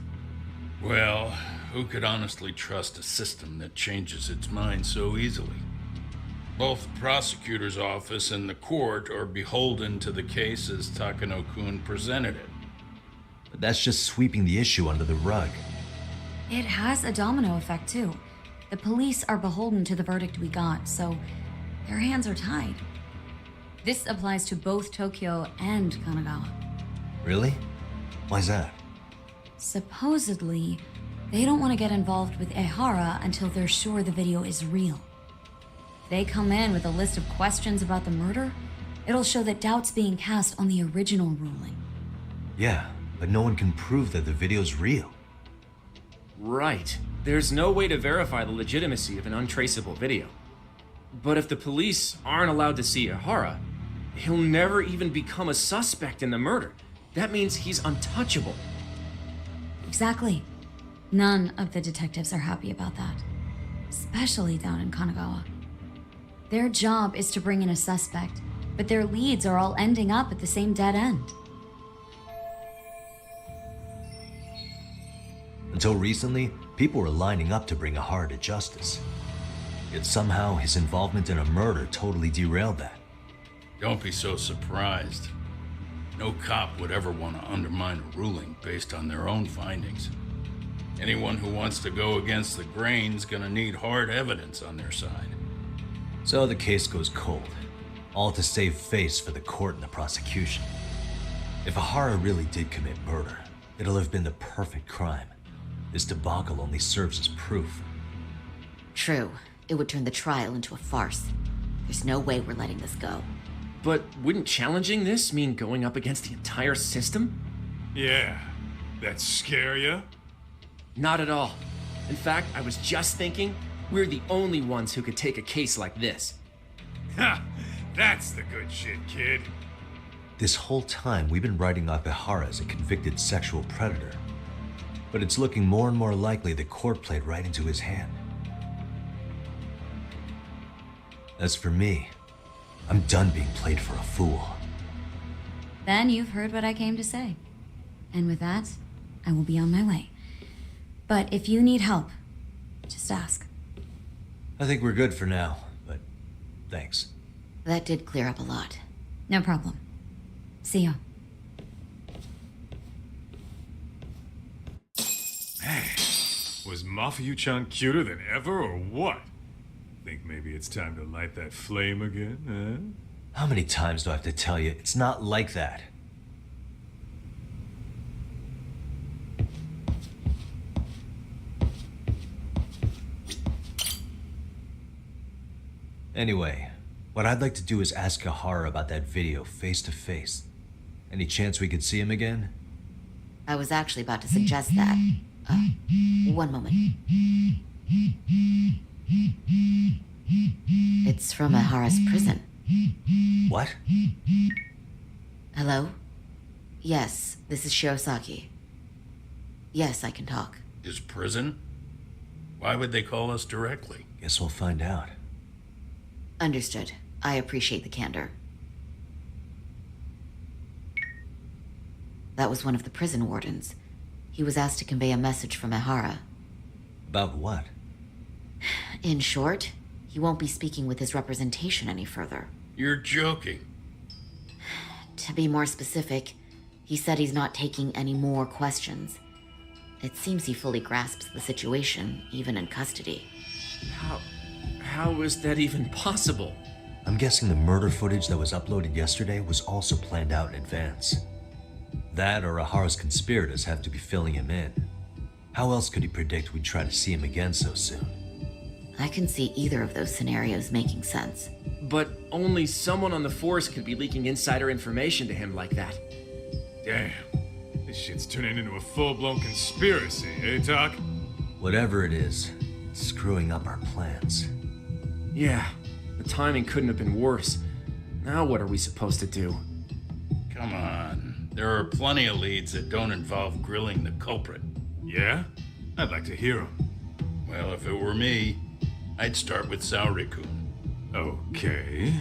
Well, who could honestly trust a system that changes its mind so easily? Both the prosecutor's office and the court are beholden to the case as Takano-kun presented it. But that's just sweeping the issue under the rug. It has a domino effect, too. The police are beholden to the verdict we got, so their hands are tied. This applies to both Tokyo and Kanagawa. Really? Why's that? Supposedly, they don't want to get involved with Ehara until they're sure the video is real. They come in with a list of questions about the murder, it'll show that doubt's being cast on the original ruling. Yeah, but no one can prove that the video's real. Right. There's no way to verify the legitimacy of an untraceable video. But if the police aren't allowed to see Ehara, he'll never even become a suspect in the murder. That means he's untouchable. Exactly. None of the detectives are happy about that. Especially down in Kanagawa. Their job is to bring in a suspect, but their leads are all ending up at the same dead end. Until recently, people were lining up to bring Ahara to justice. Yet somehow his involvement in a murder totally derailed that. Don't be so surprised. No cop would ever want to undermine a ruling based on their own findings. Anyone who wants to go against the grain's gonna need hard evidence on their side. So the case goes cold, all to save face for the court and the prosecution. If Ahara really did commit murder, it'll have been the perfect crime. This debacle only serves as proof. True. It would turn the trial into a farce. There's no way we're letting this go. But wouldn't challenging this mean going up against the entire system? Yeah. That scare ya? Not at all. In fact, I was just thinking, we're the only ones who could take a case like this. Ha! That's the good shit, kid. This whole time, we've been writing off Ehara as a convicted sexual predator. But it's looking more and more likely the court played right into his hand. As for me, I'm done being played for a fool. Then you've heard what I came to say. And with that, I will be on my way. But if you need help, just ask. I think we're good for now, but thanks. That did clear up a lot. No problem. See ya. Man, was Mafuyu-chan cuter than ever or what? Think maybe it's time to light that flame again, huh? How many times do I have to tell you, it's not like that? Anyway, What I'd like to do is ask Kahara about that video face to face. Any chance we could see him again? I was actually about to suggest that. One moment. It's from Ahara's prison. What? Hello? Yes, this is Shirosaki. Yes, I can talk. His prison? Why would they call us directly? Guess we'll find out. Understood. I appreciate the candor. That was one of the prison wardens. He was asked to convey a message from Ahara. About what? In short, he won't be speaking with his representation any further. You're joking. To be more specific, he said he's not taking any more questions. It seems he fully grasps the situation, even in custody. How is that even possible? I'm guessing the murder footage that was uploaded yesterday was also planned out in advance. That or Ahara's conspirators have to be filling him in. How else could he predict we'd try to see him again so soon? I can see either of those scenarios making sense. But only someone on the force could be leaking insider information to him like that. Damn. This shit's turning into a full-blown conspiracy, eh, Doc? Whatever it is, it's screwing up our plans. Yeah, the timing couldn't have been worse. Now what are we supposed to do? Come on. There are plenty of leads that don't involve grilling the culprit. Yeah? I'd like to hear them. Well, if it were me, I'd start with Saori-kun. Okay.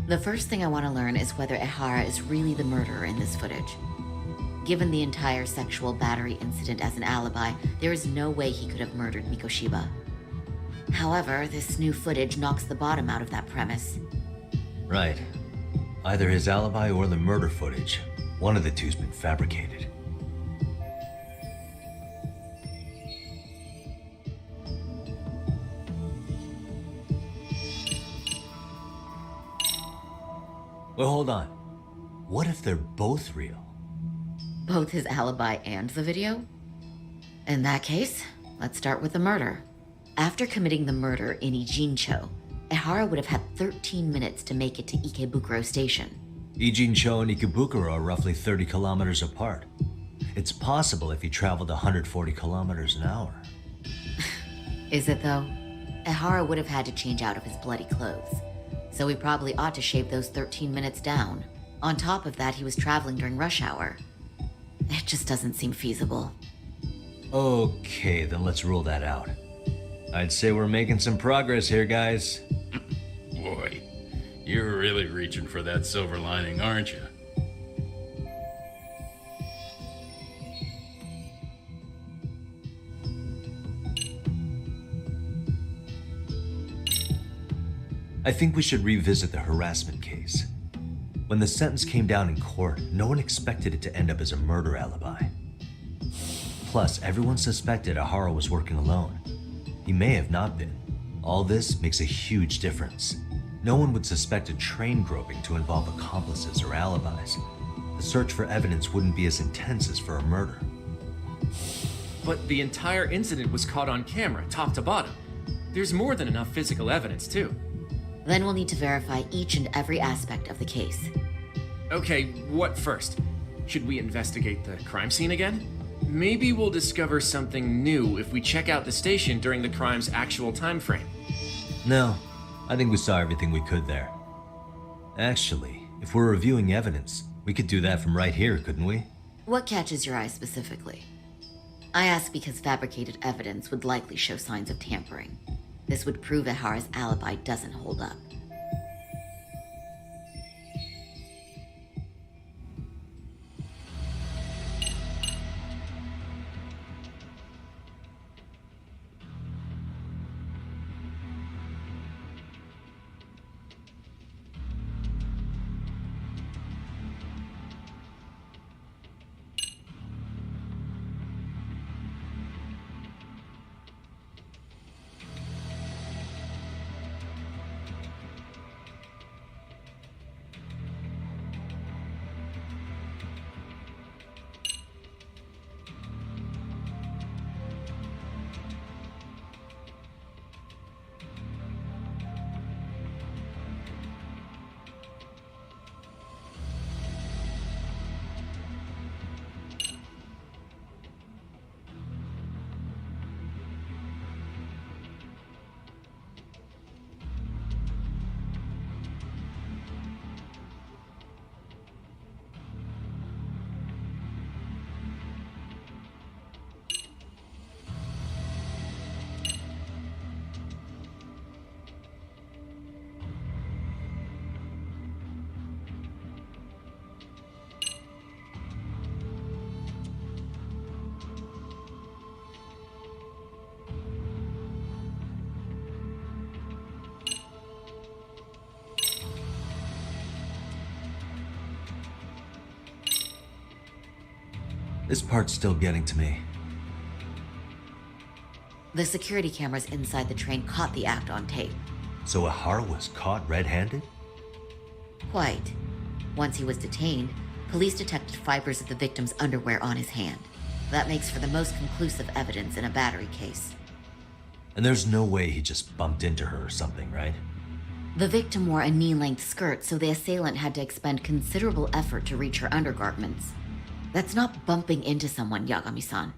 The first thing I want to learn is whether Ehara is really the murderer in this footage. Given the entire sexual battery incident as an alibi, there is no way he could have murdered Mikoshiba. However, this new footage knocks the bottom out of that premise. Right. Either his alibi or the murder footage. One of the two's been fabricated. Well, hold on. What if they're both real? Both his alibi and the video? In that case, let's start with the murder. After committing the murder in Ijincho, Ehara would have had 13 minutes to make it to Ikebukuro Station. Ijincho and Ikebukuro are roughly 30 kilometers apart. It's possible if he traveled 140 kilometers an hour. Is it though? Ehara would have had to change out of his bloody clothes. So he probably ought to shave those 13 minutes down. On top of that, he was traveling during rush hour. It just doesn't seem feasible. Okay, then let's rule that out. I'd say we're making some progress here, guys. Boy, you're really reaching for that silver lining, aren't you? I think we should revisit the harassment case. When the sentence came down in court, no one expected it to end up as a murder alibi. Plus, everyone suspected Ahara was working alone. He may have not been. All this makes a huge difference. No one would suspect a train groping to involve accomplices or alibis. The search for evidence wouldn't be as intense as for a murder. But the entire incident was caught on camera, top to bottom. There's more than enough physical evidence, too. Then we'll need to verify each and every aspect of the case. Okay, what first? Should we investigate the crime scene again? Maybe we'll discover something new if we check out the station during the crime's actual time frame. No, I think we saw everything we could there. Actually, if we're reviewing evidence, we could do that from right here, couldn't we? What catches your eye specifically? I ask because fabricated evidence would likely show signs of tampering. This would prove Ehara's alibi doesn't hold up. This part's still getting to me. The security cameras inside the train caught the act on tape. So Ihara was caught red-handed? Quite. Once he was detained, police detected fibers of the victim's underwear on his hand. That makes for the most conclusive evidence in a battery case. And there's no way he just bumped into her or something, right? The victim wore a knee-length skirt, so the assailant had to expend considerable effort to reach her undergarments. That's not bumping into someone, Yagami-san.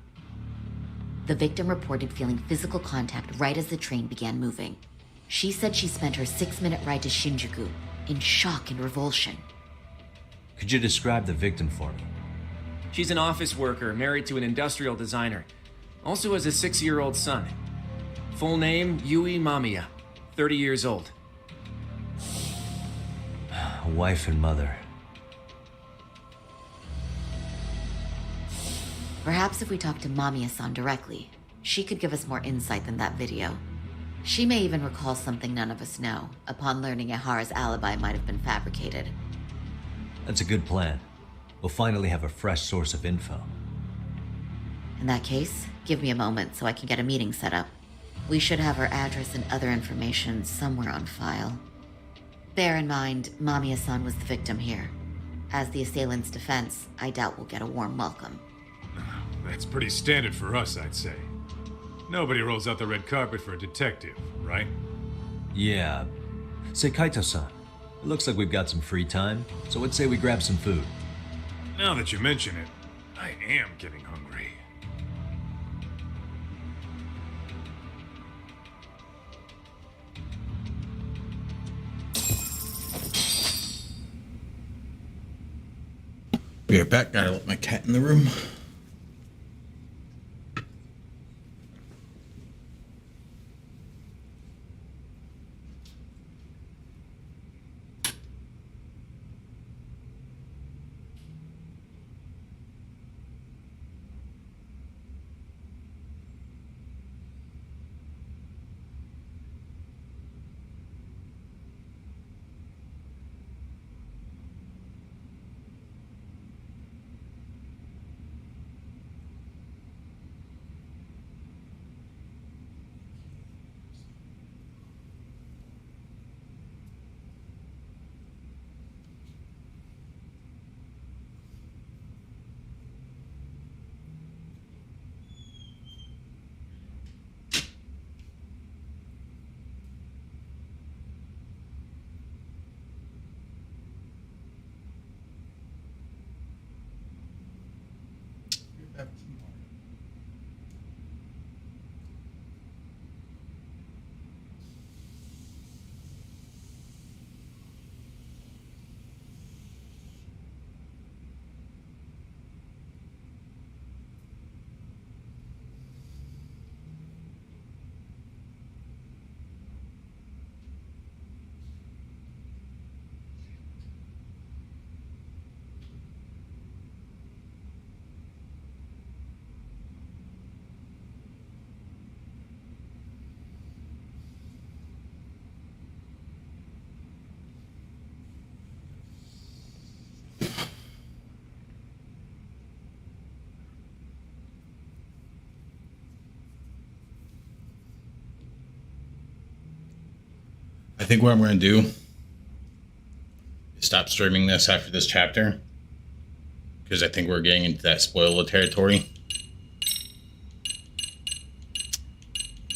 The victim reported feeling physical contact right as the train began moving. She said she spent her 6-minute ride to Shinjuku in shock and revulsion. Could you describe the victim for me? She's an office worker married to an industrial designer. Also has a 6-year-old son. Full name, Yui Mamiya. 30 years old. A wife and mother. Perhaps if we talk to Mamiya-san directly, she could give us more insight than that video. She may even recall something none of us know, upon learning Ihara's alibi might have been fabricated. That's a good plan. We'll finally have a fresh source of info. In that case, give me a moment so I can get a meeting set up. We should have her address and other information somewhere on file. Bear in mind, Mamiya-san was the victim here. As the assailant's defense, I doubt we'll get a warm welcome. That's pretty standard for us, I'd say. Nobody rolls out the red carpet for a detective, right? Yeah. Say, Kaito-san, it looks like we've got some free time, so let's say we grab some food. Now that you mention it, I am getting hungry. Be right back. Gotta let my cat in the room. I think what I'm going to do is stop streaming this after this chapter, because I think we're getting into that spoiler territory.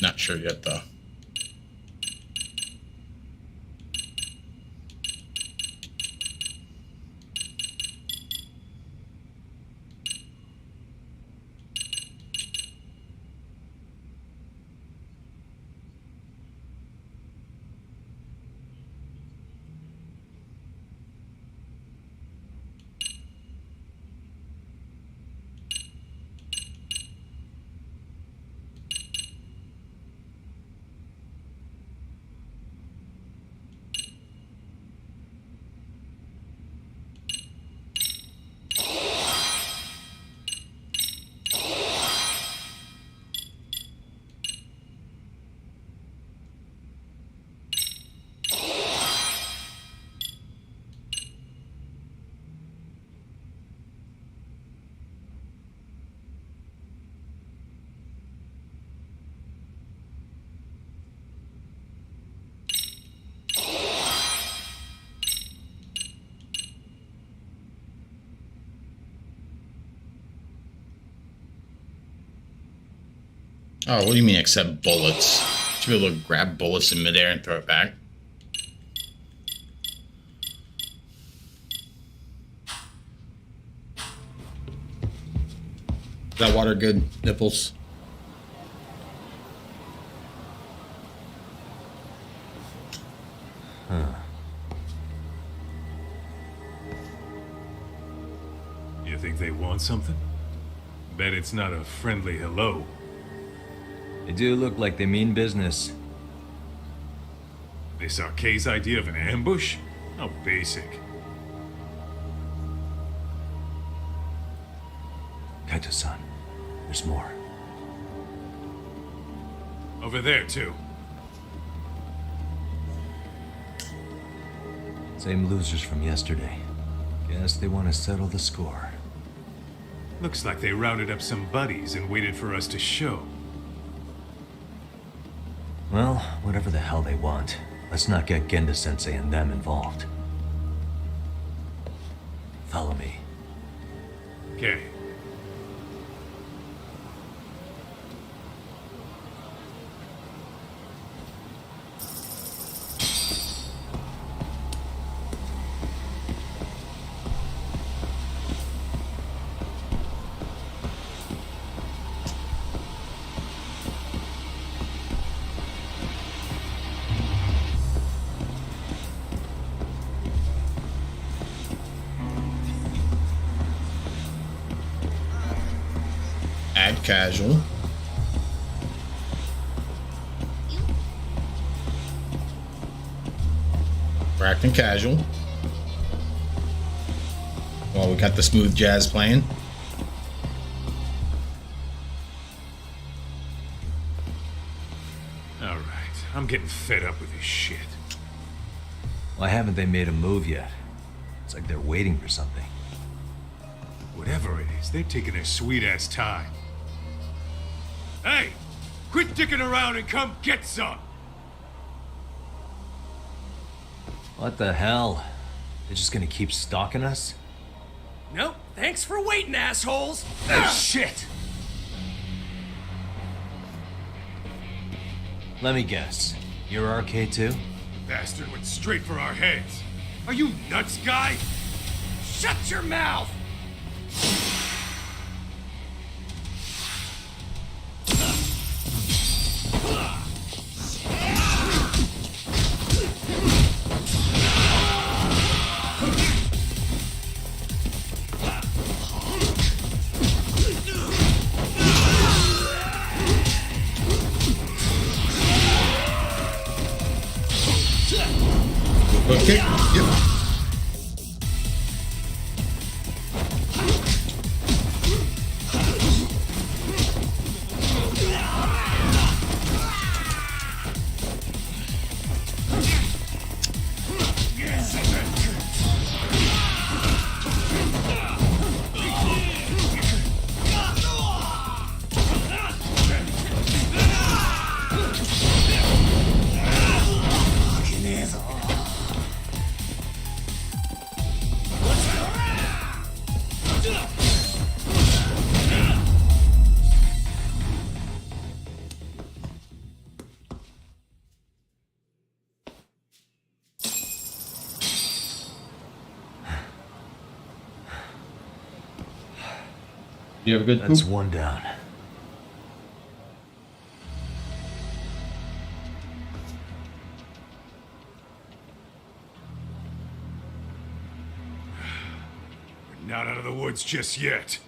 Not sure yet, though. Oh, what do you mean accept bullets? Should be able to grab bullets in midair and throw it back. Is that water good, Nipples? Huh. You think they want something? Bet it's not a friendly hello. They do look like they mean business. This Arcay's idea of an ambush? How basic. Kaito-san, there's more. Over there, too. Same losers from yesterday. Guess they want to settle the score. Looks like they rounded up some buddies and waited for us to show. Well, whatever the hell they want, let's not get Genda-sensei and them involved. Follow me. Okay. Add casual. We're acting casual. Well, we got the smooth jazz playing. Alright, I'm getting fed up with this shit. Why haven't they made a move yet? It's like they're waiting for something. Whatever it is, they're taking their sweet-ass time. Hey! Quit dicking around and come get some! What the hell? They're just gonna keep stalking us? Nope. Thanks for waiting, assholes. Oh, shit! Let me guess. You're RK too? Bastard went straight for our heads. Are you nuts, guy? Shut your mouth! Okay. Yep. You have a good poop? That's one down. We're not out of the woods just yet.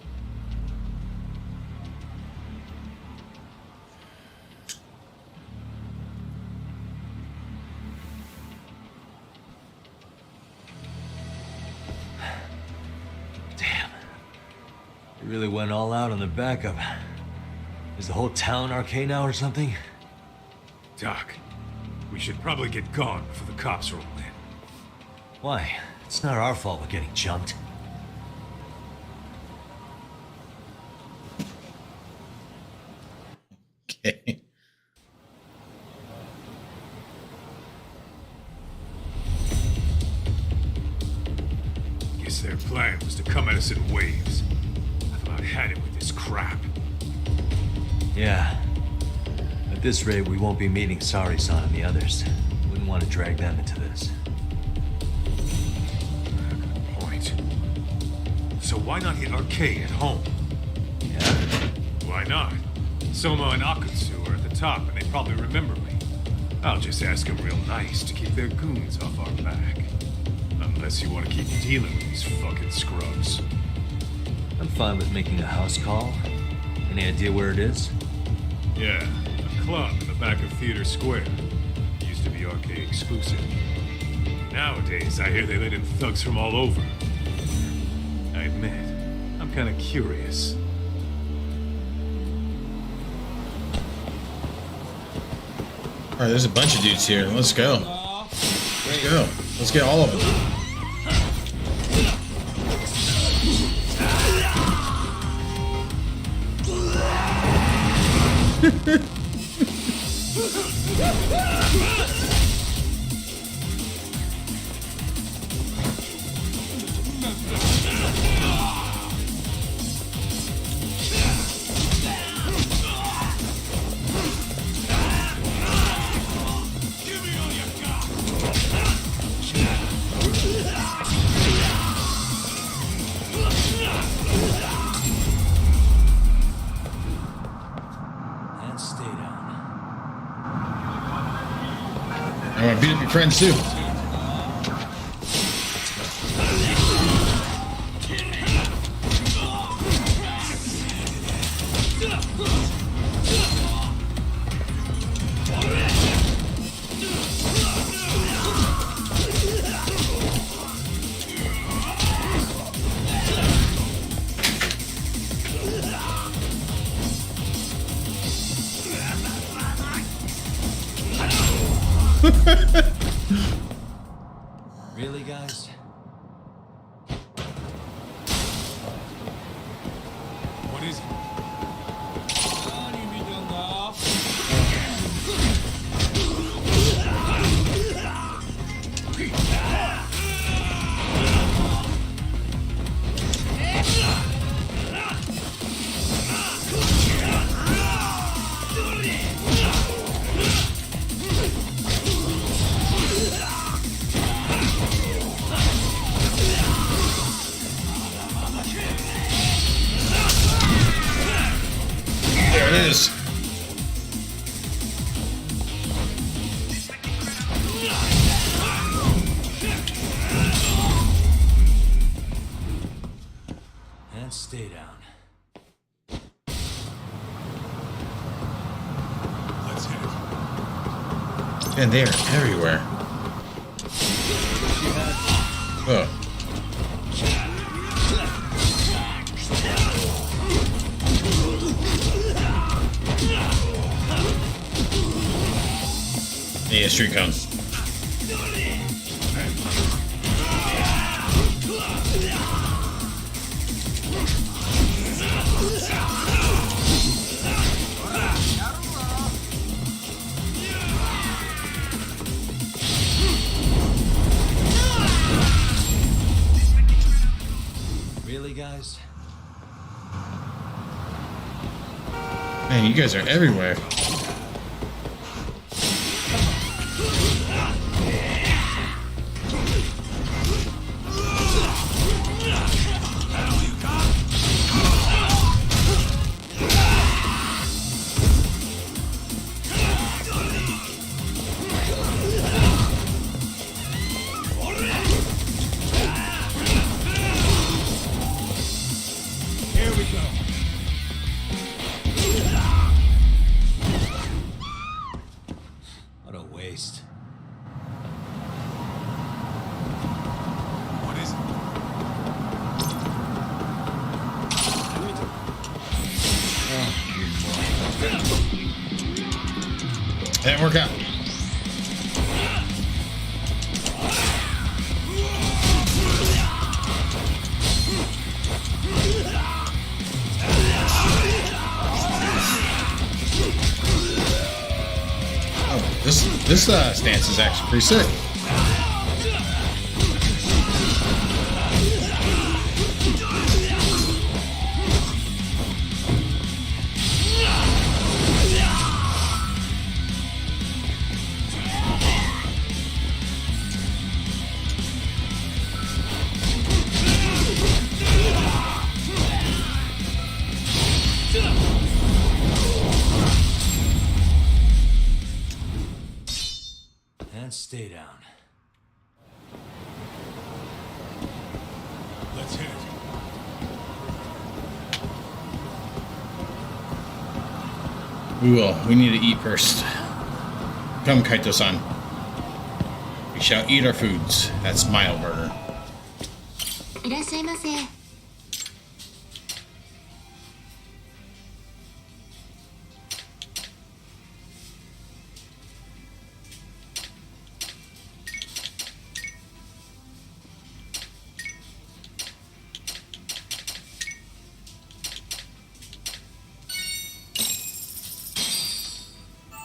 They really went all out on the backup. Is the whole town RK now or something? Doc, we should probably get gone before the cops roll in. Why? It's not our fault we're getting jumped. Okay. Guess their plan was to come at us in waves. I've about had it with this crap. Yeah. this rate, we won't be meeting Sari-san and the others. Wouldn't want to drag them into this. Good point. So why not hit Arcade at home? Yeah. Why not? Soma and Akutsu are at the top, and they probably remember me. I'll just ask them real nice to keep their goons off our back. Unless you want to keep dealing with these fucking scrubs. I'm fine with making a house call. Any idea where it is? Yeah, a club in the back of Theater Square. Used to be Arcade exclusive. Nowadays, I hear they let in thugs from all over. I admit, I'm kind of curious. Alright, there's a bunch of dudes here. Let's go. Let's go. Let's get all of them. And stay down. I want to beat up your friends too. Really, guys? What is it? There it is. And stay down. Let's hit it. And they're everywhere. Oh. Yeah, street comes. Really, guys? Man, you guys are everywhere. Here we go. What a waste. What is it? Didn't work out. Oh, this stance is actually pretty sick. We will. We need to eat first. Come, Kaito-san. We shall eat our foods at Smile Burger. いらっしゃいませ。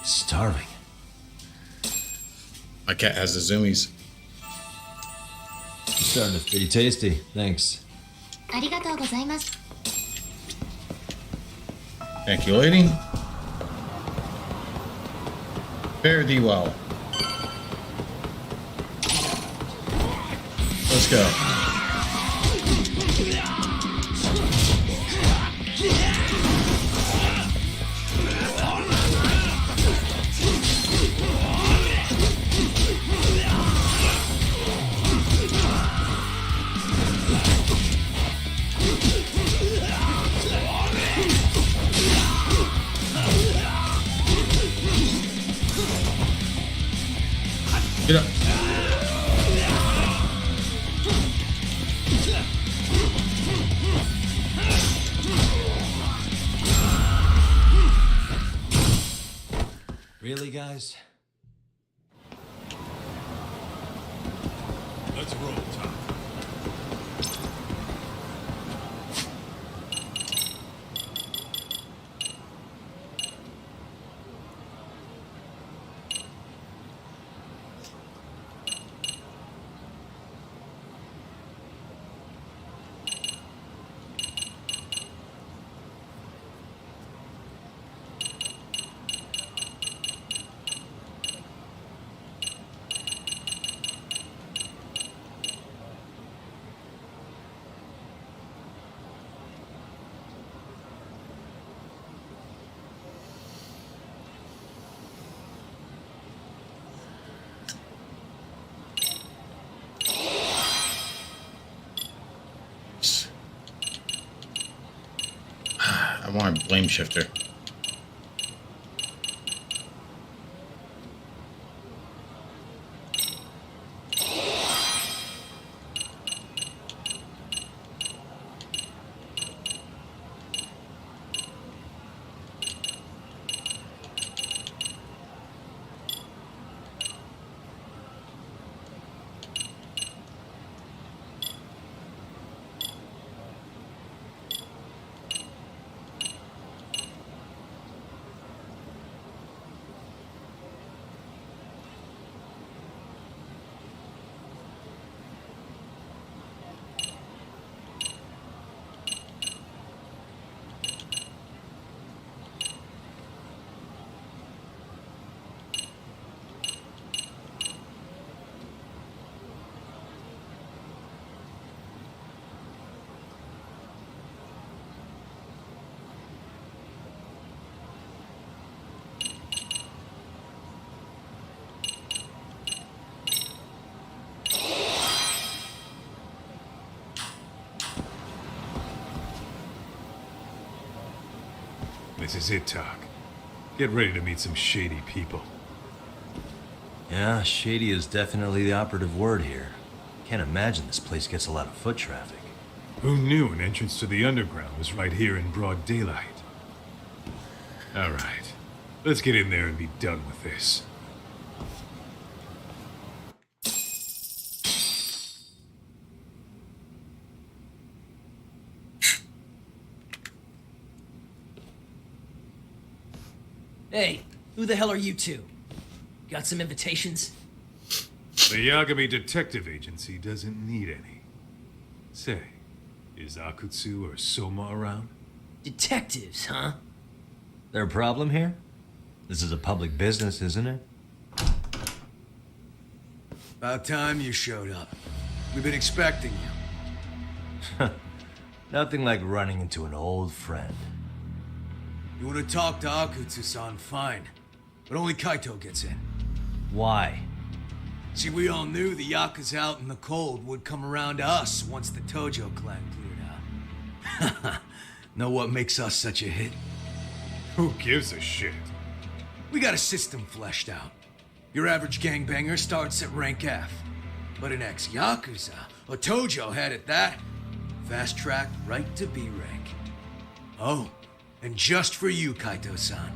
Starving. My cat has the zoomies. It's starting to pretty tasty. Thanks. ありがとうございます。 Thank you, lady. Fare thee well. Let's go. Get up. Really, guys? Let's roll, Tom. I want a blame shifter. This is it, Talk. Get ready to meet some shady people. Yeah, shady is definitely the operative word here. Can't imagine this place gets a lot of foot traffic. Who knew an entrance to the underground was right here in broad daylight? All right, let's get in there and be done with this. Hey, who the hell are you two? Got some invitations? The Yagami Detective Agency doesn't need any. Say, is Akutsu or Soma around? Detectives, huh? There a problem here? This is a public business, isn't it? About time you showed up. We've been expecting you. Nothing like running into an old friend. You want to talk to Akutsu-san, fine. But only Kaito gets in. Why? See, we all knew the Yakuza out in the cold would come around to us once the Tojo clan cleared out. Know what makes us such a hit? Who gives a shit? We got a system fleshed out. Your average gangbanger starts at rank F. But an ex-Yakuza, or Tojo had it that. Fast track right to B rank. Oh, and just for you, Kaito-san.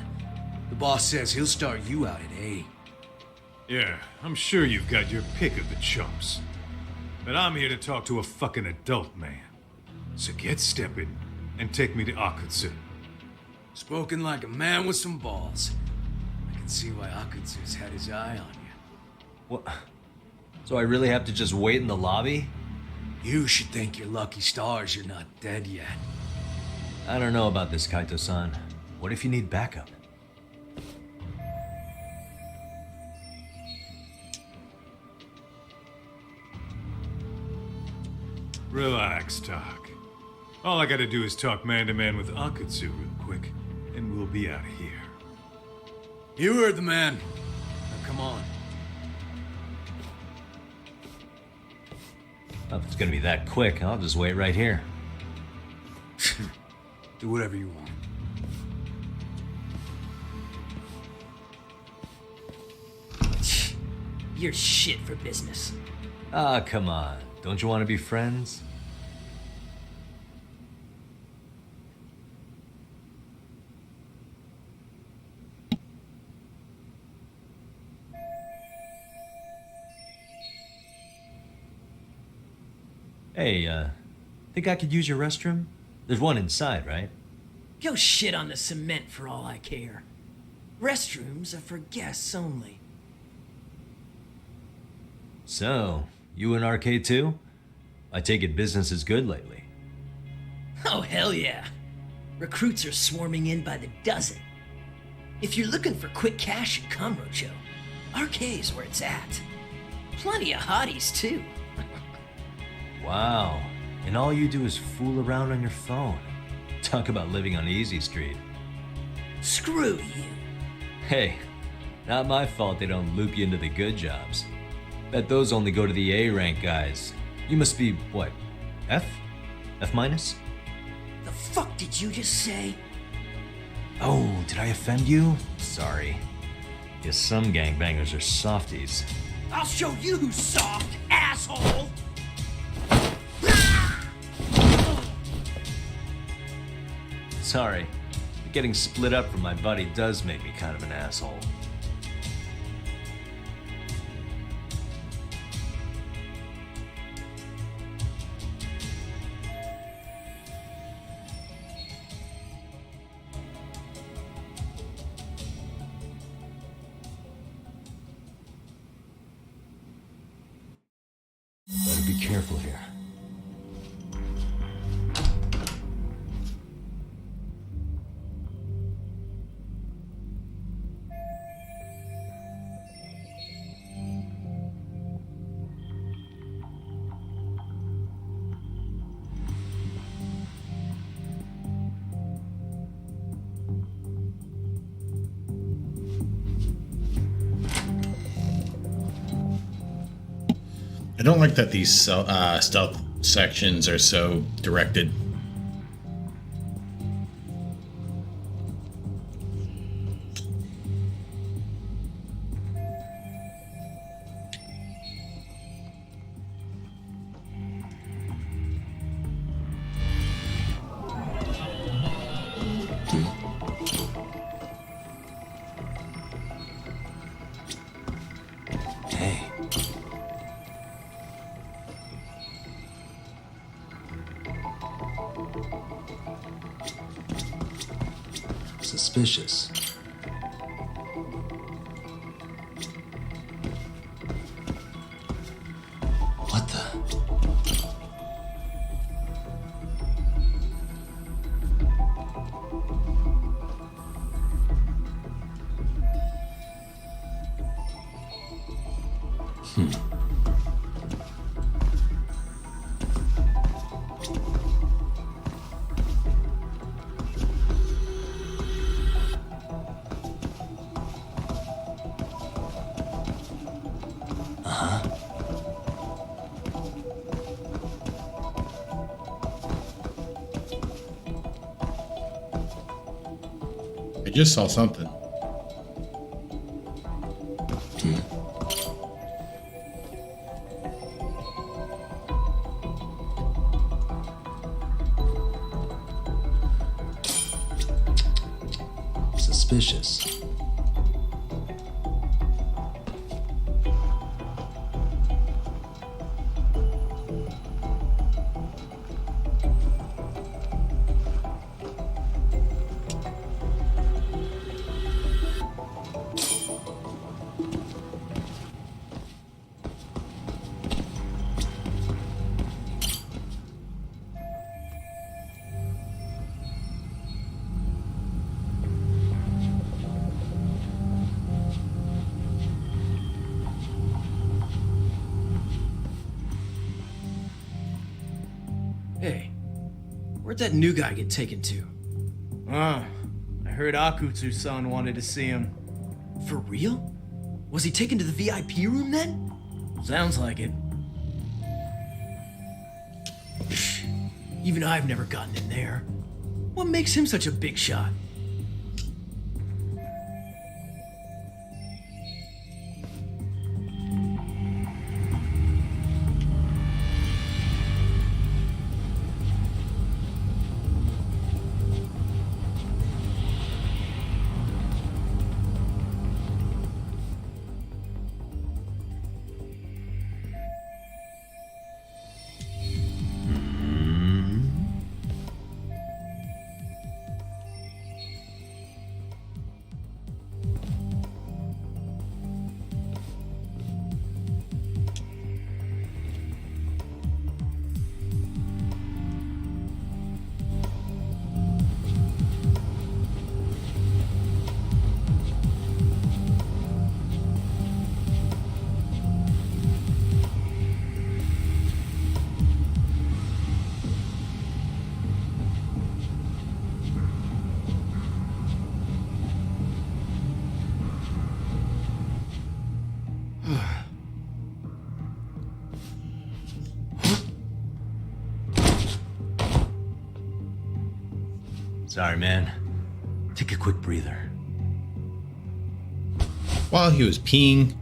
The boss says he'll start you out at A. Yeah, I'm sure you've got your pick of the chumps. But I'm here to talk to a fucking adult man. So get stepping and take me to Akutsu. Spoken like a man with some balls. I can see why Akutsu's had his eye on you. What? So I really have to just wait in the lobby? You should thank your lucky stars you're not dead yet. I don't know about this, Kaito-san. What if you need backup? Relax, Doc. All I gotta do is talk man-to-man with Akutsu real quick, and we'll be out of here. You heard the man. Now come on. Well, if it's gonna be that quick, I'll just wait right here. Do whatever you want. You're shit for business. Ah, come on. Don't you want to be friends? Hey, think I could use your restroom? There's one inside, right? Go shit on the cement for all I care. Restrooms are for guests only. So, you in arcade too? I take it business is good lately. Oh, hell yeah. Recruits are swarming in by the dozen. If you're looking for quick cash in Kamurocho, arcade's where it's at. Plenty of hotties, too. Wow. And all you do is fool around on your phone. Talk about living on Easy Street. Screw you. Hey, not my fault they don't loop you into the good jobs. Bet those only go to the A rank guys. You must be, what, F? F minus? The fuck did you just say? Oh, did I offend you? Sorry. Guess some gangbangers are softies. I'll show you who's soft, asshole! Sorry. Getting split up from my buddy does make me kind of an asshole. Better be careful here. I don't like that these stealth sections are so directed. Suspicious. What the? I just saw something. suspicious. Hey, where'd that new guy get taken to? I heard Akutsu-san wanted to see him. For real? Was he taken to the VIP room then? Sounds like it. Even I've never gotten in there. What makes him such a big shot? Sorry, man. Take a quick breather. While he was peeing.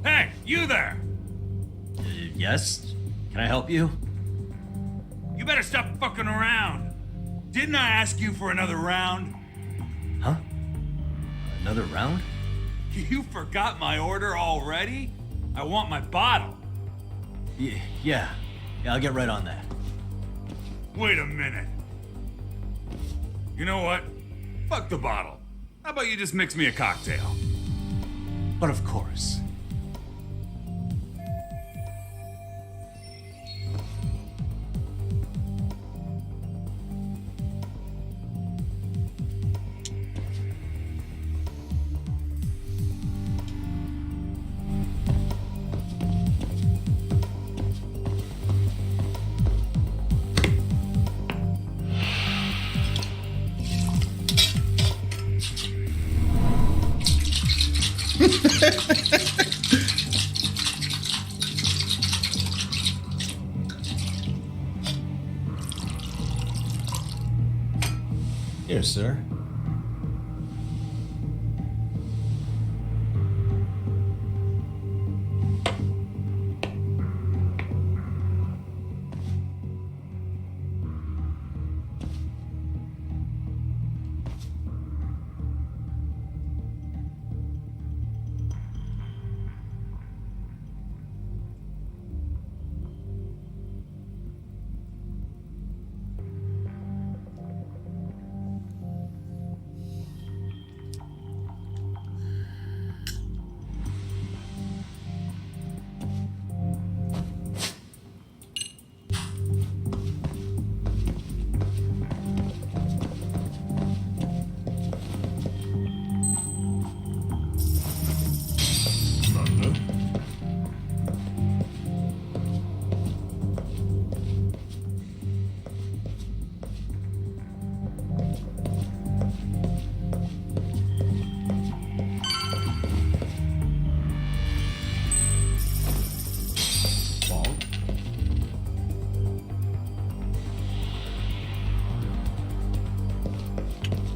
Hey, you there! Yes? Can I help you? You better stop fucking around. Didn't I ask you for another round? Huh? Another round? You forgot my order already? I want my bottle. Yeah, I'll get right on that. Wait a minute. You know what? Fuck the bottle. How about you just mix me a cocktail? But of course. Here, sir.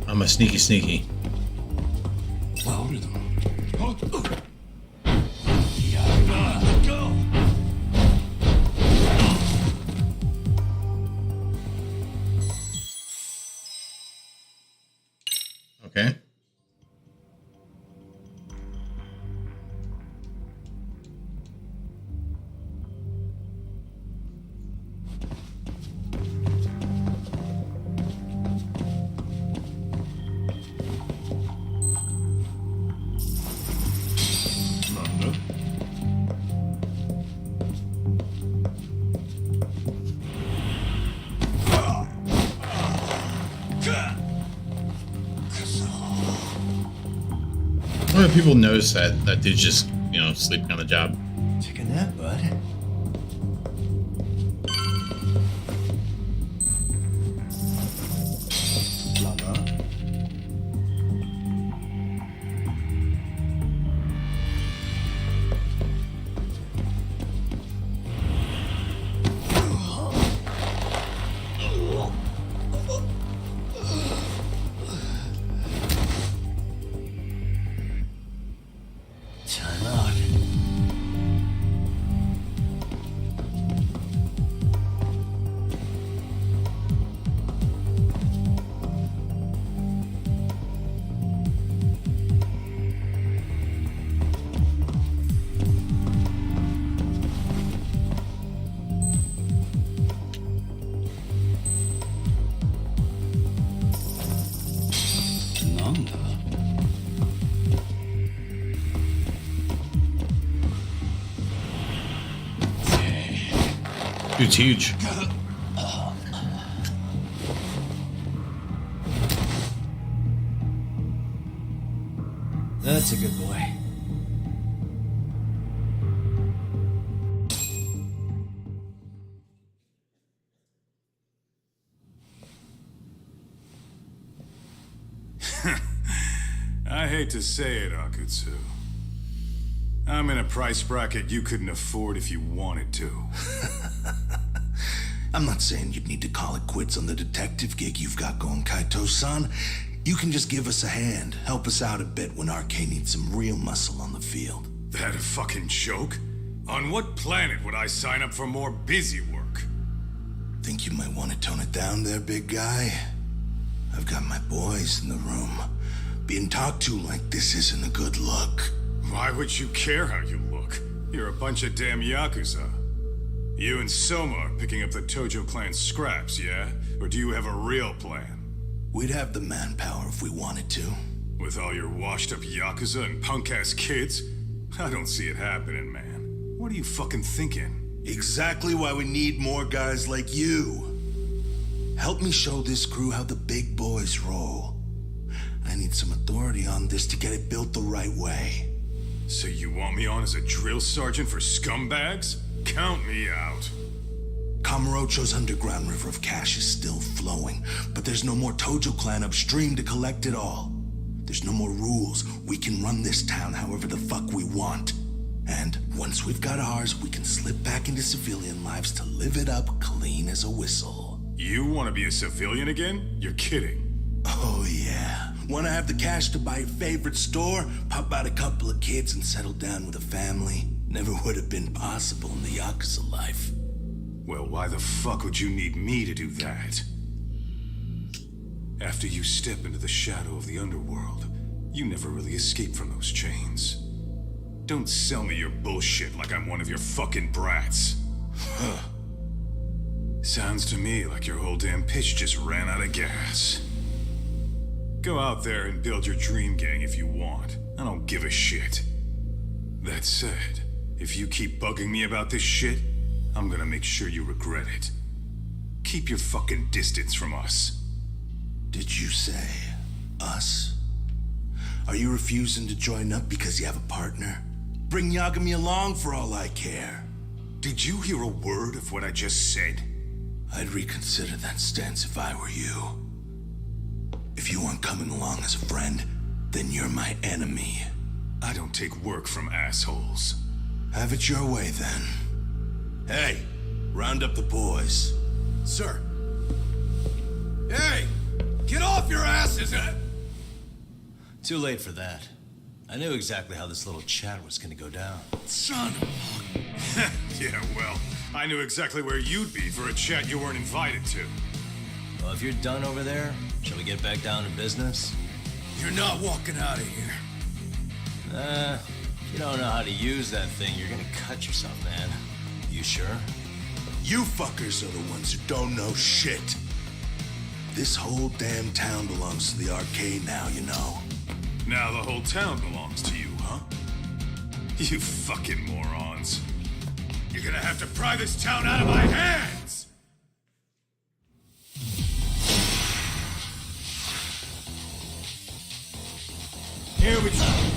I'm a sneaky. Okay. What if people notice that dude's just, sleeping on the job? Take a nap, bud. Time out. Dude's huge. That's a good boy. I hate to say it, Akutsu. I'm in a price bracket you couldn't afford if you wanted to. I'm not saying you'd need to call it quits on the detective gig you've got going, Kaito-san. You can just give us a hand, help us out a bit when RK needs some real muscle on the field. That a fucking joke? On what planet would I sign up for more busy work? Think you might want to tone it down there, big guy? I've got my boys in the room. Being talked to like this isn't a good look. Why would you care how you look? You're a bunch of damn Yakuza. You and Soma are picking up the Tojo clan scraps, yeah? Or do you have a real plan? We'd have the manpower if we wanted to. With all your washed-up Yakuza and punk-ass kids? I don't see it happening, man. What are you fucking thinking? Exactly why we need more guys like you. Help me show this crew how the big boys roll. I need some authority on this to get it built the right way. So you want me on as a drill sergeant for scumbags? Count me out. Kamurocho's underground river of cash is still flowing, but there's no more Tojo clan upstream to collect it all. There's no more rules. We can run this town however the fuck we want. And once we've got ours, we can slip back into civilian lives to live it up clean as a whistle. You want to be a civilian again? You're kidding. Oh yeah. Want to have the cash to buy your favorite store, pop out a couple of kids, and settle down with a family? Never would have been possible in the Yakuza life. Well, why the fuck would you need me to do that? After you step into the shadow of the underworld, you never really escape from those chains. Don't sell me your bullshit like I'm one of your fucking brats. Sounds to me like your whole damn pitch just ran out of gas. Go out there and build your dream gang if you want. I don't give a shit. That said, if you keep bugging me about this shit, I'm gonna make sure you regret it. Keep your fucking distance from us. Did you say us? Are you refusing to join up because you have a partner? Bring Yagami along for all I care. Did you hear a word of what I just said? I'd reconsider that stance if I were you. If you aren't coming along as a friend, then you're my enemy. I don't take work from assholes. Have it your way, then. Hey, round up the boys. Sir. Hey, get off is it? Too late for that. I knew exactly how this little chat was gonna go down. Son of Yeah, well, I knew exactly where you'd be for a chat you weren't invited to. Well, if you're done over there, shall we get back down to business? You're not walking out of here. If you don't know how to use that thing, you're gonna cut yourself, man. You sure? You fuckers are the ones who don't know shit. This whole damn town belongs to the arcade now, you know. Now the whole town belongs to you, huh? You fucking morons. You're gonna have to pry this town out of my hands! Here we go.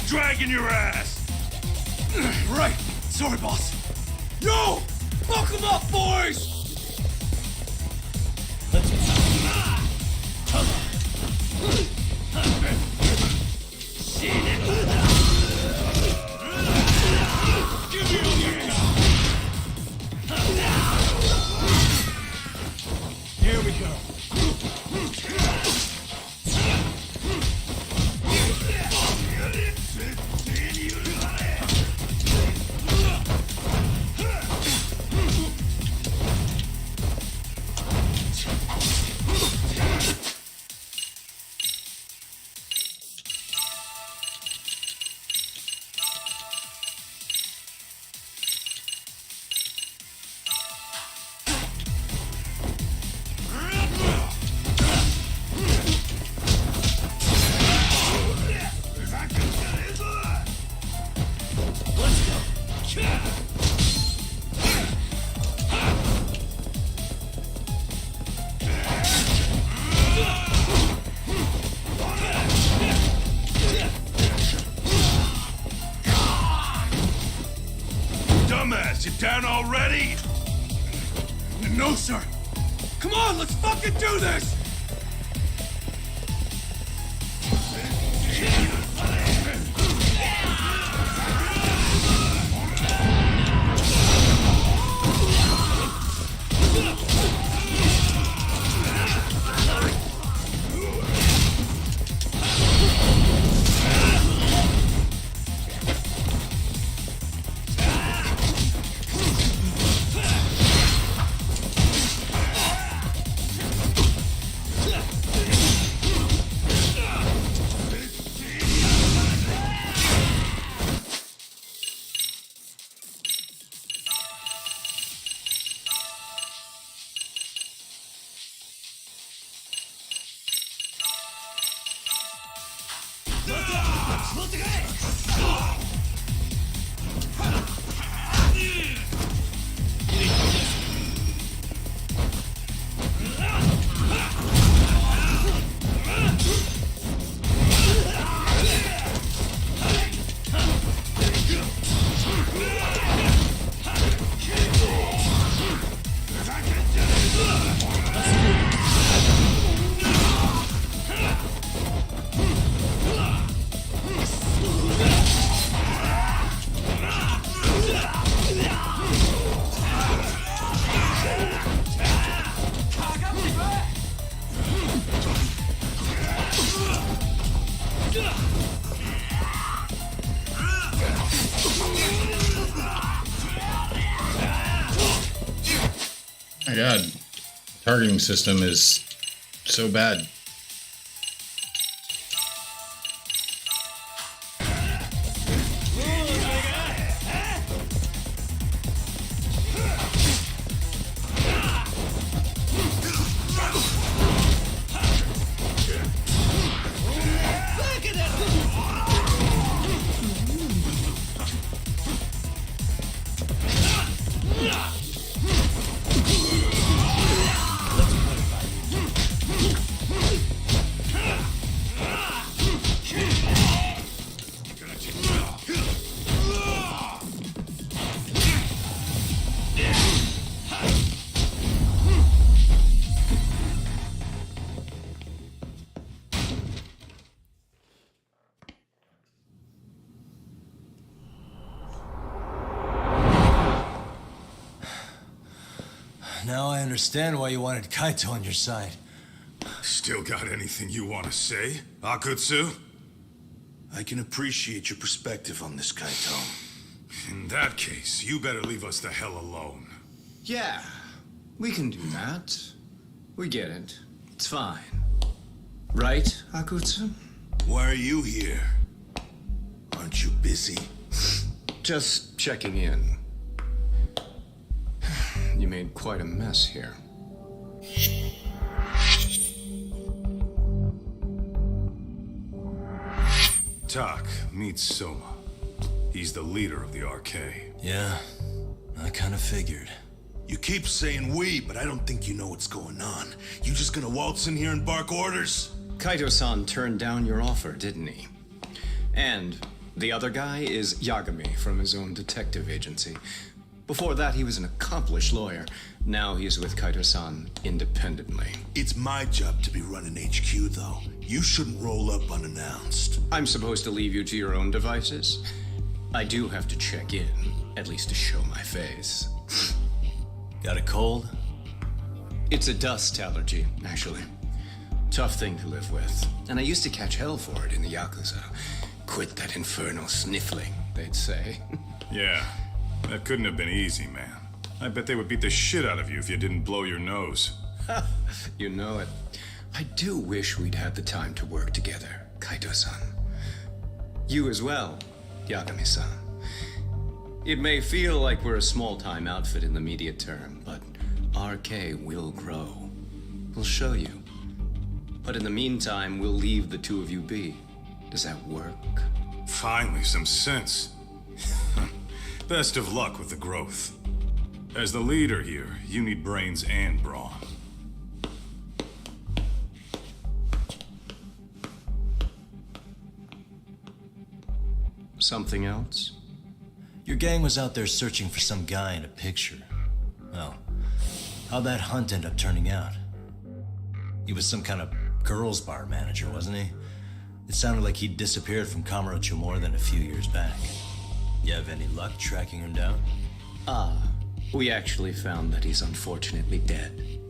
Dragging your ass! Right! Sorry, boss. Yo! Fuck them up, boys! Here we go. Dumbass, you down already? No, sir. Come on, let's fucking do this! My god. Targeting system is so bad. Now I understand why you wanted Kaito on your side. Still got anything you want to say, Akutsu? I can appreciate your perspective on this, Kaito. In that case, you better leave us the hell alone. Yeah, we can do that. We get it. It's fine. Right, Akutsu? Why are you here? Aren't you busy? Just checking in. You made quite a mess here. Tak, meet Soma. He's the leader of the RK. Yeah, I kind of figured. You keep saying we, but I don't think you know what's going on. You just gonna waltz in here and bark orders? Kaito-san turned down your offer, didn't he? And the other guy is Yagami from his own detective agency. Before that, he was an accomplished lawyer. Now he's with Kaito-san independently. It's my job to be running HQ, though. You shouldn't roll up unannounced. I'm supposed to leave you to your own devices? I do have to check in, at least to show my face. Got a cold? It's a dust allergy, actually. Tough thing to live with. And I used to catch hell for it in the Yakuza. Quit that infernal sniffling, they'd say. Yeah. That couldn't have been easy, man. I bet they would beat the shit out of you if you didn't blow your nose. You know it. I do wish we'd had the time to work together, Kaito-san. You as well, Yagami-san. It may feel like we're a small-time outfit in the immediate term, but RK will grow. We'll show you. But in the meantime, we'll leave the two of you be. Does that work? Finally, some sense. Best of luck with the growth. As the leader here, you need brains and brawn. Something else? Your gang was out there searching for some guy in a picture. Well, how'd that hunt end up turning out? He was some kind of girls' bar manager, wasn't he? It sounded like he'd disappeared from Kamurocho more than a few years back. You have any luck tracking him down? We actually found that he's unfortunately dead.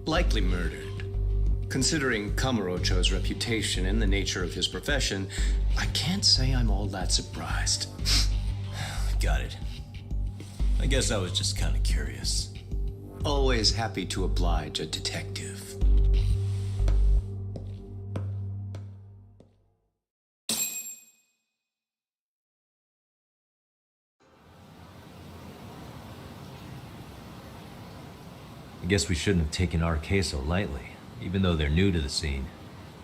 Likely murdered. Considering Kamurocho's reputation and the nature of his profession, I can't say I'm all that surprised. Got it. I guess I was just kind of curious. Always happy to oblige a detective. I guess we shouldn't have taken RK so lightly, even though they're new to the scene.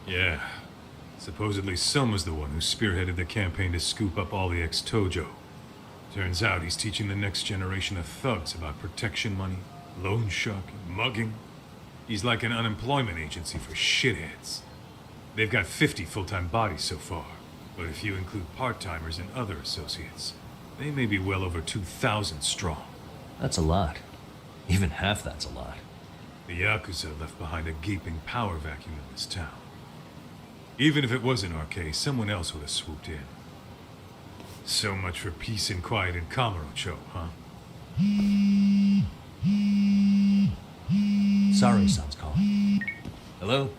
Yeah. Supposedly Soma's the one who spearheaded the campaign to scoop up all the ex-Tojo. Turns out he's teaching the next generation of thugs about protection money, loan sharking, mugging. He's like an unemployment agency for shitheads. They've got 50 full-time bodies so far, but if you include part-timers and other associates, they may be well over 2,000 strong. That's a lot. Even half that's a lot. The Yakuza left behind a gaping power vacuum in this town. Even if it wasn't RK, someone else would have swooped in. So much for peace and quiet in Kamurocho, huh? Saru-san's calling. Hello?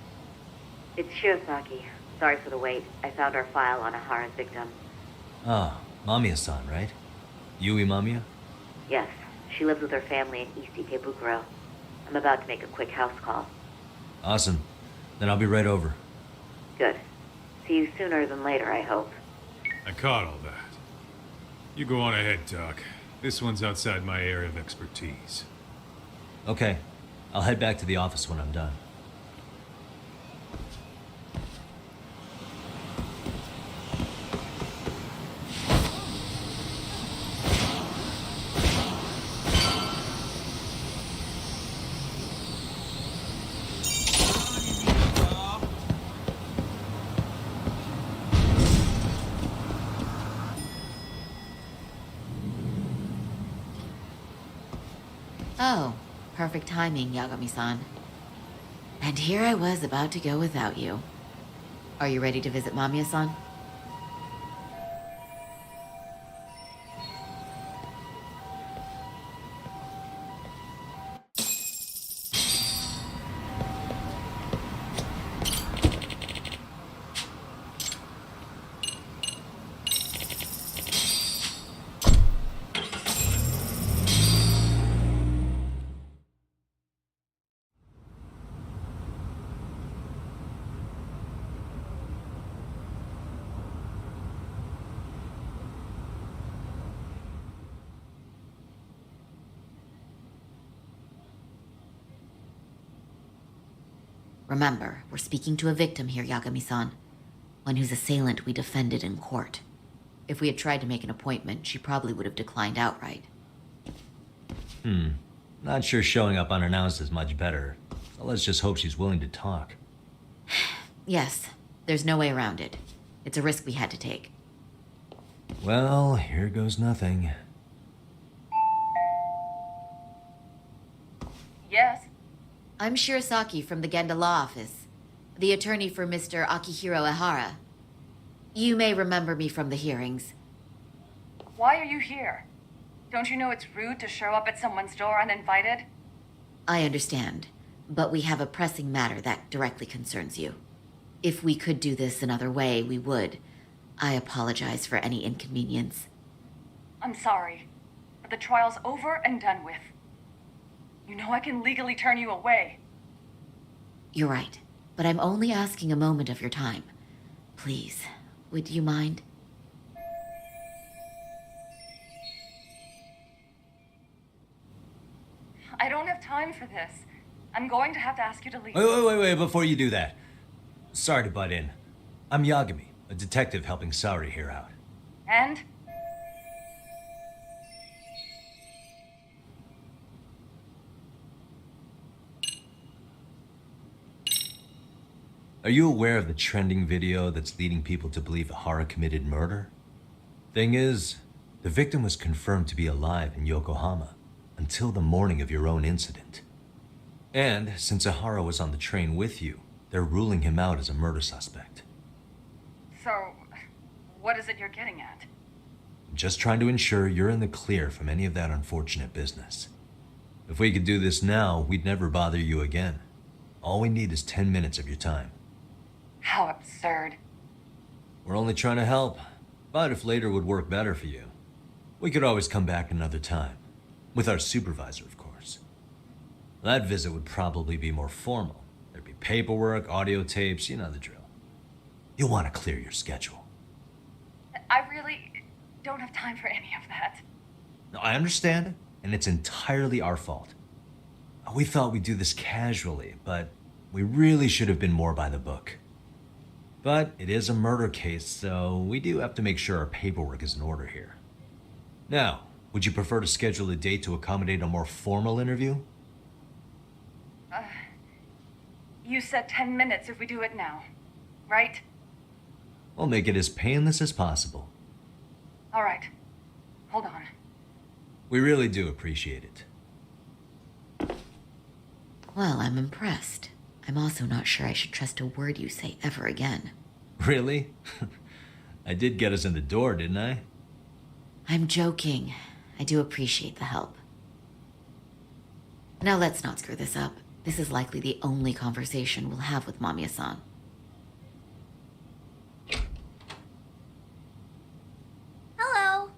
It's Shiosaki. Sorry for the wait. I found our file on Ahara's victim. Ah, Mamiya-san, right? Yui Mamiya? Yes, she lives with her family in East Ikebukuro. I'm about to make a quick house call. Awesome. Then I'll be right over. Good. See you sooner than later, I hope. I caught all that. You go on ahead, Doc. This one's outside my area of expertise. Okay. I'll head back to the office when I'm done. Oh, perfect timing, Yagami-san. And here I was about to go without you. Are you ready to visit Mamiya-san? Remember, we're speaking to a victim here, Yagami-san. One whose assailant we defended in court. If we had tried to make an appointment, she probably would have declined outright. Not sure showing up unannounced is much better. So let's just hope she's willing to talk. Yes, there's no way around it. It's a risk we had to take. Well, here goes nothing. Yes? I'm Shirasaki from the Genda Law Office, the attorney for Mr. Akihiro Ehara. You may remember me from the hearings. Why are you here? Don't you know it's rude to show up at someone's door uninvited? I understand, but we have a pressing matter that directly concerns you. If we could do this another way, we would. I apologize for any inconvenience. I'm sorry, but the trial's over and done with. You know I can legally turn you away. You're right, but I'm only asking a moment of your time. Please, would you mind? I don't have time for this. I'm going to have to ask you to leave. Wait, before you do that. Sorry to butt in. I'm Yagami, a detective helping Saori here out. And? Are you aware of the trending video that's leading people to believe Ehara committed murder? Thing is, the victim was confirmed to be alive in Yokohama until the morning of your own incident. And since Ehara was on the train with you, they're ruling him out as a murder suspect. So, what is it you're getting at? Just trying to ensure you're in the clear from any of that unfortunate business. If we could do this now, we'd never bother you again. All we need is 10 minutes of your time. How absurd. We're only trying to help, but if later would work better for you, we could always come back another time. With our supervisor, of course. That visit would probably be more formal. There'd be paperwork, audio tapes, you know the drill. You'll want to clear your schedule. I really don't have time for any of that. No, I understand, and it's entirely our fault. We thought we'd do this casually, but we really should have been more by the book. But it is a murder case, so we do have to make sure our paperwork is in order here. Now, would you prefer to schedule a date to accommodate a more formal interview? You said 10 minutes if we do it now, right? We'll make it as painless as possible. All right. Hold on. We really do appreciate it. Well, I'm impressed. I'm also not sure I should trust a word you say ever again. Really? I did get us in the door, didn't I? I'm joking. I do appreciate the help. Now let's not screw this up. This is likely the only conversation we'll have with Mamiya-san. Hello.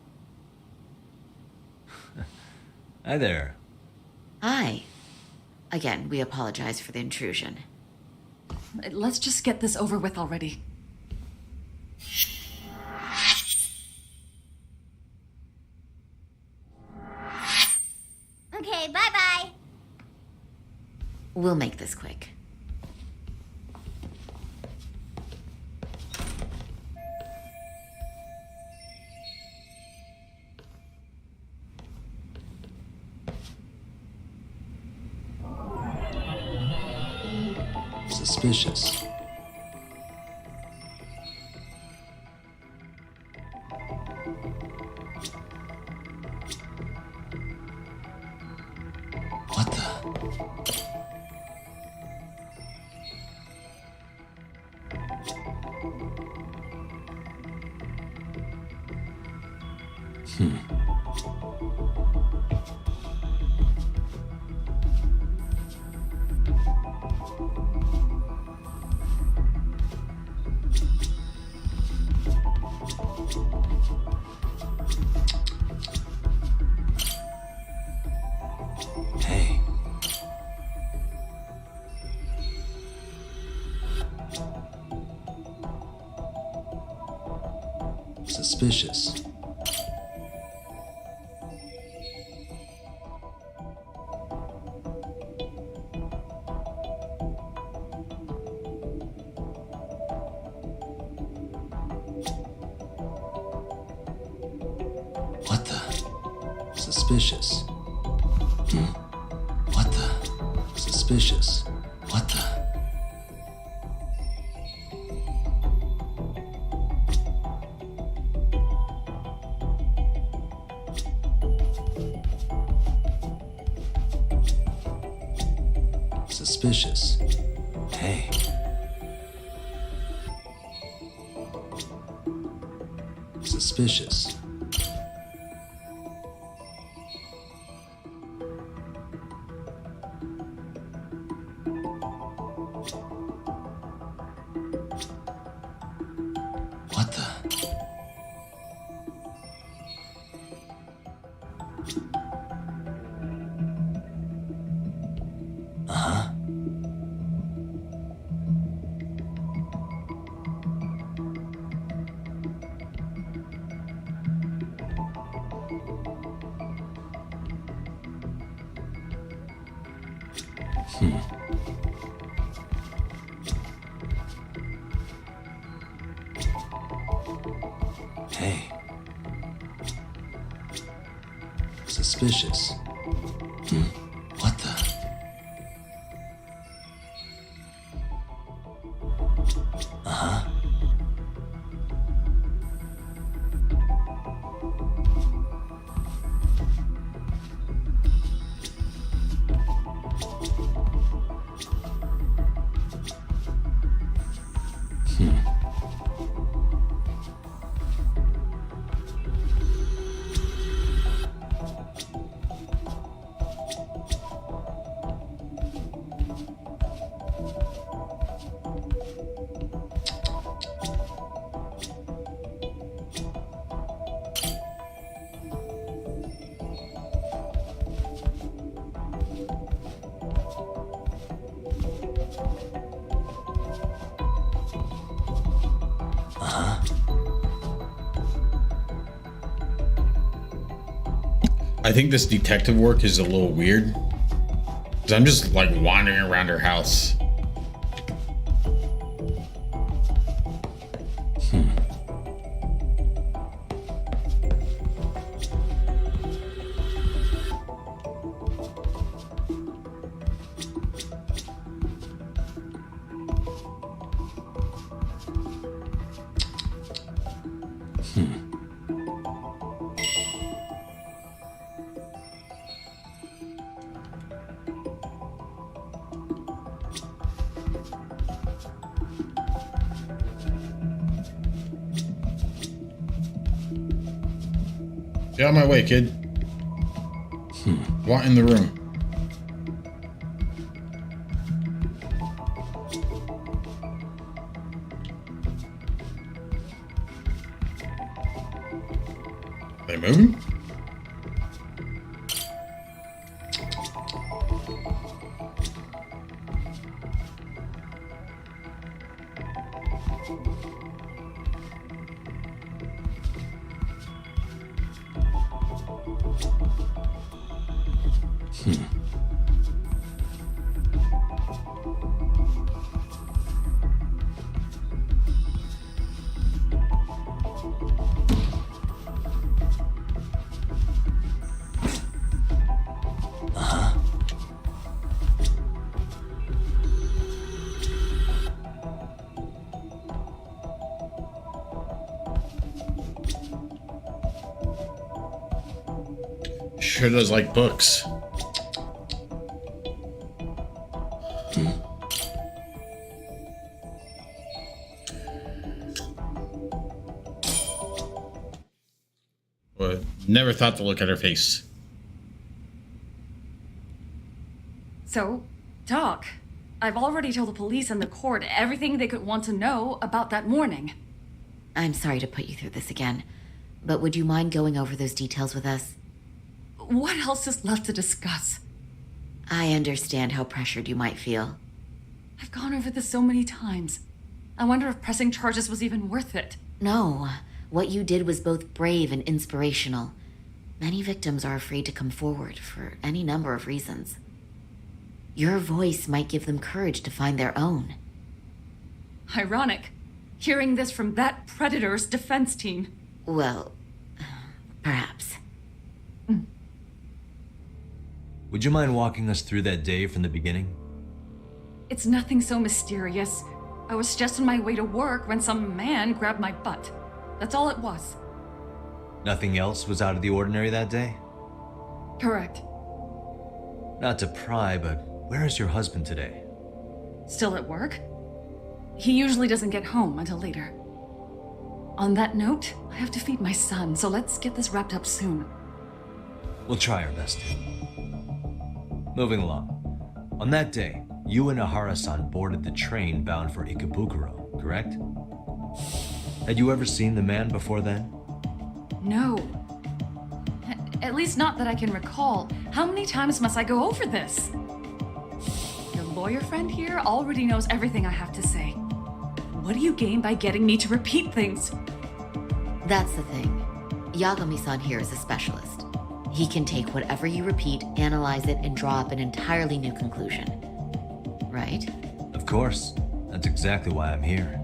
Hi there. Hi. Again, we apologize for the intrusion. Let's just get this over with already. Okay, bye-bye. We'll make this quick. Suspicious. What the? Hey. Suspicious. What the? Suspicious. What the? Suspicious. What the? Suspicious. Hey. Suspicious. What the? Uh-huh. Hey. Suspicious. What the? Uh-huh. I think this detective work is a little weird. Because I'm just like wandering around her house. Get out of my way, kid. Want in the room. They moving? Sure does like books. Well, never thought to look at her face. So, Doc, I've already told the police and the court everything they could want to know about that morning. I'm sorry to put you through this again, but would you mind going over those details with us? What else is left to discuss? I understand how pressured you might feel. I've gone over this so many times. I wonder if pressing charges was even worth it. No, what you did was both brave and inspirational. Many victims are afraid to come forward for any number of reasons. Your voice might give them courage to find their own. Ironic, hearing this from that predator's defense team. Well, perhaps. Would you mind walking us through that day from the beginning? It's nothing so mysterious. I was just on my way to work when some man grabbed my butt. That's all it was. Nothing else was out of the ordinary that day? Correct. Not to pry, but where is your husband today? Still at work? He usually doesn't get home until later. On that note, I have to feed my son, so let's get this wrapped up soon. We'll try our best to. Moving along. On that day, you and Ahara-san boarded the train bound for Ikebukuro, correct? Had you ever seen the man before then? No. At least not that I can recall. How many times must I go over this? Your lawyer friend here already knows everything I have to say. What do you gain by getting me to repeat things? That's the thing. Yagami-san here is a specialist. He can take whatever you repeat, analyze it, and draw up an entirely new conclusion. Right? Of course. That's exactly why I'm here.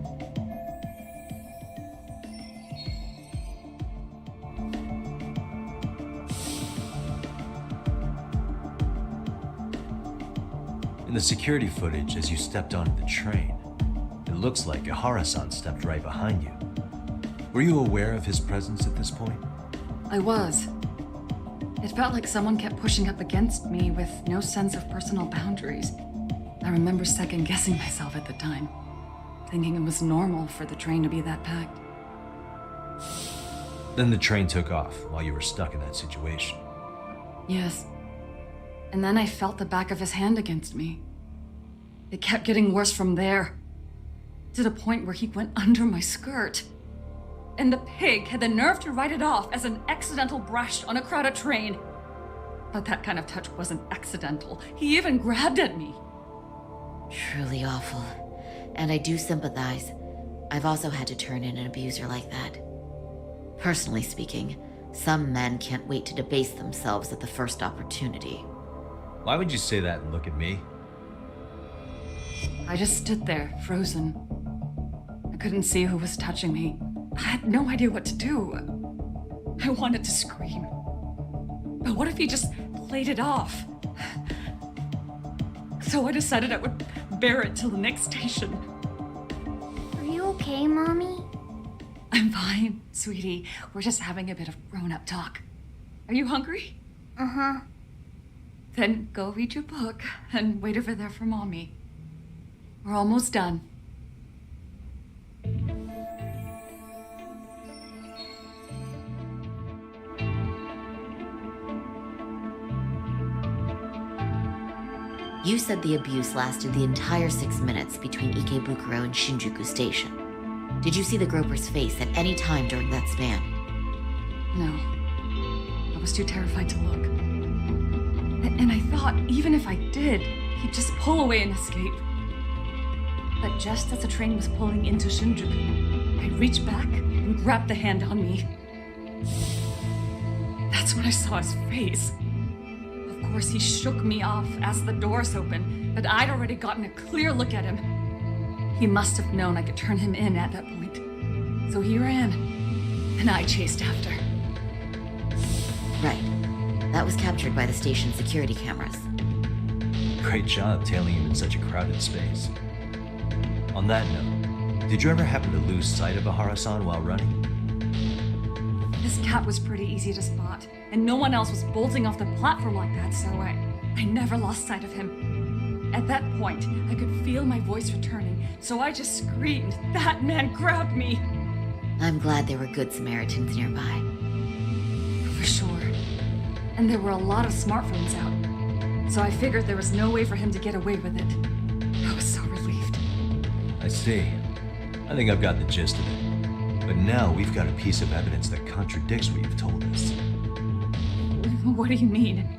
In the security footage as you stepped onto the train, it looks like Ahara-san stepped right behind you. Were you aware of his presence at this point? I was. It felt like someone kept pushing up against me with no sense of personal boundaries. I remember second-guessing myself at the time, thinking it was normal for the train to be that packed. Then the train took off while you were stuck in that situation. Yes. And then I felt the back of his hand against me. It kept getting worse from there, to the point where he went under my skirt. And the pig had the nerve to write it off as an accidental brush on a crowded train. But that kind of touch wasn't accidental. He even grabbed at me. Truly awful. And I do sympathize. I've also had to turn in an abuser like that. Personally speaking, some men can't wait to debase themselves at the first opportunity. Why would you say that and look at me? I just stood there, frozen. I couldn't see who was touching me. I had no idea what to do. I wanted to scream. But what if he just played it off? So I decided I would bear it till the next station. Are you okay, Mommy? I'm fine, sweetie. We're just having a bit of grown-up talk. Are you hungry? Uh-huh. Then go read your book and wait over there for Mommy. We're almost done. You said the abuse lasted the entire 6 minutes between Ikebukuro and Shinjuku Station. Did you see the groper's face at any time during that span? No. I was too terrified to look. And I thought, even if I did, he'd just pull away and escape. But just as the train was pulling into Shinjuku, I reached back and grabbed the hand on me. That's when I saw his face. Of course, he shook me off as the doors opened, but I'd already gotten a clear look at him. He must have known I could turn him in at that point. So he ran, and I chased after. Right. That was captured by the station's security cameras. Great job tailing him in such a crowded space. On that note, did you ever happen to lose sight of Ahara-san while running? This cat was pretty easy to spot, and no one else was bolting off the platform like that, so I never lost sight of him. At that point, I could feel my voice returning, so I just screamed. That man grabbed me! I'm glad there were good Samaritans nearby. For sure. And there were a lot of smartphones out, so I figured there was no way for him to get away with it. I was so relieved. I see. I think I've got the gist of it. But now we've got a piece of evidence that contradicts what you've told us. What do you mean?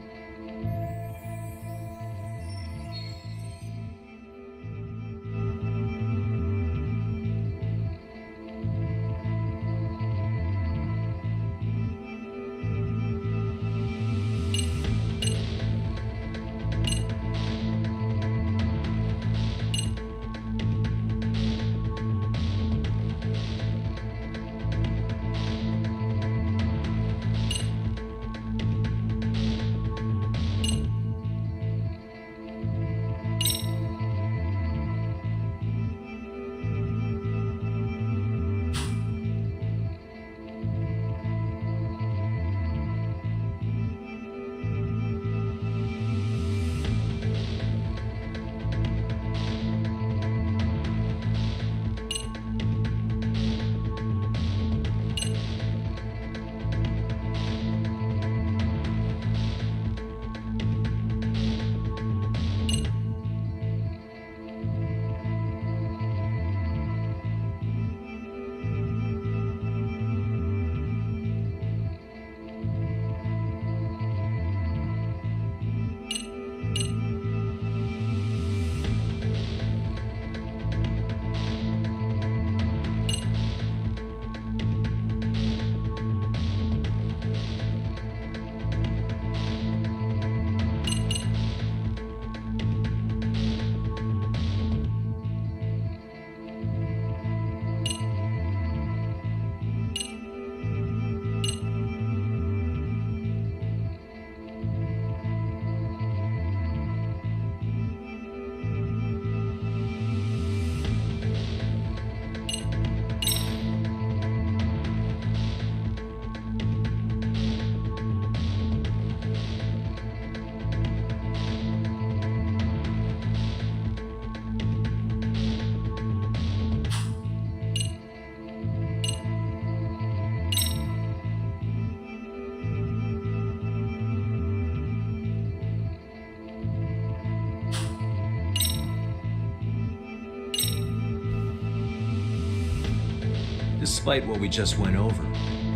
Despite what we just went over,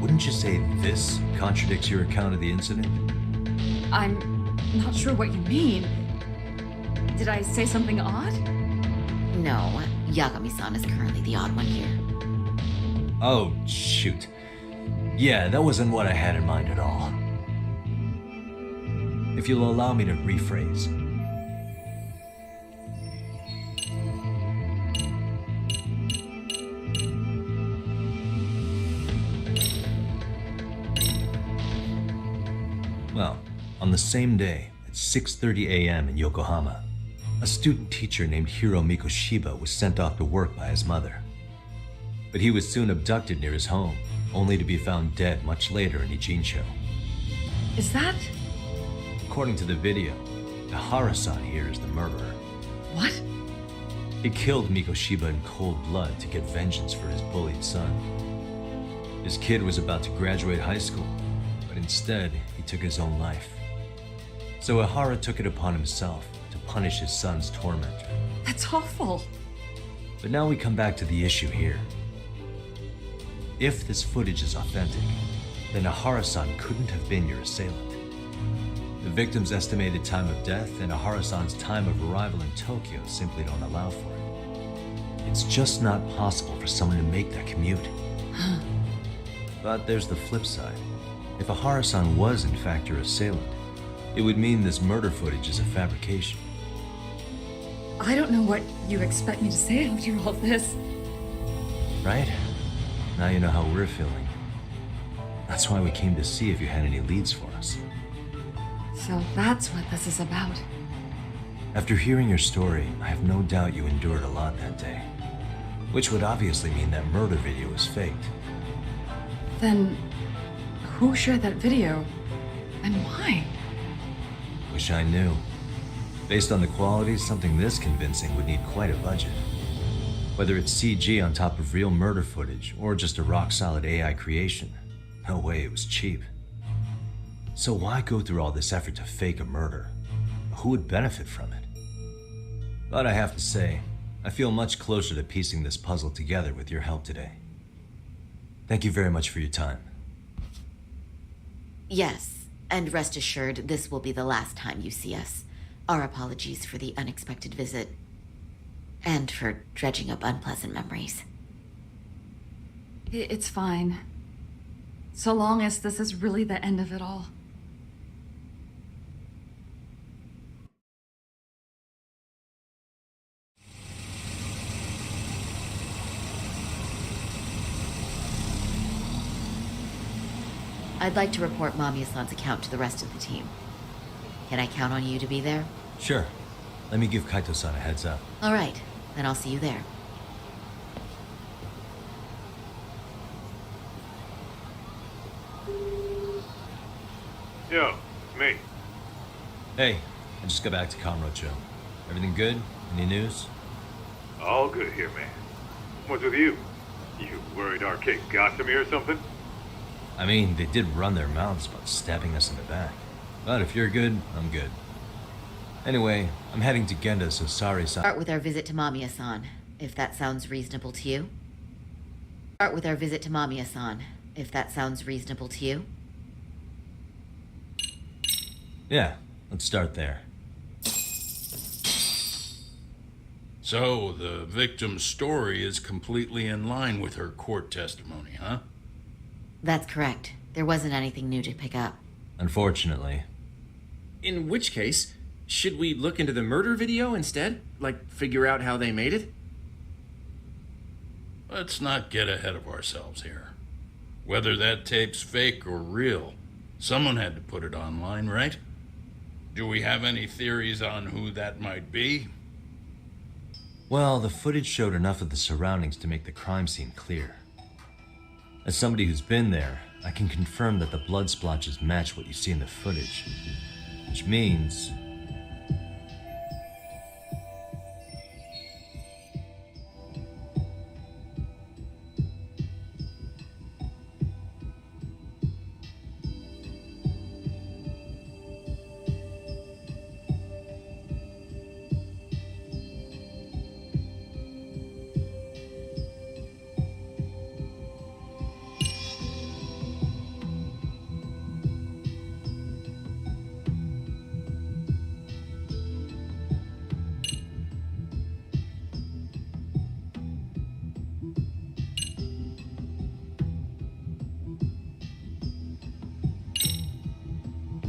wouldn't you say this contradicts your account of the incident? I'm not sure what you mean. Did I say something odd? No, Yagami-san is currently the odd one here. Oh, shoot. Yeah, that wasn't what I had in mind at all. If you'll allow me to rephrase. Well, on the same day, at 6:30 a.m. in Yokohama, a student teacher named Hiro Mikoshiba was sent off to work by his mother. But he was soon abducted near his home, only to be found dead much later in Ijincho. Is that... According to the video, Ahara-san here is the murderer. What? He killed Mikoshiba in cold blood to get vengeance for his bullied son. His kid was about to graduate high school, but instead, he took his own life. So Ahara took it upon himself to punish his son's tormentor. That's awful. But now we come back to the issue here. If this footage is authentic, then Ahara-san couldn't have been your assailant. The victim's estimated time of death and Ahara-san's time of arrival in Tokyo simply don't allow for it. It's just not possible for someone to make that commute. But there's the flip side. If Ahara-san was in fact your assailant, it would mean this murder footage is a fabrication. I don't know what you expect me to say after all this. Right? Now you know how we're feeling. That's why we came to see if you had any leads for us. So that's what this is about. After hearing your story, I have no doubt you endured a lot that day. Which would obviously mean that murder video was faked. Then, who shared that video? And why? Wish I knew. Based on the quality, something this convincing would need quite a budget. Whether it's CG on top of real murder footage, or just a rock-solid AI creation, no way it was cheap. So why go through all this effort to fake a murder? Who would benefit from it? But I have to say, I feel much closer to piecing this puzzle together with your help today. Thank you very much for your time. Yes, and rest assured, this will be the last time you see us. Our apologies for the unexpected visit. And for dredging up unpleasant memories. It's fine. So long as this is really the end of it all. I'd like to report Mamiya-san's account to the rest of the team. Can I count on you to be there? Sure. Let me give Kaito-san a heads up. All right, then I'll see you there. Yo, me. Hey, I just got back to Kamurocho. Everything good? Any news? All good here, man. What's with you? You worried Arcade got to me or something? I mean, they did run their mouths about stabbing us in the back. But if you're good, I'm good. Anyway, I'm heading to Genda, so sorry-san. Start with our visit to Mamiya-san, if that sounds reasonable to you. Start with our visit to Mamiya-san, if that sounds reasonable to you. Yeah, let's start there. So, the victim's story is completely in line with her court testimony, huh? That's correct. There wasn't anything new to pick up. Unfortunately. In which case, should we look into the murder video instead? Like, figure out how they made it? Let's not get ahead of ourselves here. Whether that tape's fake or real, someone had to put it online, right? Do we have any theories on who that might be? Well, the footage showed enough of the surroundings to make the crime scene clear. As somebody who's been there, I can confirm that the blood splotches match what you see in the footage. Which means...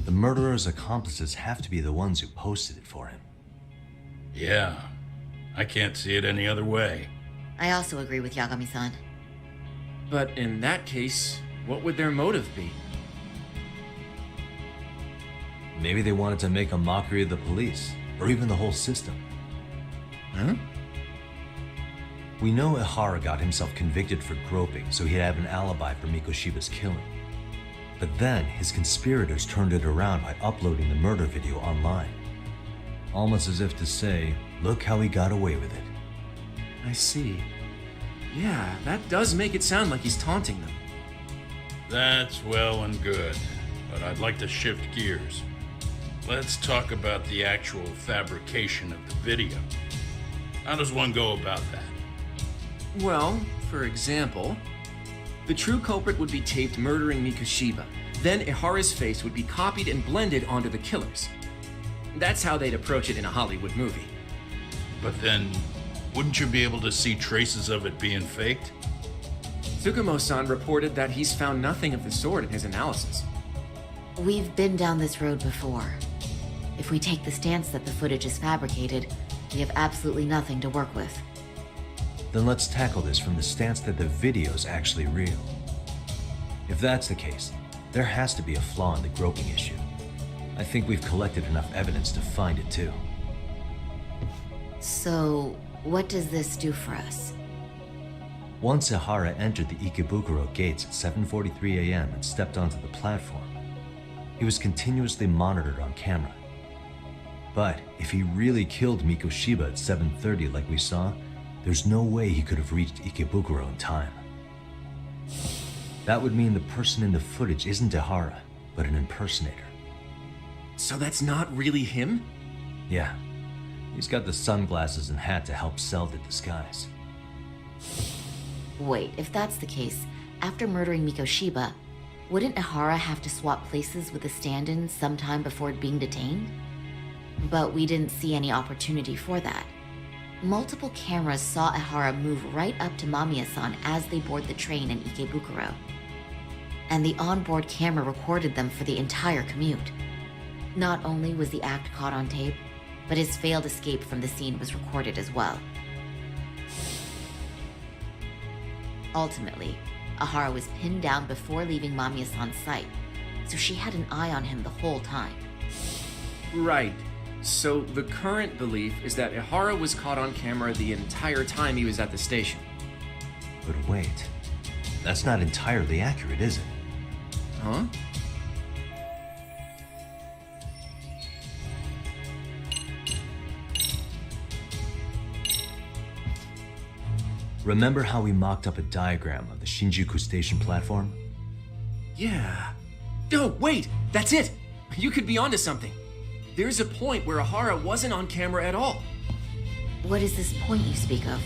the murderer's accomplices have to be the ones who posted it for him. Yeah, I can't see it any other way. I also agree with Yagami-san. But in that case, what would their motive be? Maybe they wanted to make a mockery of the police, or even the whole system. Huh? We know Ihara got himself convicted for groping, so he'd have an alibi for Mikoshiba's killing. But then, his conspirators turned it around by uploading the murder video online. Almost as if to say, look how he got away with it. I see. Yeah, that does make it sound like he's taunting them. That's well and good, but I'd like to shift gears. Let's talk about the actual fabrication of the video. How does one go about that? Well, for example, the true culprit would be taped murdering Mikoshiba. Then Ihara's face would be copied and blended onto the killers. That's how they'd approach it in a Hollywood movie. But then, Wouldn't you be able to see traces of it being faked? Tsukumo-san reported that he's found nothing of the sort in his analysis. We've been down this road before. If we take the stance that the footage is fabricated, we have absolutely nothing to work with. Then let's tackle this from the stance that the video's actually real. If that's the case, there has to be a flaw in the groping issue. I think we've collected enough evidence to find it too. So, what does this do for us? Once Ihara entered the Ikebukuro gates at 7:43 a.m. and stepped onto the platform, he was continuously monitored on camera. But if he really killed Mikoshiba at 7:30 like we saw, there's no way he could have reached Ikebukuro in time. That would mean the person in the footage isn't Ihara, but an impersonator. So that's not really him? Yeah. He's got the sunglasses and hat to help sell the disguise. Wait, if that's the case, after murdering Mikoshiba, wouldn't Ihara have to swap places with the stand-in sometime before being detained? But we didn't see any opportunity for that. Multiple cameras saw Ihara move right up to Mamiya-san as they board the train in Ikebukuro. And the onboard camera recorded them for the entire commute. Not only was the act caught on tape, but his failed escape from the scene was recorded as well. Ultimately, Ihara was pinned down before leaving Mamiya-san's sight, so she had an eye on him the whole time. Right. So the current belief is that Ihara was caught on camera the entire time he was at the station. But wait, that's not entirely accurate, is it? Huh? Remember how we mocked up a diagram of the Shinjuku station platform? Yeah. Oh, wait! That's it! You could be onto something. There's a point where Ihara wasn't on camera at all. What is this point you speak of?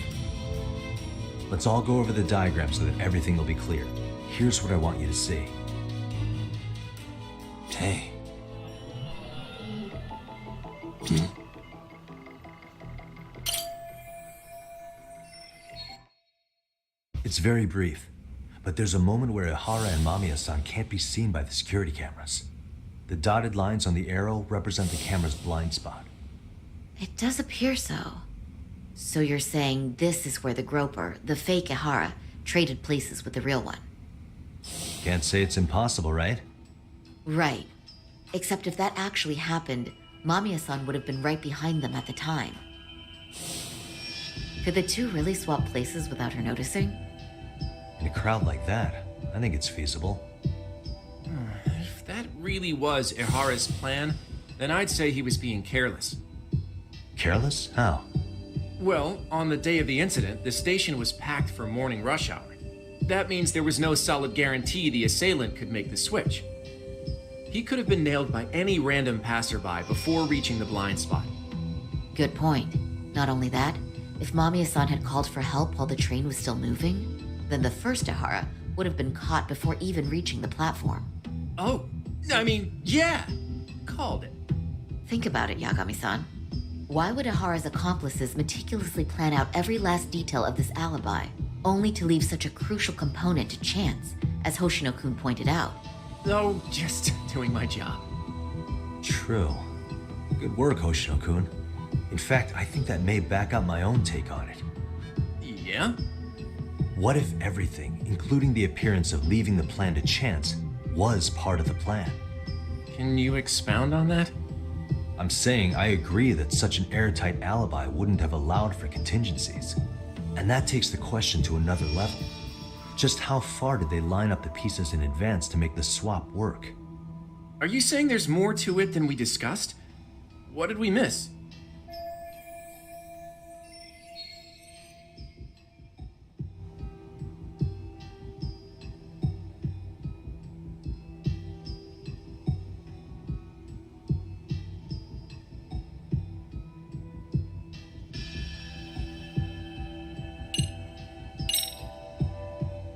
Let's all go over the diagram so that everything will be clear. Here's what I want you to see. Hey. It's very brief, but there's a moment where Ihara and Mamiya-san can't be seen by the security cameras. The dotted lines on the arrow represent the camera's blind spot. It does appear so. So you're saying this is where the groper, the fake Ihara, traded places with the real one? Can't say it's impossible, right? Right. Except if that actually happened, Mamiya-san would have been right behind them at the time. Could the two really swap places without her noticing? In a crowd like that, I think it's feasible. If that really was Ihara's plan, then I'd say he was being careless. Careless? How? Well, on the day of the incident, the station was packed for morning rush hour. That means there was no solid guarantee the assailant could make the switch. He could have been nailed by any random passerby before reaching the blind spot. Good point. Not only that, if Mamiya-san had called for help while the train was still moving, then the first Ihara would have been caught before even reaching the platform. Oh, I mean, yeah! Called it. Think about it, Yagami-san. Why would Ihara's accomplices meticulously plan out every last detail of this alibi, only to leave such a crucial component to chance, as Hoshino-kun pointed out? Oh, just doing my job. True. Good work, Hoshino-kun. In fact, I think that may back up my own take on it. Yeah? What if everything, including the appearance of leaving the plan to chance, was part of the plan? Can you expound on that? I'm saying I agree that such an airtight alibi wouldn't have allowed for contingencies. And that takes the question to another level. Just how far did they line up the pieces in advance to make the swap work? Are you saying there's more to it than we discussed? What did we miss?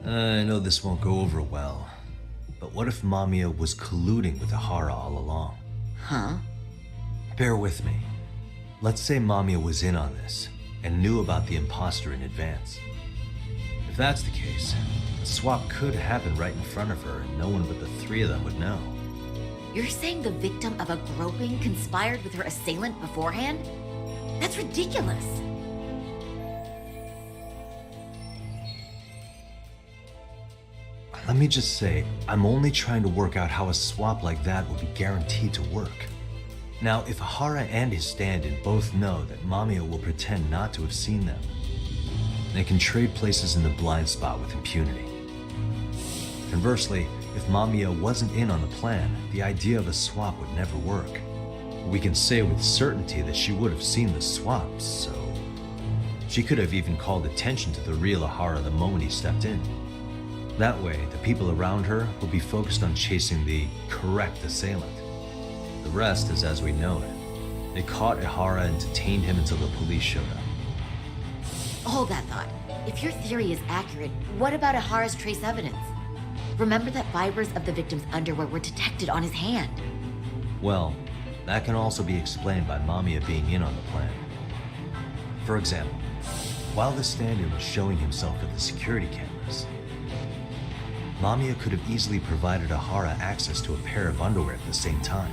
I know this won't go over well, but what if Mamiya was colluding with Ihara all along? Huh? Bear with me. Let's say Mamiya was in on this, and knew about the imposter in advance. If that's the case, the swap could happen right in front of her and no one but the three of them would know. You're saying the victim of a groping conspired with her assailant beforehand? That's ridiculous. Let me just say, I'm only trying to work out how a swap like that would be guaranteed to work. Now, if Hara and his stand-in both know that Mamiya will pretend not to have seen them, they can trade places in the blind spot with impunity. Conversely, if Mamiya wasn't in on the plan, the idea of a swap would never work. We can say with certainty that she would have seen the swaps, so... She could have even called attention to the real Ahara the moment he stepped in. That way, the people around her will be focused on chasing the correct assailant. The rest is as we know it. They caught Ahara and detained him until the police showed up. Hold that thought. If your theory is accurate, what about Ahara's trace evidence? Remember that fibers of the victim's underwear were detected on his hand. Well, that can also be explained by Mamiya being in on the plan. For example, while the stand-in was showing himself at the security cameras, Mamiya could have easily provided Ahara access to a pair of underwear at the same time.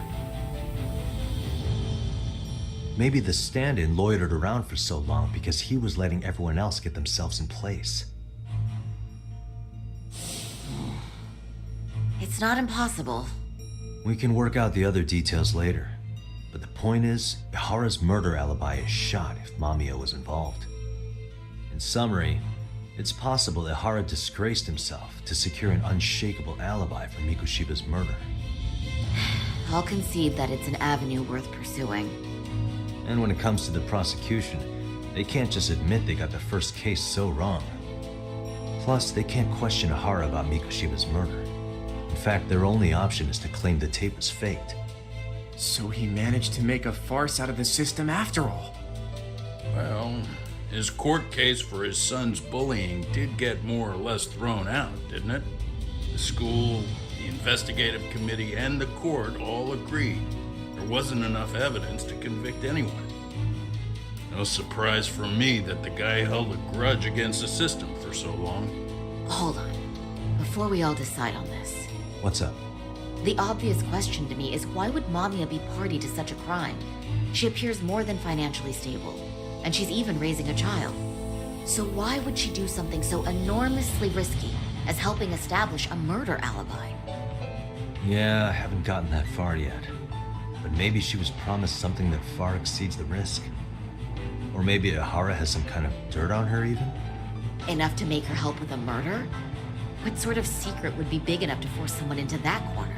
Maybe the stand-in loitered around for so long because he was letting everyone else get themselves in place. It's not impossible. We can work out the other details later, but the point is, Ihara's murder alibi is shot if Mamiya was involved. In summary, it's possible that Ihara disgraced himself to secure an unshakable alibi for Mikoshiba's murder. I'll concede that it's an avenue worth pursuing. And when it comes to the prosecution, they can't just admit they got the first case so wrong. Plus, they can't question Ihara about Mikoshiba's murder. In fact, their only option is to claim the tape was faked. So he managed to make a farce out of the system after all. Well, his court case for his son's bullying did get more or less thrown out, didn't it? The school, the investigative committee, and the court all agreed there wasn't enough evidence to convict anyone. No surprise for me that the guy held a grudge against the system for so long. Hold on. Before we all decide on this. What's up? The obvious question to me is why would Mamiya be party to such a crime? She appears more than financially stable, and she's even raising a child. So why would she do something so enormously risky as helping establish a murder alibi? Yeah, I haven't gotten that far yet. But maybe she was promised something that far exceeds the risk. Or maybe Ihara has some kind of dirt on her even? Enough to make her help with a murder? What sort of secret would be big enough to force someone into that corner?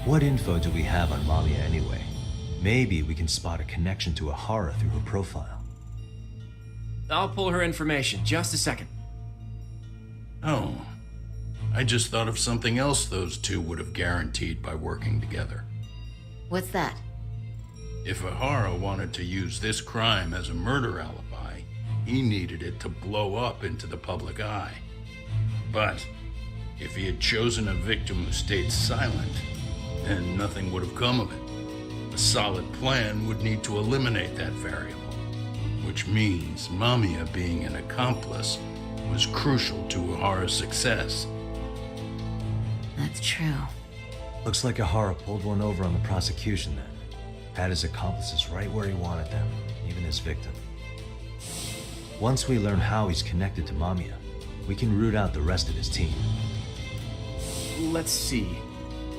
What info do we have on Mamiya anyway? Maybe we can spot a connection to Ihara through her profile. I'll pull her information. Just a second. Oh, I just thought of something else those two would have guaranteed by working together. What's that? If Ihara wanted to use this crime as a murder alibi, he needed it to blow up into the public eye. But if he had chosen a victim who stayed silent, then nothing would have come of it. A solid plan would need to eliminate that variable, which means Mamiya being an accomplice was crucial to Ihara's success. That's true. Looks like Ihara pulled one over on the prosecution then. Had his accomplices right where he wanted them, even his victim. Once we learn how he's connected to Mamiya, we can root out the rest of his team. Let's see.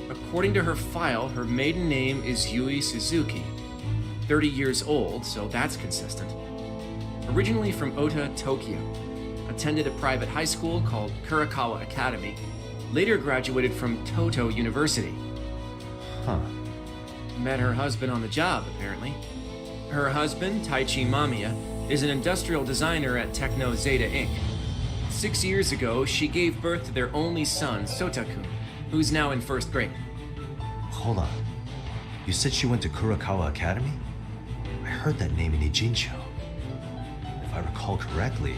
According to her file, her maiden name is Yui Suzuki. 30 years old, so that's consistent. Originally from Ota, Tokyo. Attended a private high school called Kurakawa Academy. Later graduated from Toto University. Huh. Met her husband on the job, apparently. Her husband, Taichi Mamiya, is an industrial designer at Techno Zeta Inc. 6 years ago, she gave birth to their only son, Sotakun, who's now in first grade. Hold on. You said she went to Kurakawa Academy? I heard that name in Ijincho. If I recall correctly...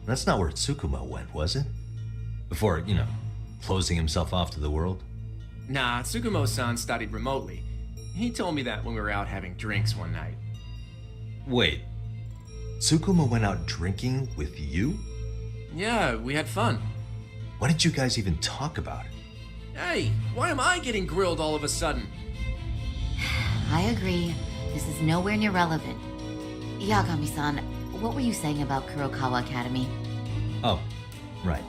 That's not where Tsukumo went, was it? Before, closing himself off to the world? Nah, Tsukumo-san studied remotely. He told me that when we were out having drinks one night. Wait, Tsukumo went out drinking with you? Yeah, we had fun. What did you guys even talk about? Hey, why am I getting grilled all of a sudden? I agree. This is nowhere near relevant. Yagami-san, what were you saying about Kurokawa Academy? Oh, right.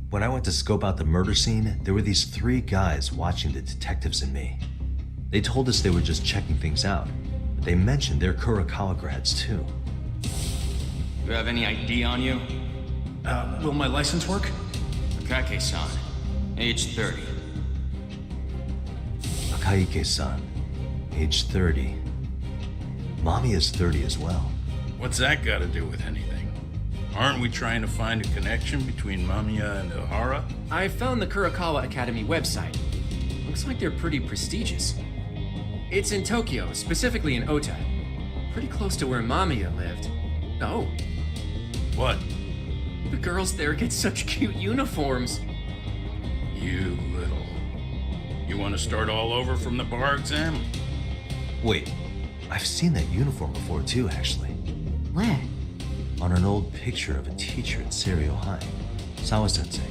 When I went to scope out the murder scene, there were these 3 guys watching the detectives and me. They told us they were just checking things out, but they mentioned they're Kurokawa grads too. You have any ID on you? Will my license work? Akake-san, age 30. Akaike-san, age 30. Mommy is 30 as well. What's that got to do with anything? Aren't we trying to find a connection between Mamiya and Ihara? I found the Kurokawa Academy website. Looks like they're pretty prestigious. It's in Tokyo, specifically in Ota. Pretty close to where Mamiya lived. Oh. What? The girls there get such cute uniforms. You little... You want to start all over from the bar exam? Wait, I've seen that uniform before too, actually. Where? On an old picture of a teacher at Seiryo High. Sawa-sensei.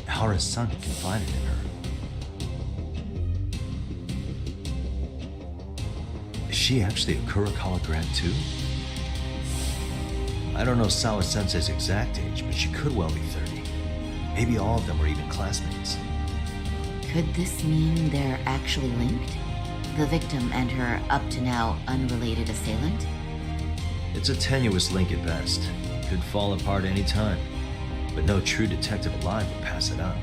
Ihara's son confided in her. Is she actually a Kurokawa grad too? I don't know Sawa-sensei's exact age, but she could well be 30. Maybe all of them were even classmates. Could this mean they're actually linked? The victim and her up-to-now unrelated assailant? It's a tenuous link at best. Could fall apart any time. But no true detective alive would pass it up.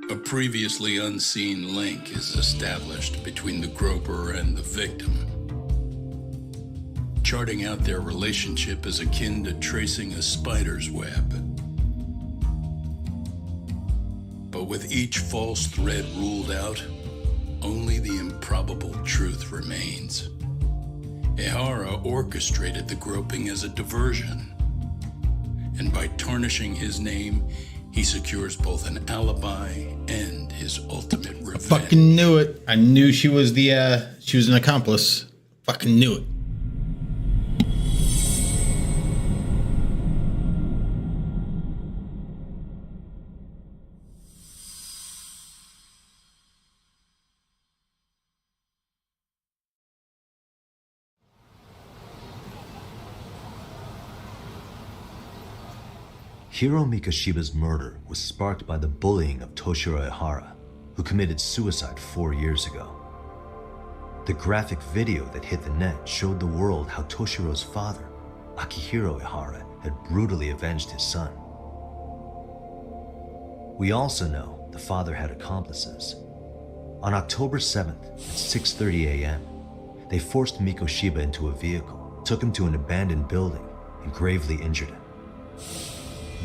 A previously unseen link is established between the groper and the victim. Charting out their relationship is akin to tracing a spider's web. But with each false thread ruled out, only the improbable truth remains. Ihara orchestrated the groping as a diversion, and by tarnishing his name, he secures both an alibi and his ultimate revenge. Fucking knew it. I knew she was an accomplice. Fucking knew it. Hiro Mikoshiba's murder was sparked by the bullying of Toshiro Ihara, who committed suicide 4 years ago. The graphic video that hit the net showed the world how Toshiro's father, Akihiro Ihara, had brutally avenged his son. We also know the father had accomplices. On October 7th at 6:30 a.m., they forced Mikoshiba into a vehicle, took him to an abandoned building, and gravely injured him.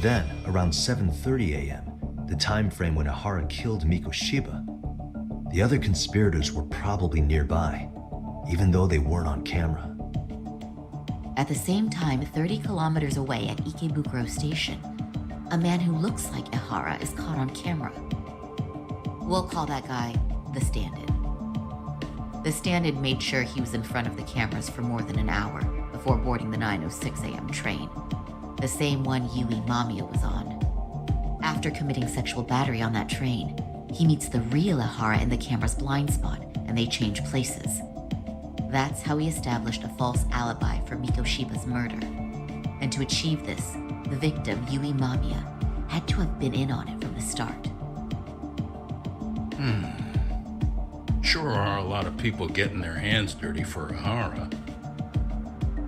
Then, around 7:30 a.m., the time frame when Ihara killed Mikoshiba, the other conspirators were probably nearby, even though they weren't on camera. At the same time, 30 kilometers away at Ikebukuro Station, a man who looks like Ihara is caught on camera. We'll call that guy the stand-in. The stand-in made sure he was in front of the cameras for more than an hour before boarding the 9:06 a.m. train, the same one Yui Mamiya was on. After committing sexual battery on that train, he meets the real Ihara in the camera's blind spot, and they change places. That's how he established a false alibi for Mikoshiba's murder. And to achieve this, the victim, Yui Mamiya, had to have been in on it from the start. Sure are a lot of people getting their hands dirty for Ihara.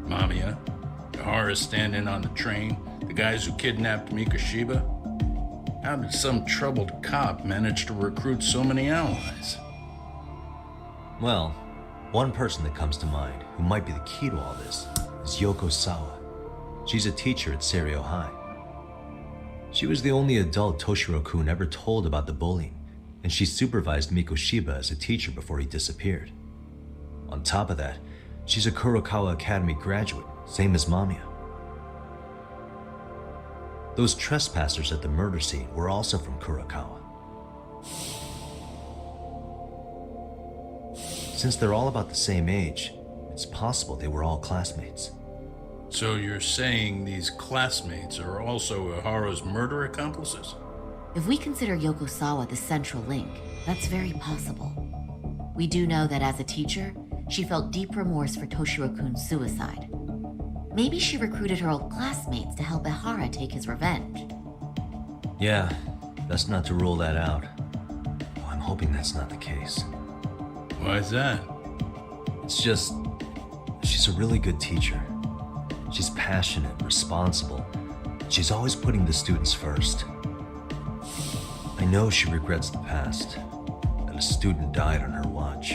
Mamiya, Ihara's stand-in on the train, the guys who kidnapped Mikoshiba. How did some troubled cop manage to recruit so many allies? Well, one person that comes to mind who might be the key to all this is Yoko Sawa. She's a teacher at Seiryo High. She was the only adult Toshiro-kun ever told about the bullying, and she supervised Mikoshiba as a teacher before he disappeared. On top of that, she's a Kurokawa Academy graduate, same as Mamiya. Those trespassers at the murder scene were also from Kurokawa. Since they're all about the same age, it's possible they were all classmates. So you're saying these classmates are also Ihara's murder accomplices? If we consider Yoko Sawa the central link, that's very possible. We do know that as a teacher, she felt deep remorse for Toshiro-kun's suicide. Maybe she recruited her old classmates to help Ihara take his revenge. Yeah, best not to rule that out. Though I'm hoping that's not the case. Why's that? It's just, she's a really good teacher. She's passionate, responsible. She's always putting the students first. I know she regrets the past, that a student died on her watch.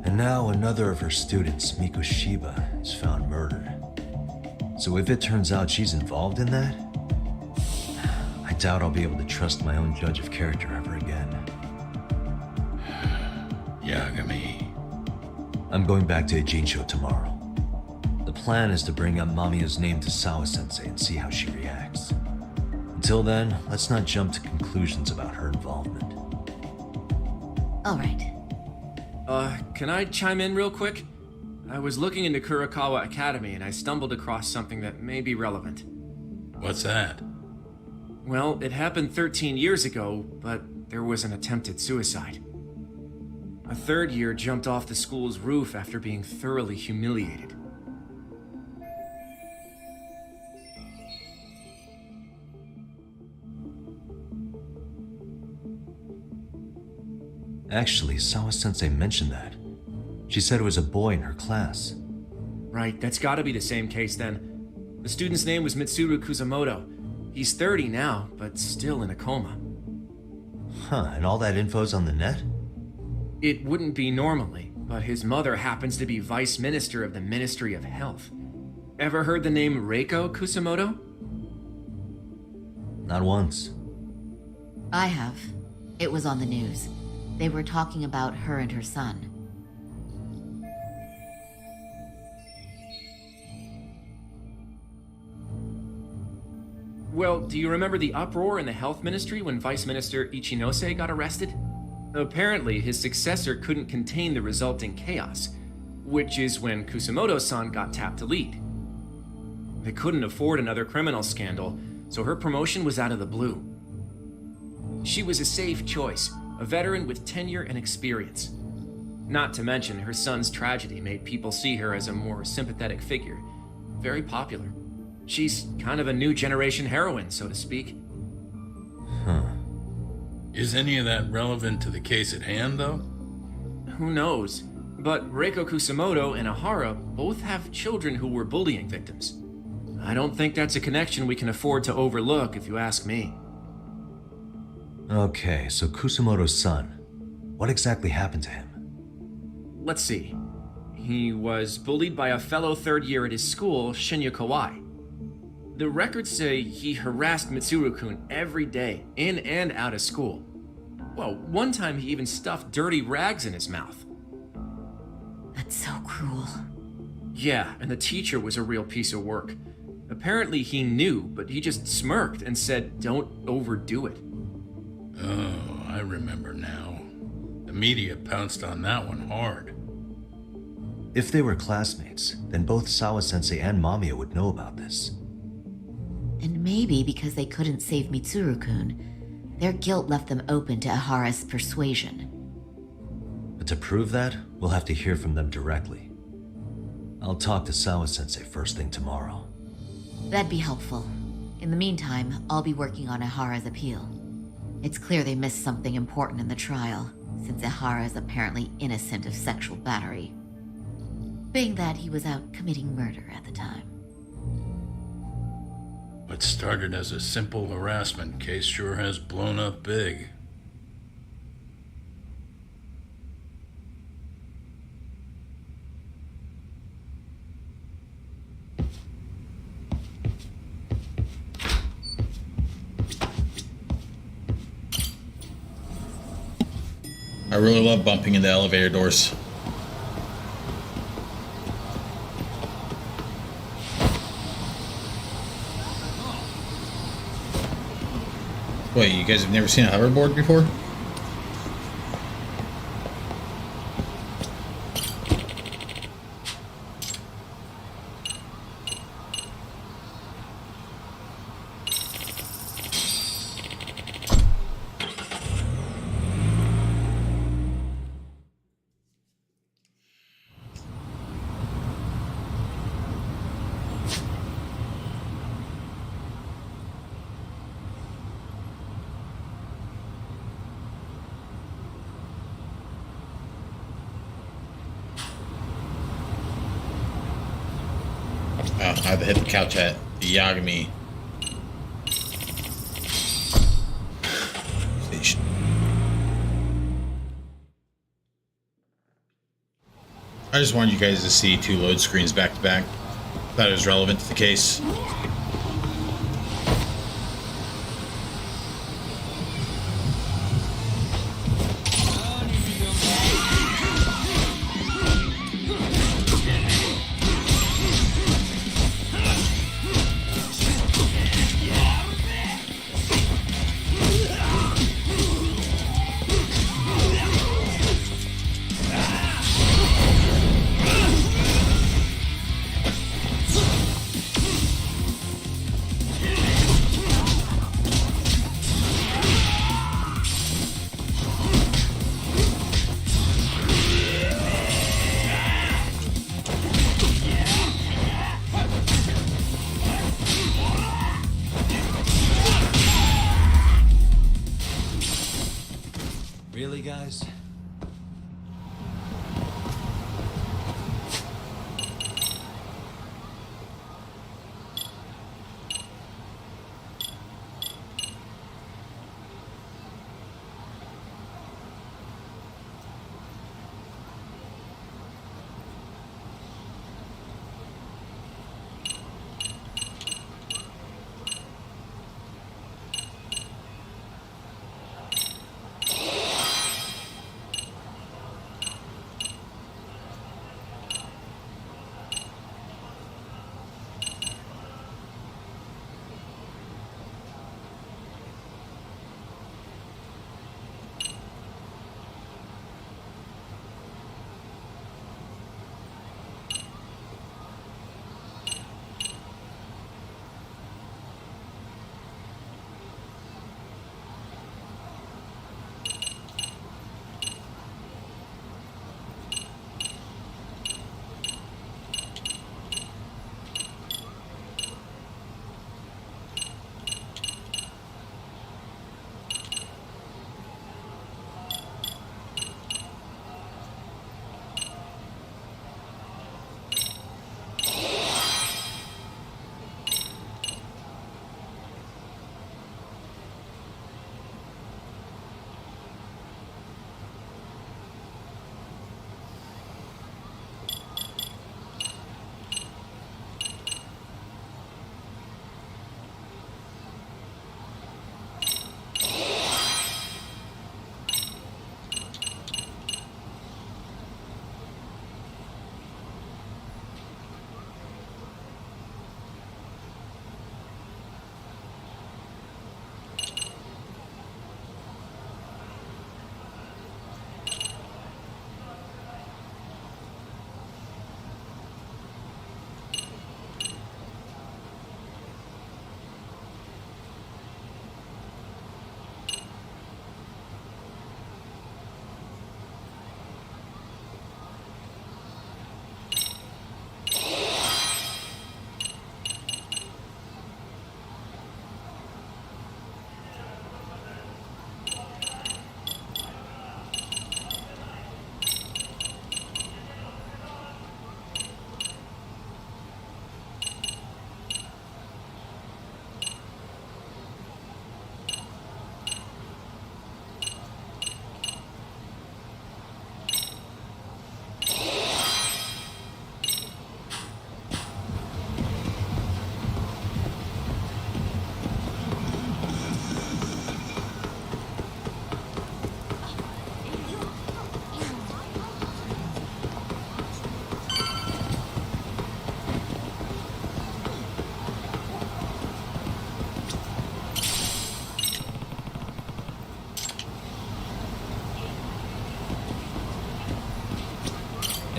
And now another of her students, Mikoshiba, is found murdered. So if it turns out she's involved in that, I doubt I'll be able to trust my own judge of character ever again. Yagami. I'm going back to Ejinsho tomorrow. The plan is to bring up Mamiya's name to Sawa-sensei and see how she reacts. Until then, let's not jump to conclusions about her involvement. All right. Can I chime in real quick? I was looking into Kurokawa Academy and I stumbled across something that may be relevant. What's that? Well, it happened 13 years ago, but there was an attempted suicide. A third year jumped off the school's roof after being thoroughly humiliated. Actually, Sawa-sensei mentioned that. She said it was a boy in her class. Right, that's gotta be the same case then. The student's name was Mitsuru Kusamoto. He's 30 now, but still in a coma. Huh, and all that info's on the net? It wouldn't be normally, but his mother happens to be Vice Minister of the Ministry of Health. Ever heard the name Reiko Kusamoto? Not once. I have. It was on the news. They were talking about her and her son. Well, do you remember the uproar in the health ministry when Vice Minister Ichinose got arrested? Apparently, his successor couldn't contain the resulting chaos, which is when Kusamoto-san got tapped to lead. They couldn't afford another criminal scandal, so her promotion was out of the blue. She was a safe choice, a veteran with tenure and experience. Not to mention, her son's tragedy made people see her as a more sympathetic figure. Very popular. She's kind of a new generation heroine, so to speak. Huh. Is any of that relevant to the case at hand, though? Who knows? But Reiko Kusamoto and Ihara both have children who were bullying victims. I don't think that's a connection we can afford to overlook, if you ask me. Okay, so Kusamoto's son. What exactly happened to him? Let's see. He was bullied by a fellow third year at his school, Shinya Kawai. The records say he harassed Mitsuru-kun every day, in and out of school. Well, one time he even stuffed dirty rags in his mouth. That's so cruel. Yeah, and the teacher was a real piece of work. Apparently he knew, but he just smirked and said, "Don't overdo it." Oh, I remember now. The media pounced on that one hard. If they were classmates, then both Sawa-sensei and Mamiya would know about this. And maybe because they couldn't save Mitsuru-kun, their guilt left them open to Ihara's persuasion. But to prove that, we'll have to hear from them directly. I'll talk to Sawa-sensei first thing tomorrow. That'd be helpful. In the meantime, I'll be working on Ihara's appeal. It's clear they missed something important in the trial, since Ihara is apparently innocent of sexual battery. Being that he was out committing murder at the time. What started as a simple harassment case sure has blown up big. I really love bumping into elevator doors. Wait, you guys have never seen a hoverboard before? I had to hit the couch at the Yagami station. I just wanted you guys to see two load screens back to back. Thought it was relevant to the case.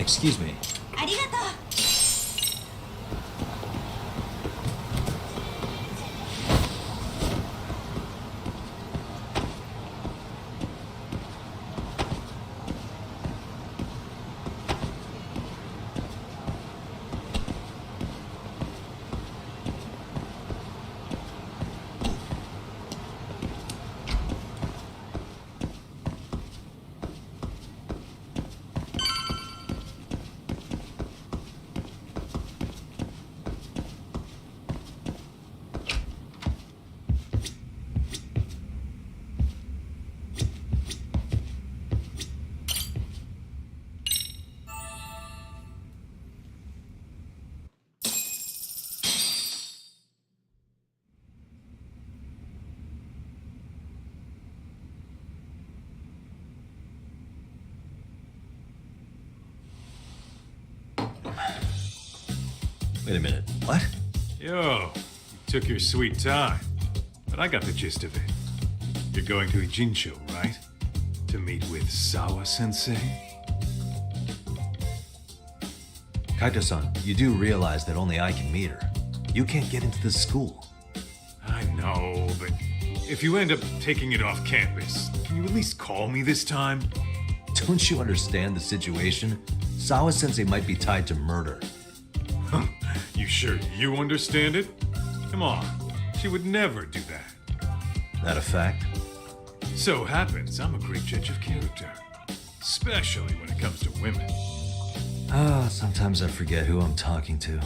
Excuse me. ありがとう。Wait a minute. What? Yo, you took your sweet time. But I got the gist of it. You're going to Ijinsho, right? To meet with Sawa-sensei? Kaito-san, you do realize that only I can meet her. You can't get into the school. I know, but if you end up taking it off campus, can you at least call me this time? Don't you understand the situation? Sawa-sensei might be tied to murder. You sure you understand it? Come on, she would never do that. That a fact? So happens I'm a great judge of character. Especially when it comes to women. Sometimes I forget who I'm talking to.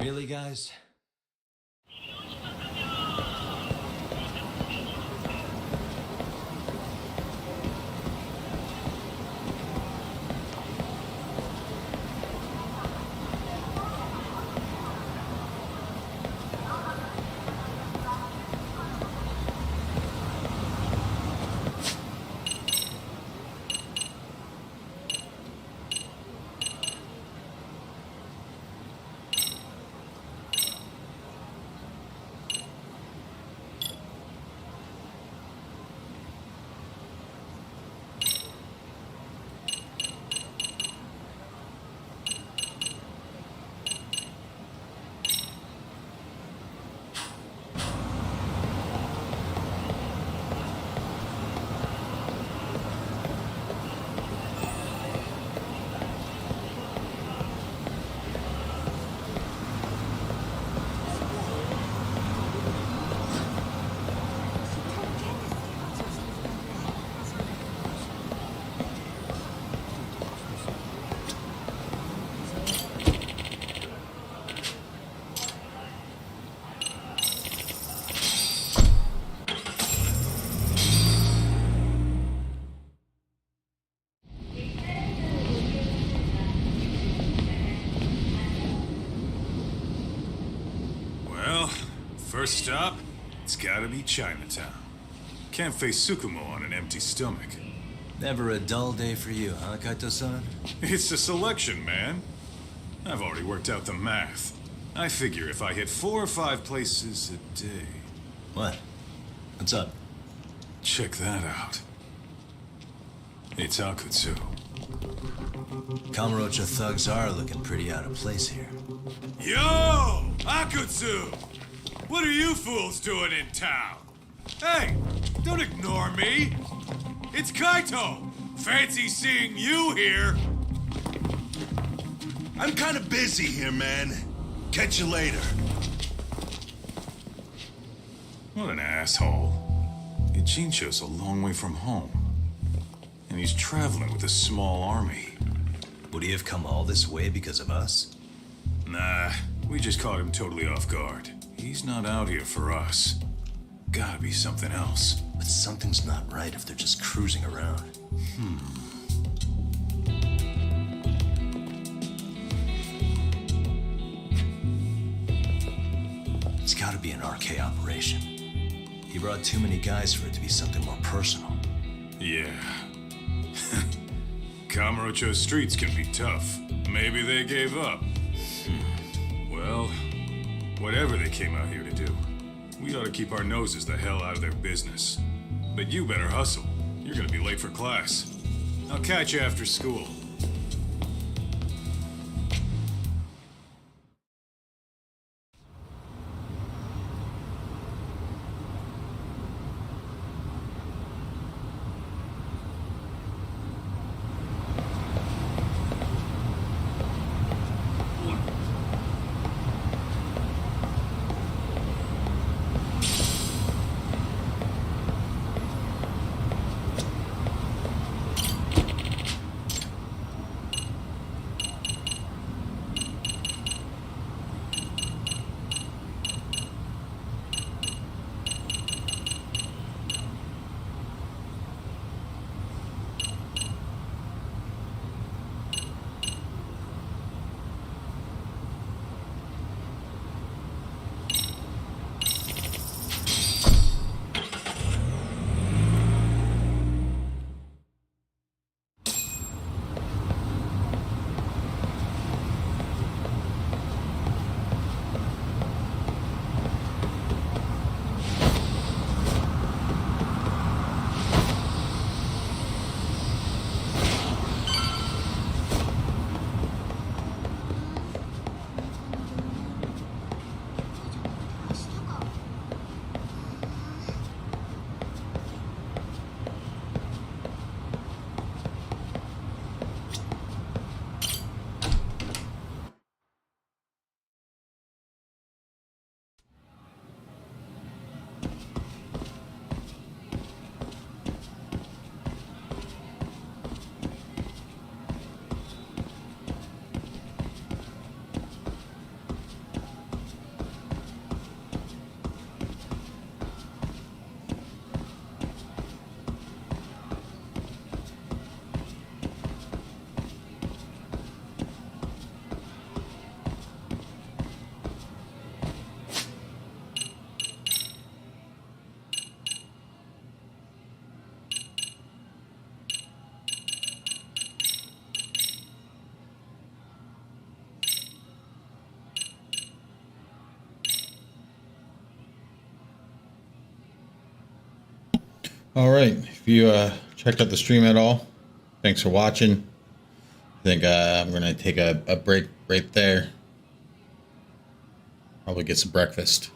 Really, guys? First stop, it's gotta be Chinatown. Can't face Tsukumo on an empty stomach. Never a dull day for you, huh, Kaito-san? It's a selection, man. I've already worked out the math. I figure if I hit 4 or 5 places a day... What? What's up? Check that out. It's Akutsu. Kamurocho thugs are looking pretty out of place here. Yo! Akutsu! What are you fools doing in town? Hey, don't ignore me! It's Kaito! Fancy seeing you here! I'm kind of busy here, man. Catch you later. What an asshole. Ichincho's a long way from home. And he's traveling with a small army. Would he have come all this way because of us? Nah, we just caught him totally off guard. He's not out here for us. Gotta be something else. But something's not right if they're just cruising around. It's gotta be an RK operation. He brought too many guys for it to be something more personal. Yeah. Kamurocho streets can be tough. Maybe they gave up. Well, whatever they came out here to do, we ought to keep our noses the hell out of their business. But you better hustle. You're gonna be late for class. I'll catch you after school. All right. If you checked out the stream at all, thanks for watching. I think I'm going to take a break right there. Probably get some breakfast.